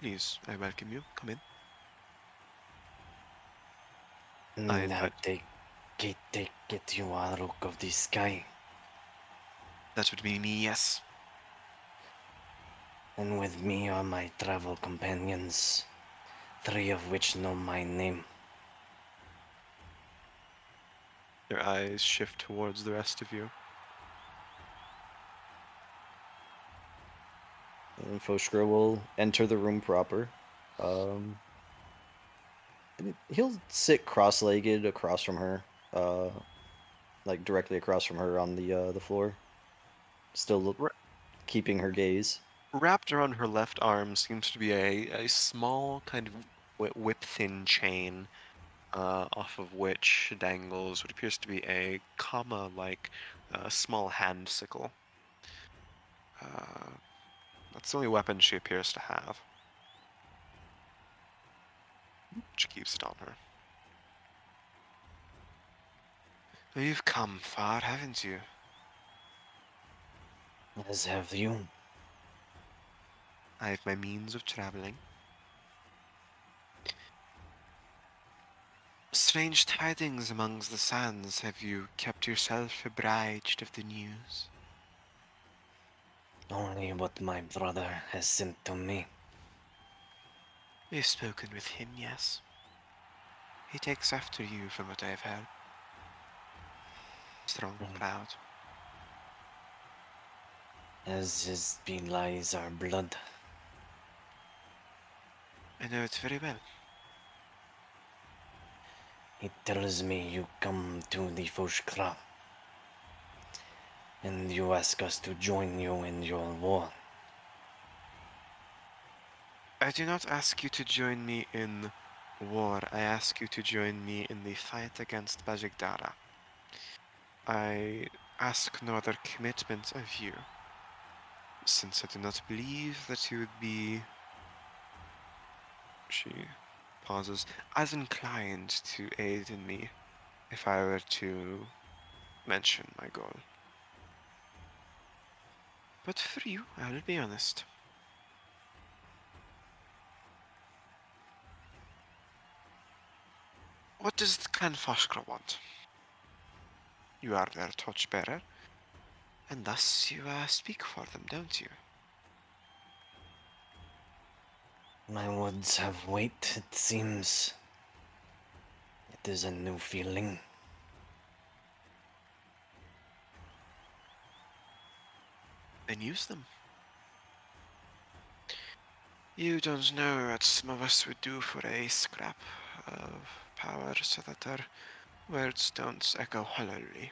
Please, I welcome you. Come in. I Now invite. get you a look of the sky, That would be me, yes. and with me are my travel companions, 3 of which know my name. Their eyes shift towards the rest of you. And Foshgra will enter the room proper. And he'll sit cross-legged across from her, like directly across from her on the floor, still Right, keeping her gaze. wrapped around her left arm seems to be a small kind of whip-thin chain, off of which dangles what appears to be a comma-like small hand sickle. That's the only weapon she appears to have. She keeps it on her. Well, you've come far, haven't you? As have you. I have my means of traveling. Strange tidings amongst the sands. Have you kept yourself abridged of the news? Only what my brother has sent to me. We've spoken with him, yes. He takes after you from what I have heard. Strong, proud. As his belies our blood. I know it very well. He tells me you come to the Foshkra, and you ask us to join you in your war. I do not ask you to join me in war. I ask you to join me in the fight against Bajigdara. I ask no other commitment of you, since I do not believe that you would be... She pauses. As inclined to aid in me if I were to mention my goal. But for you, I will be honest. What does the Clan Foshkra want? You are their torchbearer, and thus you speak for them, don't you? My words have weight, it seems. It is a new feeling. Then use them. You don't know what some of us would do for a scrap of power so that our words don't echo hollowly.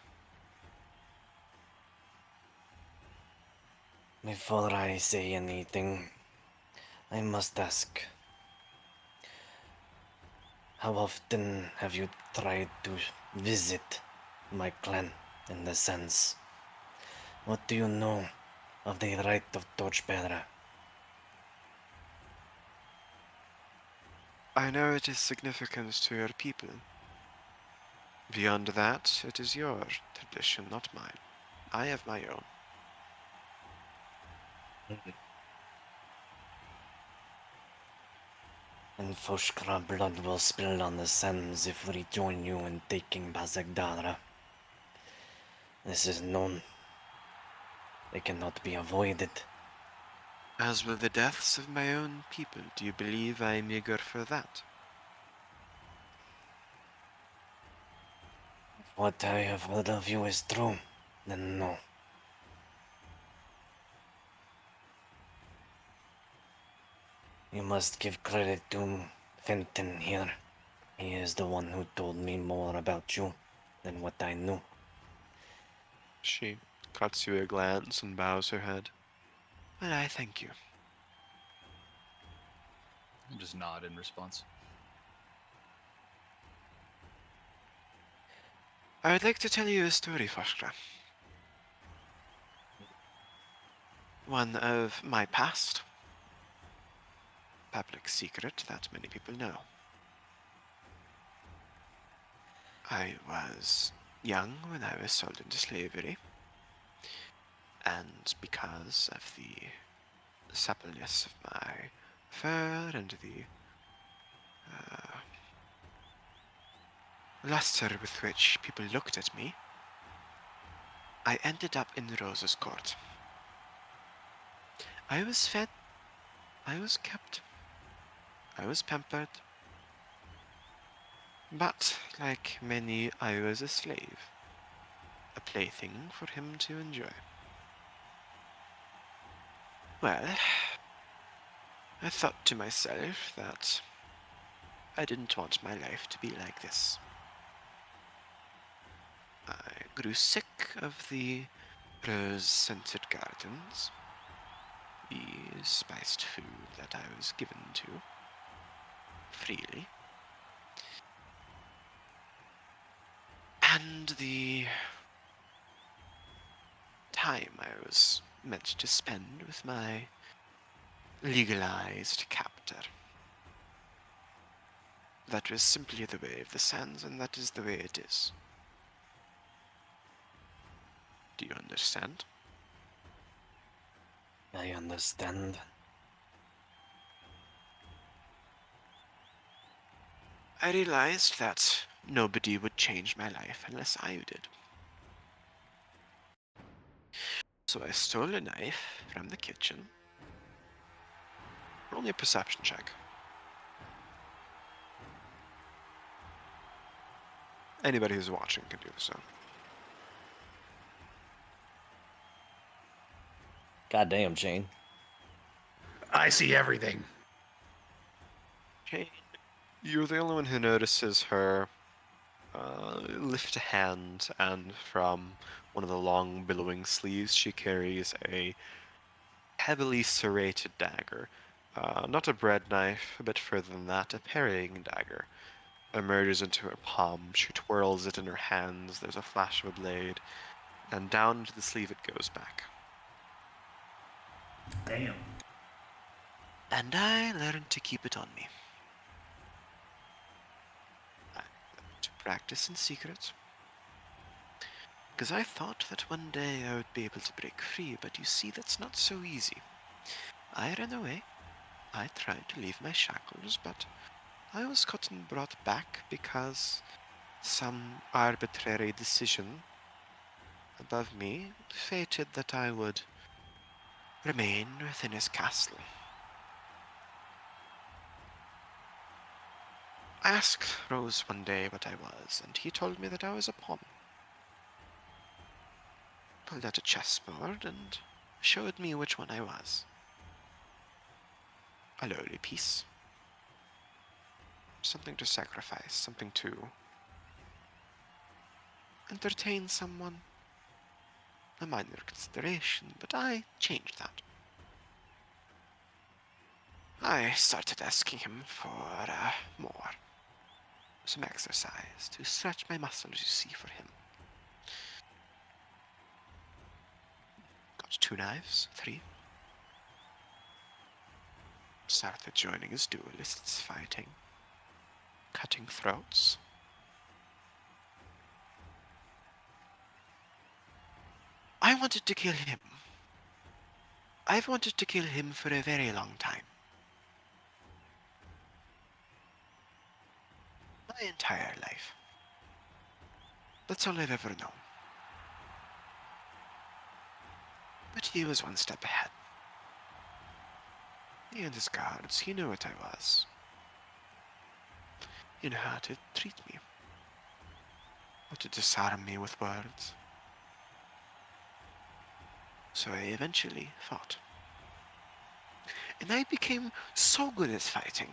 Before I say anything, I must ask. How often have you tried to visit my clan in the sands? What do you know of the right of torchbearer? I know it is significant to your people. Beyond that, it is your tradition, not mine. I have my own. And Foshkra blood will spill on the sands if we join you in taking Bazagdara. This is known. It cannot be avoided. As with the deaths of my own people, do you believe I am eager for that? If what I have heard of you is true, then no. You must give credit to Fenton here. He is the one who told me more about you than what I knew. She cuts you a glance and bows her head. Well, I thank you. I just nod in response. I would like to tell you a story, Foshkra. One of my past. Public secret that many people know. I was young when I was sold into slavery, and because of the suppleness of my fur and the luster with which people looked at me, I ended up in Rose's court. I was fed, I was kept, I was pampered, but like many, I was a slave, a plaything for him to enjoy. Well, I thought to myself that I didn't want my life to be like this. I grew sick of the rose-scented gardens, the spiced food that I was given to freely, and the time I was meant to spend with my legalized captor. That was simply the way of the sands, and that is the way it is. Do you understand? I understand. I realized that nobody would change my life unless I did. So I stole a knife from the kitchen. Roll me a perception check. Anybody who's watching can do so. Goddamn, Jane. I see everything. Jane, you're the only one who notices her lift a hand, and from one of the long billowing sleeves she carries a heavily serrated dagger. Not a bread knife, a bit further than that, a parrying dagger. Emerges into her palm, she twirls it in her hands, there's a flash of a blade, and down into the sleeve it goes back. Damn. And I learned to keep it on me. I learned to practice in secret. Because I thought that one day I would be able to break free, but you see, that's not so easy. I ran away. I tried to leave my shackles, but I was caught and brought back because some arbitrary decision above me fated that I would remain within his castle. I asked Rose one day what I was, and he told me that I was a pawn. Pulled out a chessboard and showed me which one I was. A lowly piece. Something to sacrifice, something to entertain someone. A minor consideration, but I changed that. I started asking him for more. Some exercise to stretch my muscles, you see, for him. Got 2 knives, 3. Started joining his duelists, fighting, cutting throats. I wanted to kill him. I've wanted to kill him for a very long time. My entire life. That's all I've ever known. But he was one step ahead. He and his guards, he knew what I was. He knew how to treat me. How to disarm me with words. So I eventually fought. And I became so good at fighting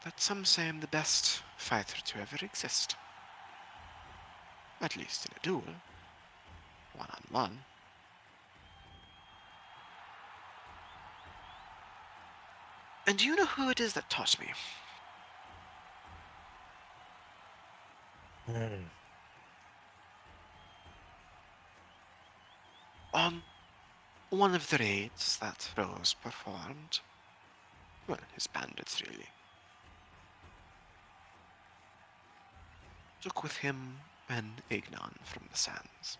that some say I'm the best fighter to ever exist. At least in a duel. One-on-one. And do you know who it is that taught me? On one of the raids that Rose performed, well, his bandits really, took with him an Ignan from the sands.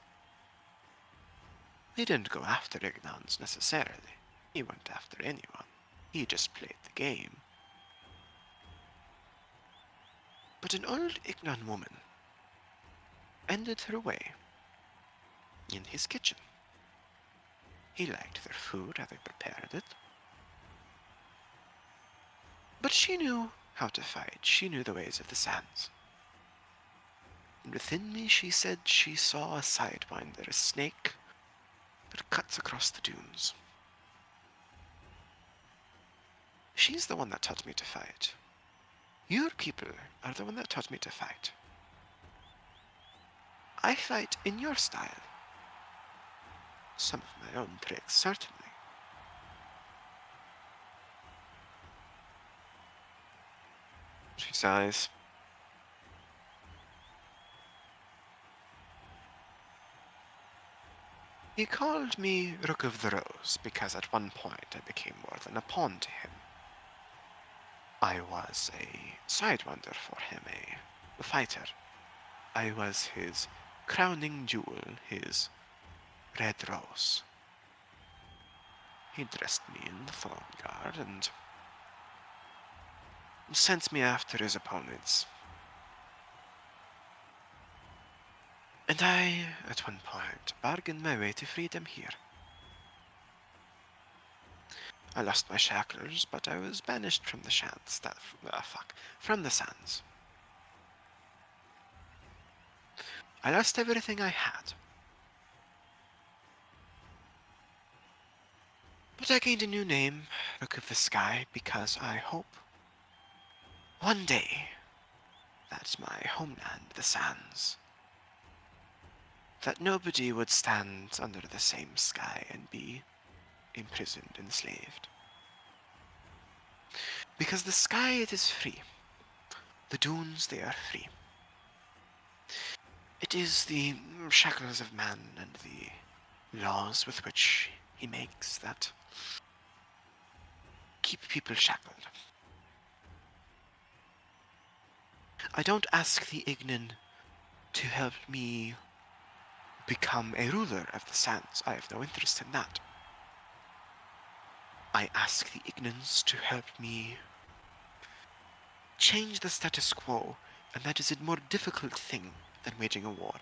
He didn't go after Ignans necessarily. He went after anyone. He just played the game. But an old Ignan woman ended her way in his kitchen. He liked their food, how they prepared it. But she knew how to fight. She knew the ways of the sands. And within me, she said she saw a sidewinder, a snake that cuts across the dunes. She's the one that taught me to fight. Your people are the one that taught me to fight. I fight in your style. Some of my own tricks, certainly. She sighs. He called me Rook of the Rose because at one point I became more than a pawn to him. I was a sidewinder for him, a fighter. I was his crowning jewel, his red rose. He dressed me in the throne guard and sent me after his opponents. And I, at one point, bargained my way to freedom here. I lost my shackles, but I was banished from the from the sands. I lost everything I had. But I gained a new name, Rook of the Sky, because I hope one day that my homeland, the sands, that nobody would stand under the same sky and be imprisoned, enslaved. Because the sky, it is free. The dunes, they are free. It is the shackles of man and the laws with which he makes that keep people shackled. I don't ask the Ignan to help me become a ruler of the sands. I have no interest in that. I ask the Ignans to help me change the status quo, and that is a more difficult thing than waging a war.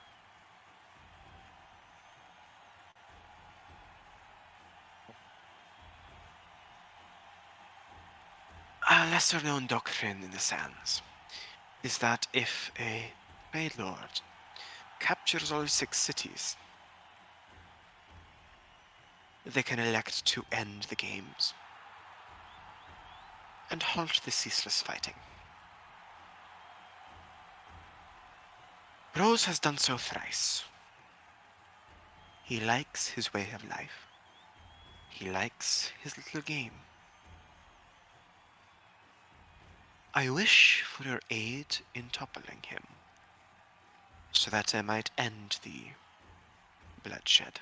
A lesser known doctrine in the sands is that if a Great Lord captures all 6 cities, they can elect to end the games and halt the ceaseless fighting. Rose has done so thrice. He likes his way of life. He likes his little game. I wish for your aid in toppling him, so that I might end the bloodshed.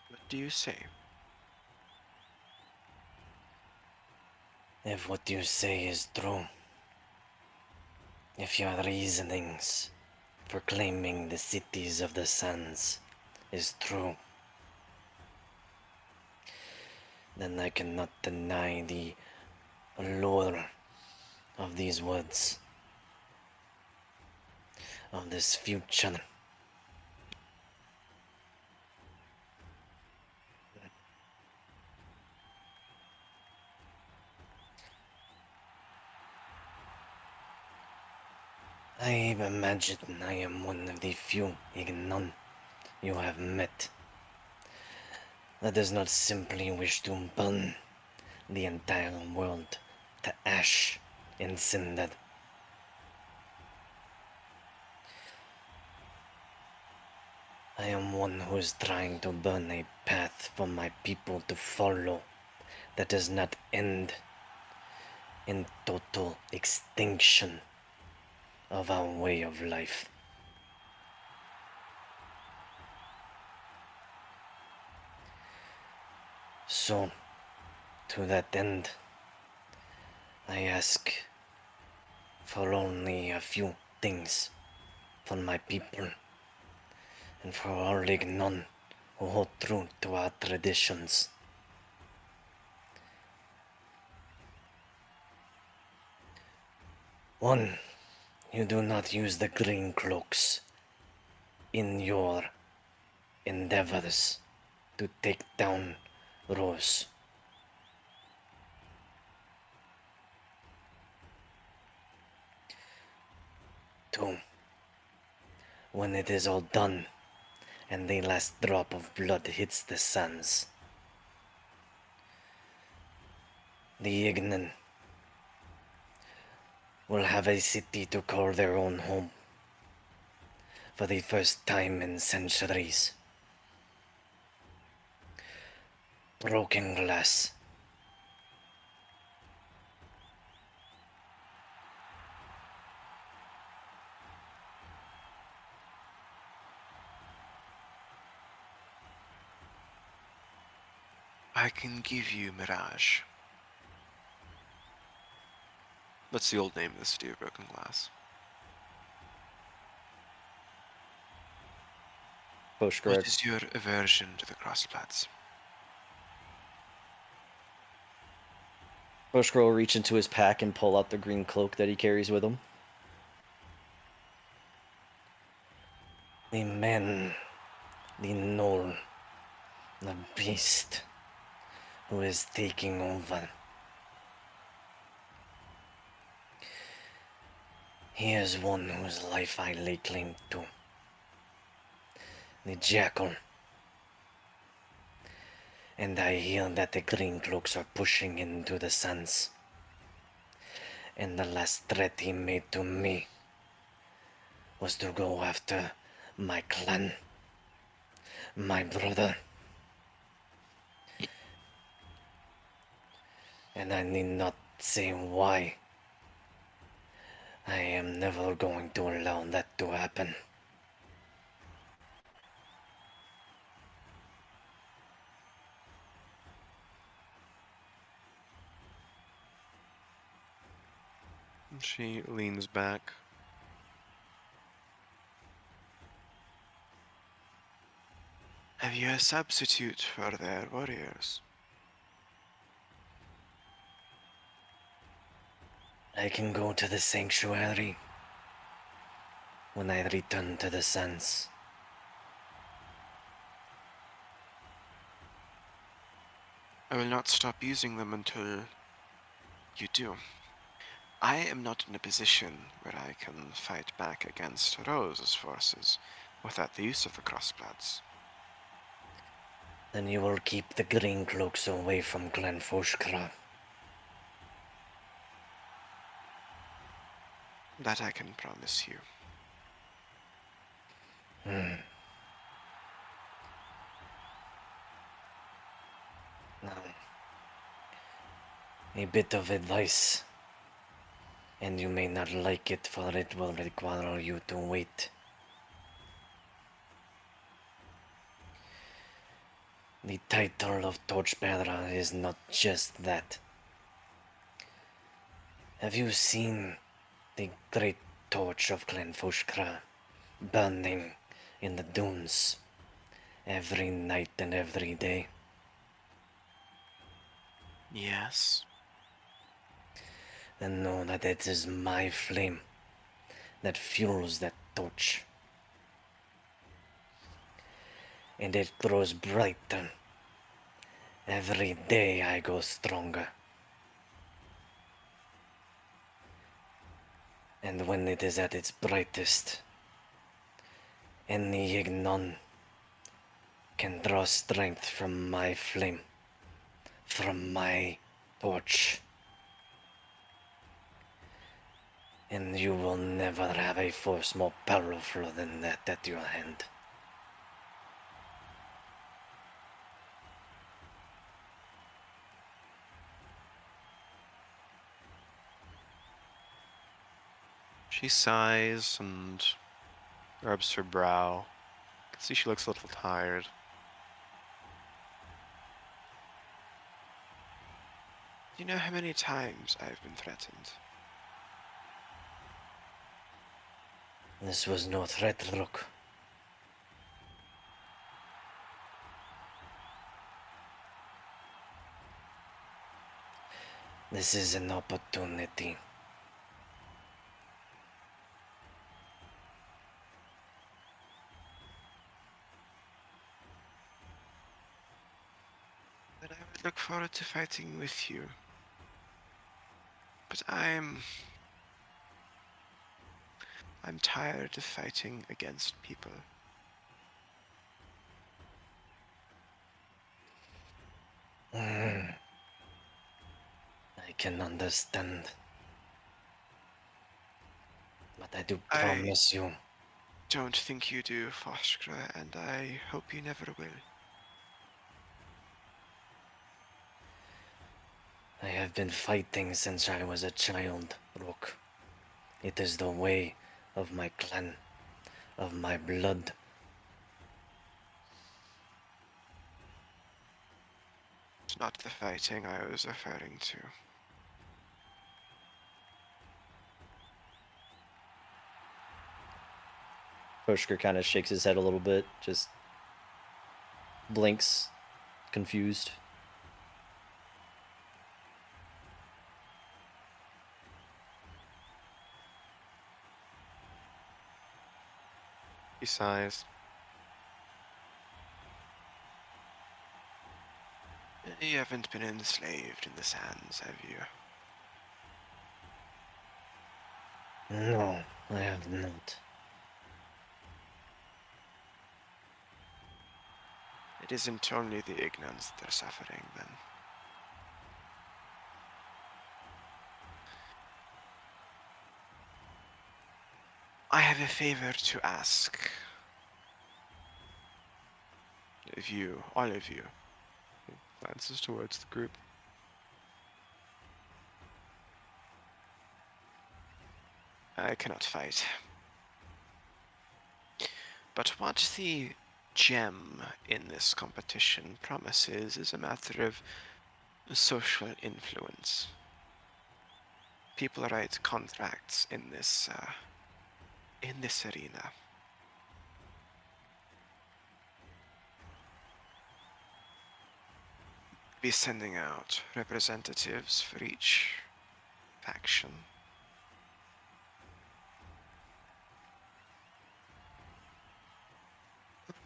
What do you say? If what you say is true, if your reasonings for claiming the cities of the sands is true, then I cannot deny the allure of these woods, of this future. I imagine I am one of the few Ignan you have met that does not simply wish to burn the entire world to ash and cinder. I am one who is trying to burn a path for my people to follow that does not end in total extinction of our way of life. So, to that end, I ask for only a few things for my people and for all Ignan who hold true to our traditions. One, you do not use the green cloaks in your endeavors to take down Rose. Two, when it is all done and the last drop of blood hits the sands, the Ignan will have a city to call their own home for the first time in centuries. broken glass. I can give you Mirage. That's the old name of the city of Broken Glass. Bushgrad. What is your aversion to the crossplats? Bushgrad will reach into his pack and pull out the green cloak that he carries with him. The men, the knoll, the beast who is taking over. He is one whose life I lay claim to. The jackal. And I hear that the green cloaks are pushing into the sands. And the last threat he made to me was to go after my clan, my brother. And I need not say why. I am never going to allow that to happen. She leans back. Have you a substitute for their warriors? I can go to the sanctuary when I return to the sands. I will not stop using them until you do. I am not in a position where I can fight back against Rose's forces without the use of the crossbloods. Then you will keep the green cloaks away from Glen Foshkra. That I can promise you. Now, a bit of advice, and you may not like it, for it will require you to wait. The title of Torchbearer is not just that. Have you seen the great torch of Glenfushkra burning in the dunes every night and every day? Yes. Then know that it is my flame that fuels that torch. And it grows brighter. Every day I go stronger. And when it is at its brightest, any Ignon can draw strength from my flame, from my torch. And you will never have a force more powerful than that at your hand. She sighs and rubs her brow. You can see she looks a little tired. Do you know how many times I've been threatened? This was no threat, Rook. This is an opportunity. Then I would look forward to fighting with you. But I'm tired of fighting against people. I can understand. But I do I- promise you, Don't think you do, Foskra, and I hope you never will. I have been fighting since I was a child, Rook. It is the way of my clan, of my blood. It's not the fighting I was referring to. Foshker kind of shakes his head a little bit, just blinks, confused. He sighs. You haven't been enslaved in the sands, have you? No, I have not. It isn't only the ignorance they're suffering, then. I have a favor to ask of you, all of you. He glances towards the group. I cannot fight. But what the gem in this competition promises is a matter of social influence. People write contracts in this arena. Be sending out representatives for each faction.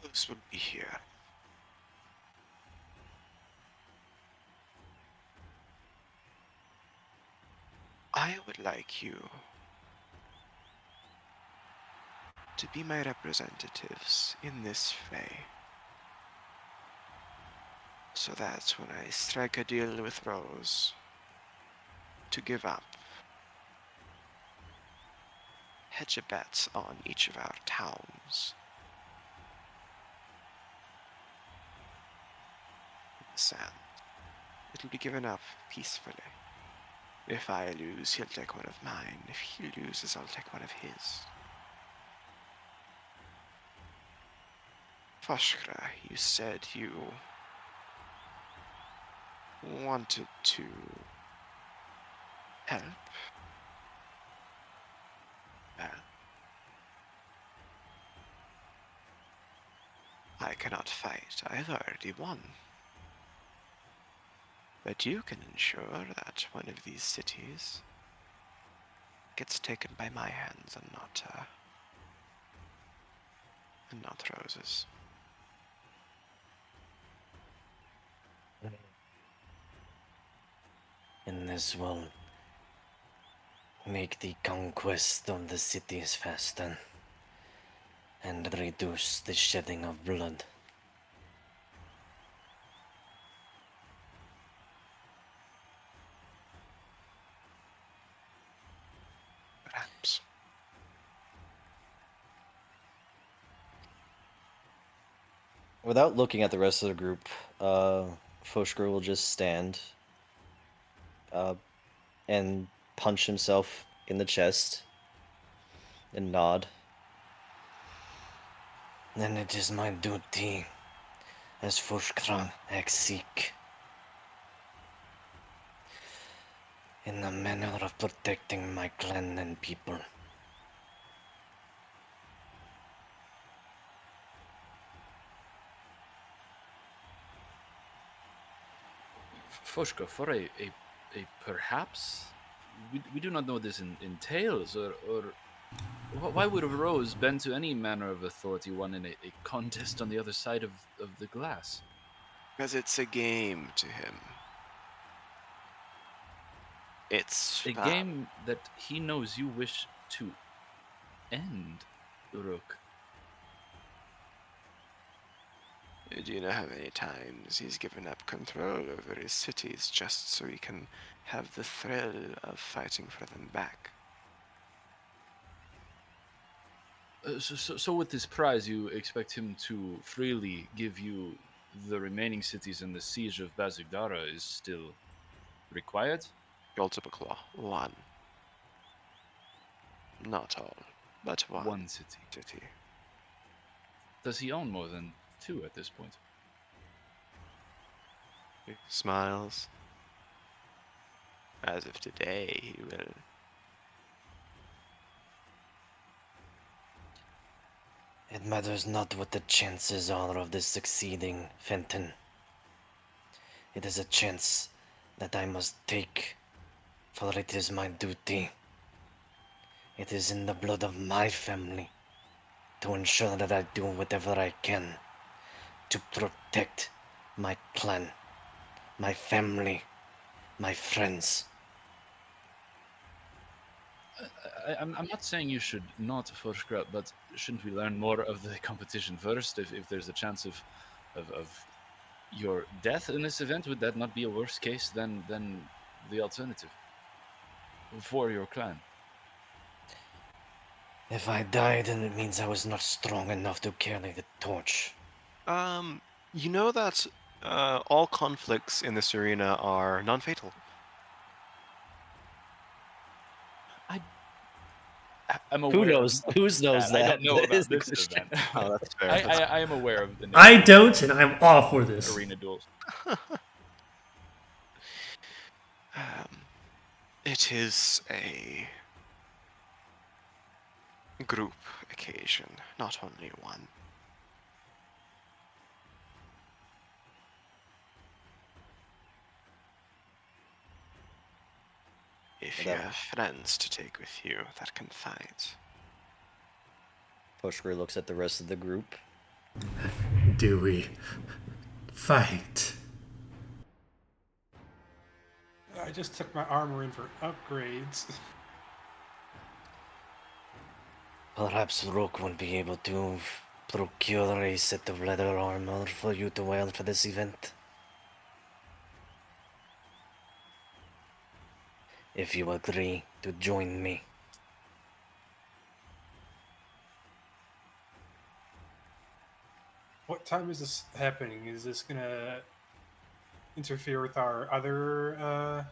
Those will be here. I would like you to be my representatives in this fray, so that when I strike a deal with Rose to give up, hedge a bet on each of our towns, the sand, it'll be given up peacefully. If I lose, he'll take one of mine. If he loses, I'll take one of his. Foshkra, you said you wanted to help. Well, I cannot fight. I've already won. But you can ensure that one of these cities gets taken by my hands and not Rose's. And this will make the conquest of the cities faster and reduce the shedding of blood. Perhaps. Without looking at the rest of the group, Foshker will just stand and punch himself in the chest and nod. Then it is my duty as Fushkra Exik in the manner of protecting my clan and people. Foshka, for a perhaps, we do not know this entails, or why would a Rose bend to any manner of authority won in a contest on the other side of the glass? Because it's a game to him. It's A game that he knows you wish to end, Uruk. Do you know how many times he's given up control over his cities just so he can have the thrill of fighting for them back? So with this prize, you expect him to freely give you the remaining cities, and the siege of Bazugdara is still required? Multiple claw. One. Not all, but one. One city. City. Does he own more than 2 at this point? He smiles. As if today he will. It matters not what the chances are of this succeeding, Fenton. It is a chance that I must take, for it is my duty. It is in the blood of my family to ensure that I do whatever I can to protect my clan, my family, my friends. I'm not saying you should not Forskrut, but shouldn't we learn more of the competition first? If there's a chance of your death in this event, would that not be a worse case than the alternative for your clan? If I die, then it means I was not strong enough to carry the torch. You know that all conflicts in this arena are non-fatal. I'm Who aware. knows? Who knows that? I don't know That about is the this question. event. Oh, that's fair. I am aware of the I don't, and I'm all for this. arena duels. It is a group occasion, not only one. If you have friends to take with you that can fight. Pushkar looks at the rest of the group. Do we fight? I just took my armor in for upgrades. Perhaps Rook won't be able to procure a set of leather armor for you to wear for this event. If you agree to join me. What time is this happening? Is this gonna interfere with our other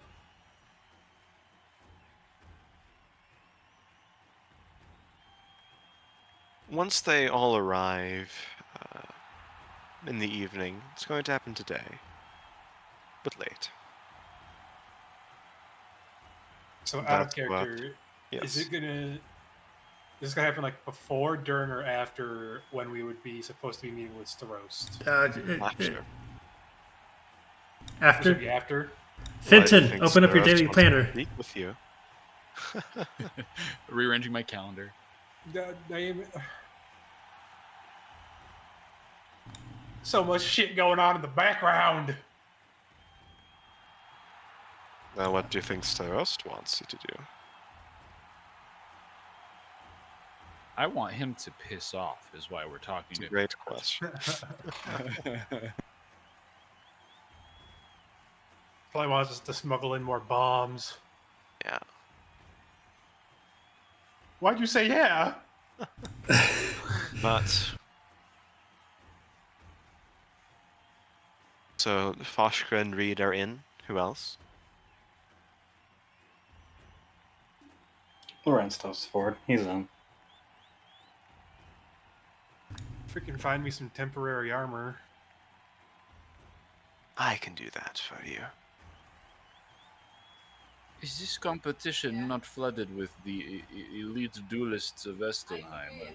Once they all arrive in the evening, it's going to happen today, but late. So out of That's character, Yes. is this gonna happen like before, during, or after when we would be supposed to be meeting with Starost? After. This would After? be after. Fenton, open up your daily planner. Speak with you. Rearranging my calendar. So much shit going on in the background. Now, what do you think Starost wants you to do? I want him to piss off, is why we're talking It's a to great question. Probably wants us to smuggle in more bombs. Yeah. Why'd you say yeah? But so Foshka and Reed are in. Who else? Loren steps forward. He's in. Freaking find me some temporary armor. I can do that for you. Is this competition not flooded with the elite duelists of Estelheim?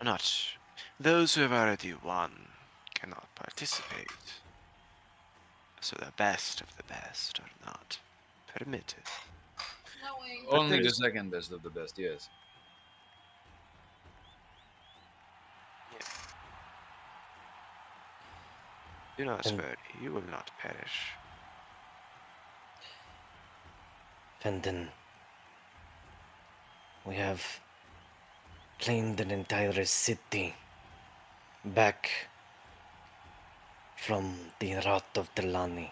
Not those who have already won cannot participate. So the best of the best are not permitted. Only the there's- second best of the best, yes. Do not And- worry, you will not perish. Fenton, we have claimed an entire city back from the wrath of Delani.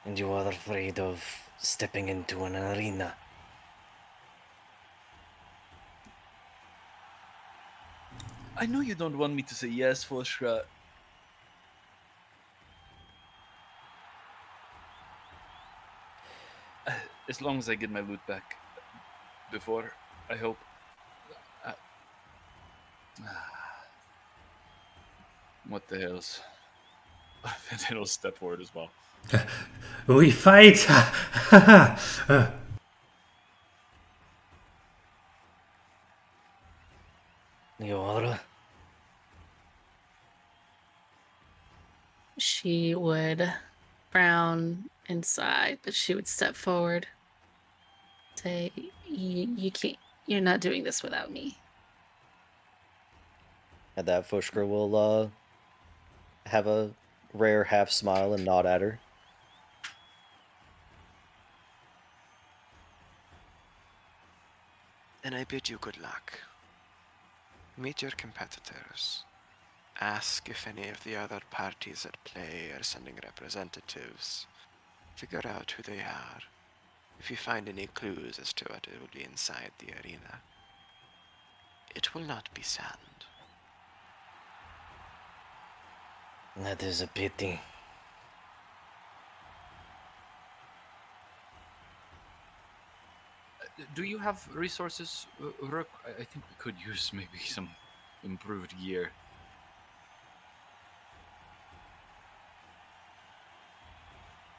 And you are afraid of stepping into an arena. I know you don't want me to say yes, Foshra. as long as I get my loot back before, I hope. Uh, what the hell's? Fenton will step forward as well. We fight! Your She would frown and sigh, but she would step forward. Say, you can't, you're not doing this without me. At that, Fushker will have a rare half smile and nod at her. And I bid you good luck. Meet your competitors. Ask if any of the other parties at play are sending representatives. Figure out who they are. If you find any clues as to what it will be inside the arena, it will not be sand. that is a pity. Do you have resources, Rook? I think we could use maybe some improved gear.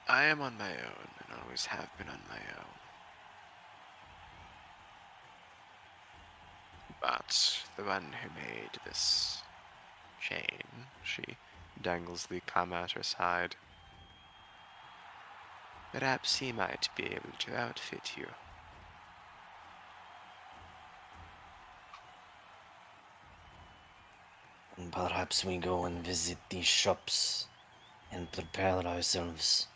I am on my own and always have been on my own. But the one who made this chain, she dangles the comma at her side. Perhaps he might be able to outfit you. And perhaps we go and visit these shops and prepare ourselves.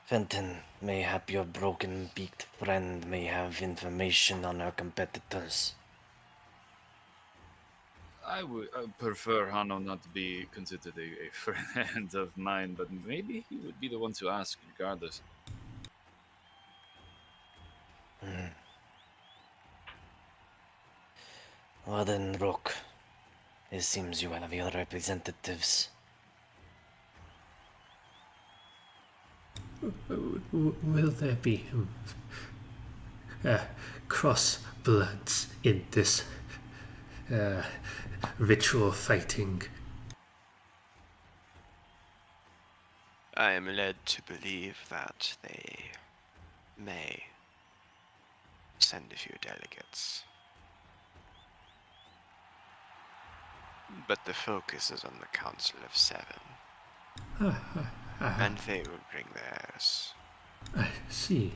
Fenton, mayhap your broken-beaked friend may have information on our competitors. I would prefer Hano not to be considered a friend of mine, but maybe he would be the one to ask regardless. Well then, Rook, it seems you have your representatives. Will there be cross bloods in this ritual fighting? I am led to believe that they may send a few delegates. But the focus is on the Council of Seven, and they will bring theirs. I see.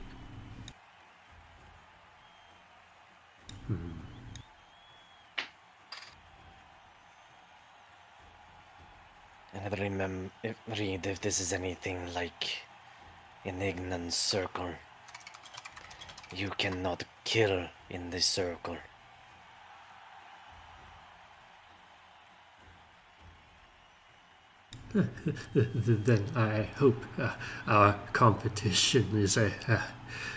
And read if this is anything like an Ignan circle. You cannot kill in this circle. Then I hope our competition is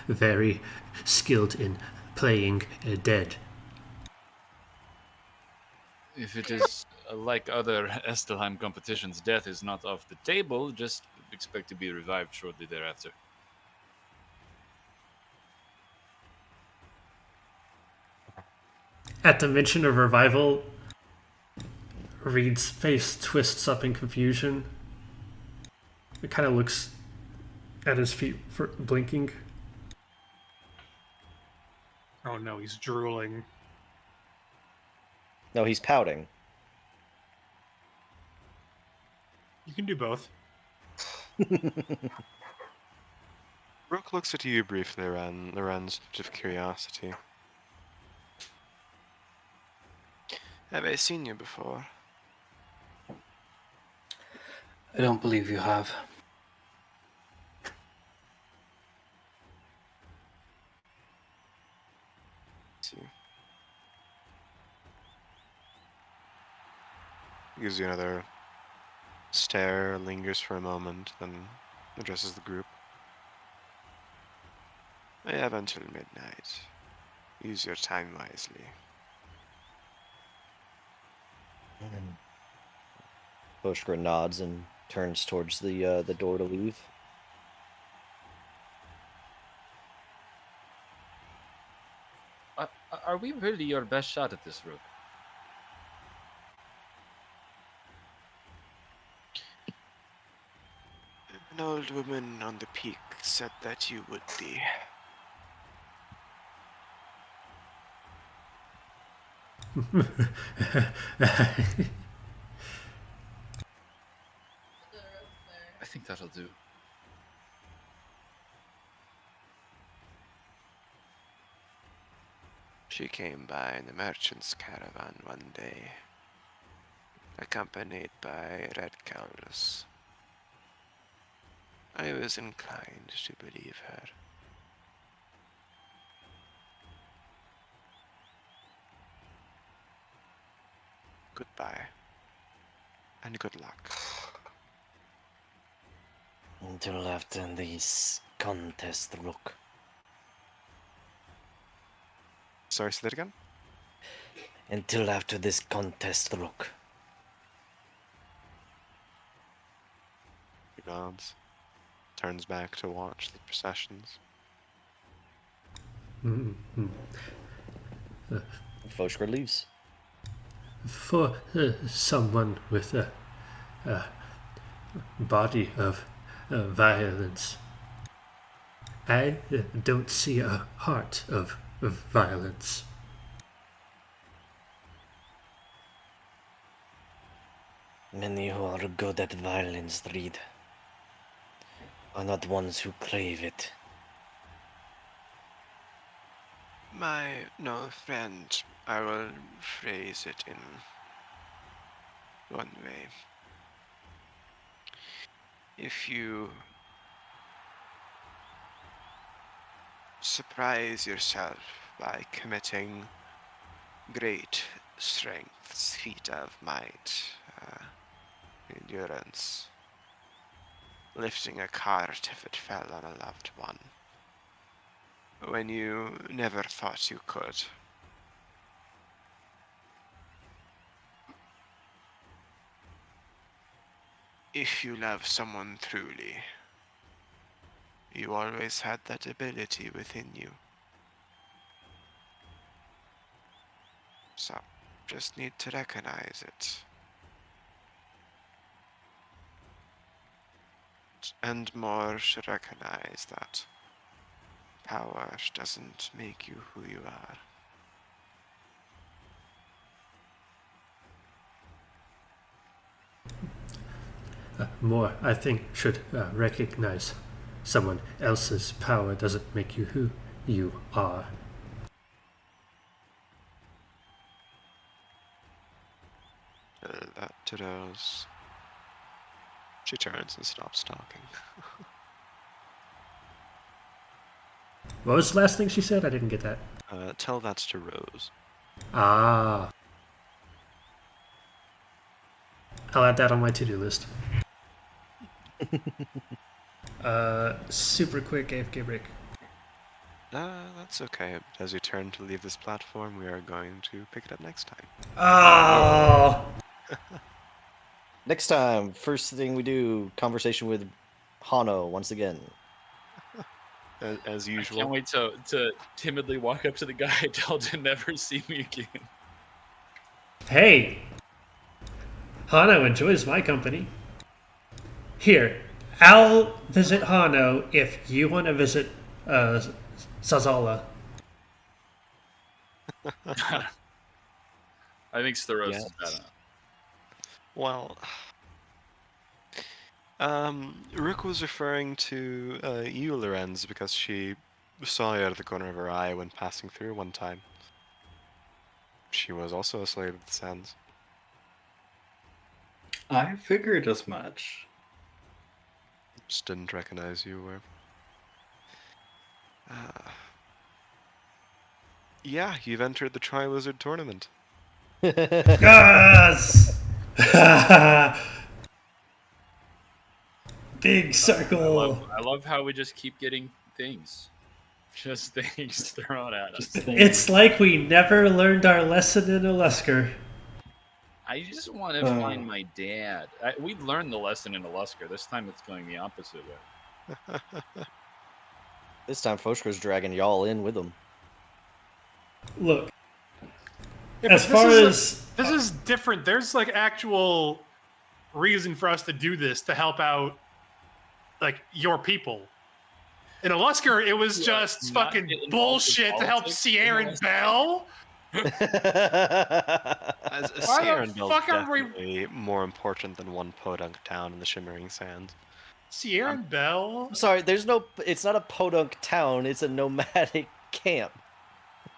very skilled in playing dead. If it is like other Estelheim competitions, death is not off the table, just expect to be revived shortly thereafter. At the mention of revival, Reed's face twists up in confusion. It kind of looks at his feet for blinking. Oh no, he's drooling. No, he's pouting. You can do both. Rook looks at you briefly, Lorenz, out of curiosity. Have I seen you before? I don't believe you have. See. Gives you another stare, lingers for a moment, then addresses the group. I have until midnight. Use your time wisely. Fushker nods and turns towards the door to leave. Are we really your best shot at this, Rook? An old woman on the peak said that you would be. I think that'll do. She came by in the merchant's caravan one day, accompanied by red cows. I was inclined to believe her. Goodbye, and good luck. Until after this contest, Rook. Sorry, say that again? Until after this contest, Rook. He nods, turns back to watch the processions. Foshker leaves. For someone with a body of violence, I don't see a heart of violence. Many who are good at violence, Reed, are not ones who crave it. No, friend, I will phrase it in one way. If you surprise yourself by committing great strengths, feat of might, endurance, lifting a cart if it fell on a loved one, when you never thought you could. If you love someone truly, you always had that ability within you. So, just need to recognize it. And more should recognize that power doesn't make you who you are. More, I think, should recognize someone else's power doesn't make you who you are. That to those. She turns and stops talking. What was the last thing she said? I didn't get that. Tell that to Rose. Ah. I'll add that on my to-do list. Super quick AFK break. That's okay. As we turn to leave this platform, we are going to pick it up next time. Oh! Next time, first thing we do, conversation with Hano once again. As I usual. can't wait to timidly walk up to the guy and tell him to never see me again. Hey! Hano enjoys my company. Here, I'll visit Hano if you want to visit Sazala. I think Staros Yes. is better. Well, Rook was referring to you, Lorenz, because she saw you out of the corner of her eye when passing through one time. She was also a slave of the sands. I figured as much. Just didn't recognize you were. Yeah, you've entered the Tri-Wizard tournament. Yes! Big circle. I love how we just keep getting things. Just things thrown at us. Just things. It's like we never learned our lesson in Alesker. I just want to find my dad. We learned the lesson in Alusker. This time it's going the opposite way. This time, Foshker's dragging y'all in with him. Look, Yeah, As but far this as this is different. There's like actual reason for us to do this to help out like your people. In Alusker, it was just not fucking get involved in bullshit to help politics in Sierra and Alusker. Bell. As Why Sierra the and Bell's fuck are we definitely more important than one podunk town in the Shimmering Sands. Sierra and Bell? I'm sorry, there's no. It's not a podunk town. It's a nomadic camp.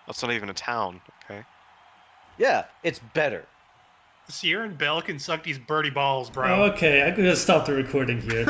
That's not even a town, okay? Yeah, it's better. Sierra and Bell can suck these birdie balls, bro. okay, I'm gonna stop the recording here.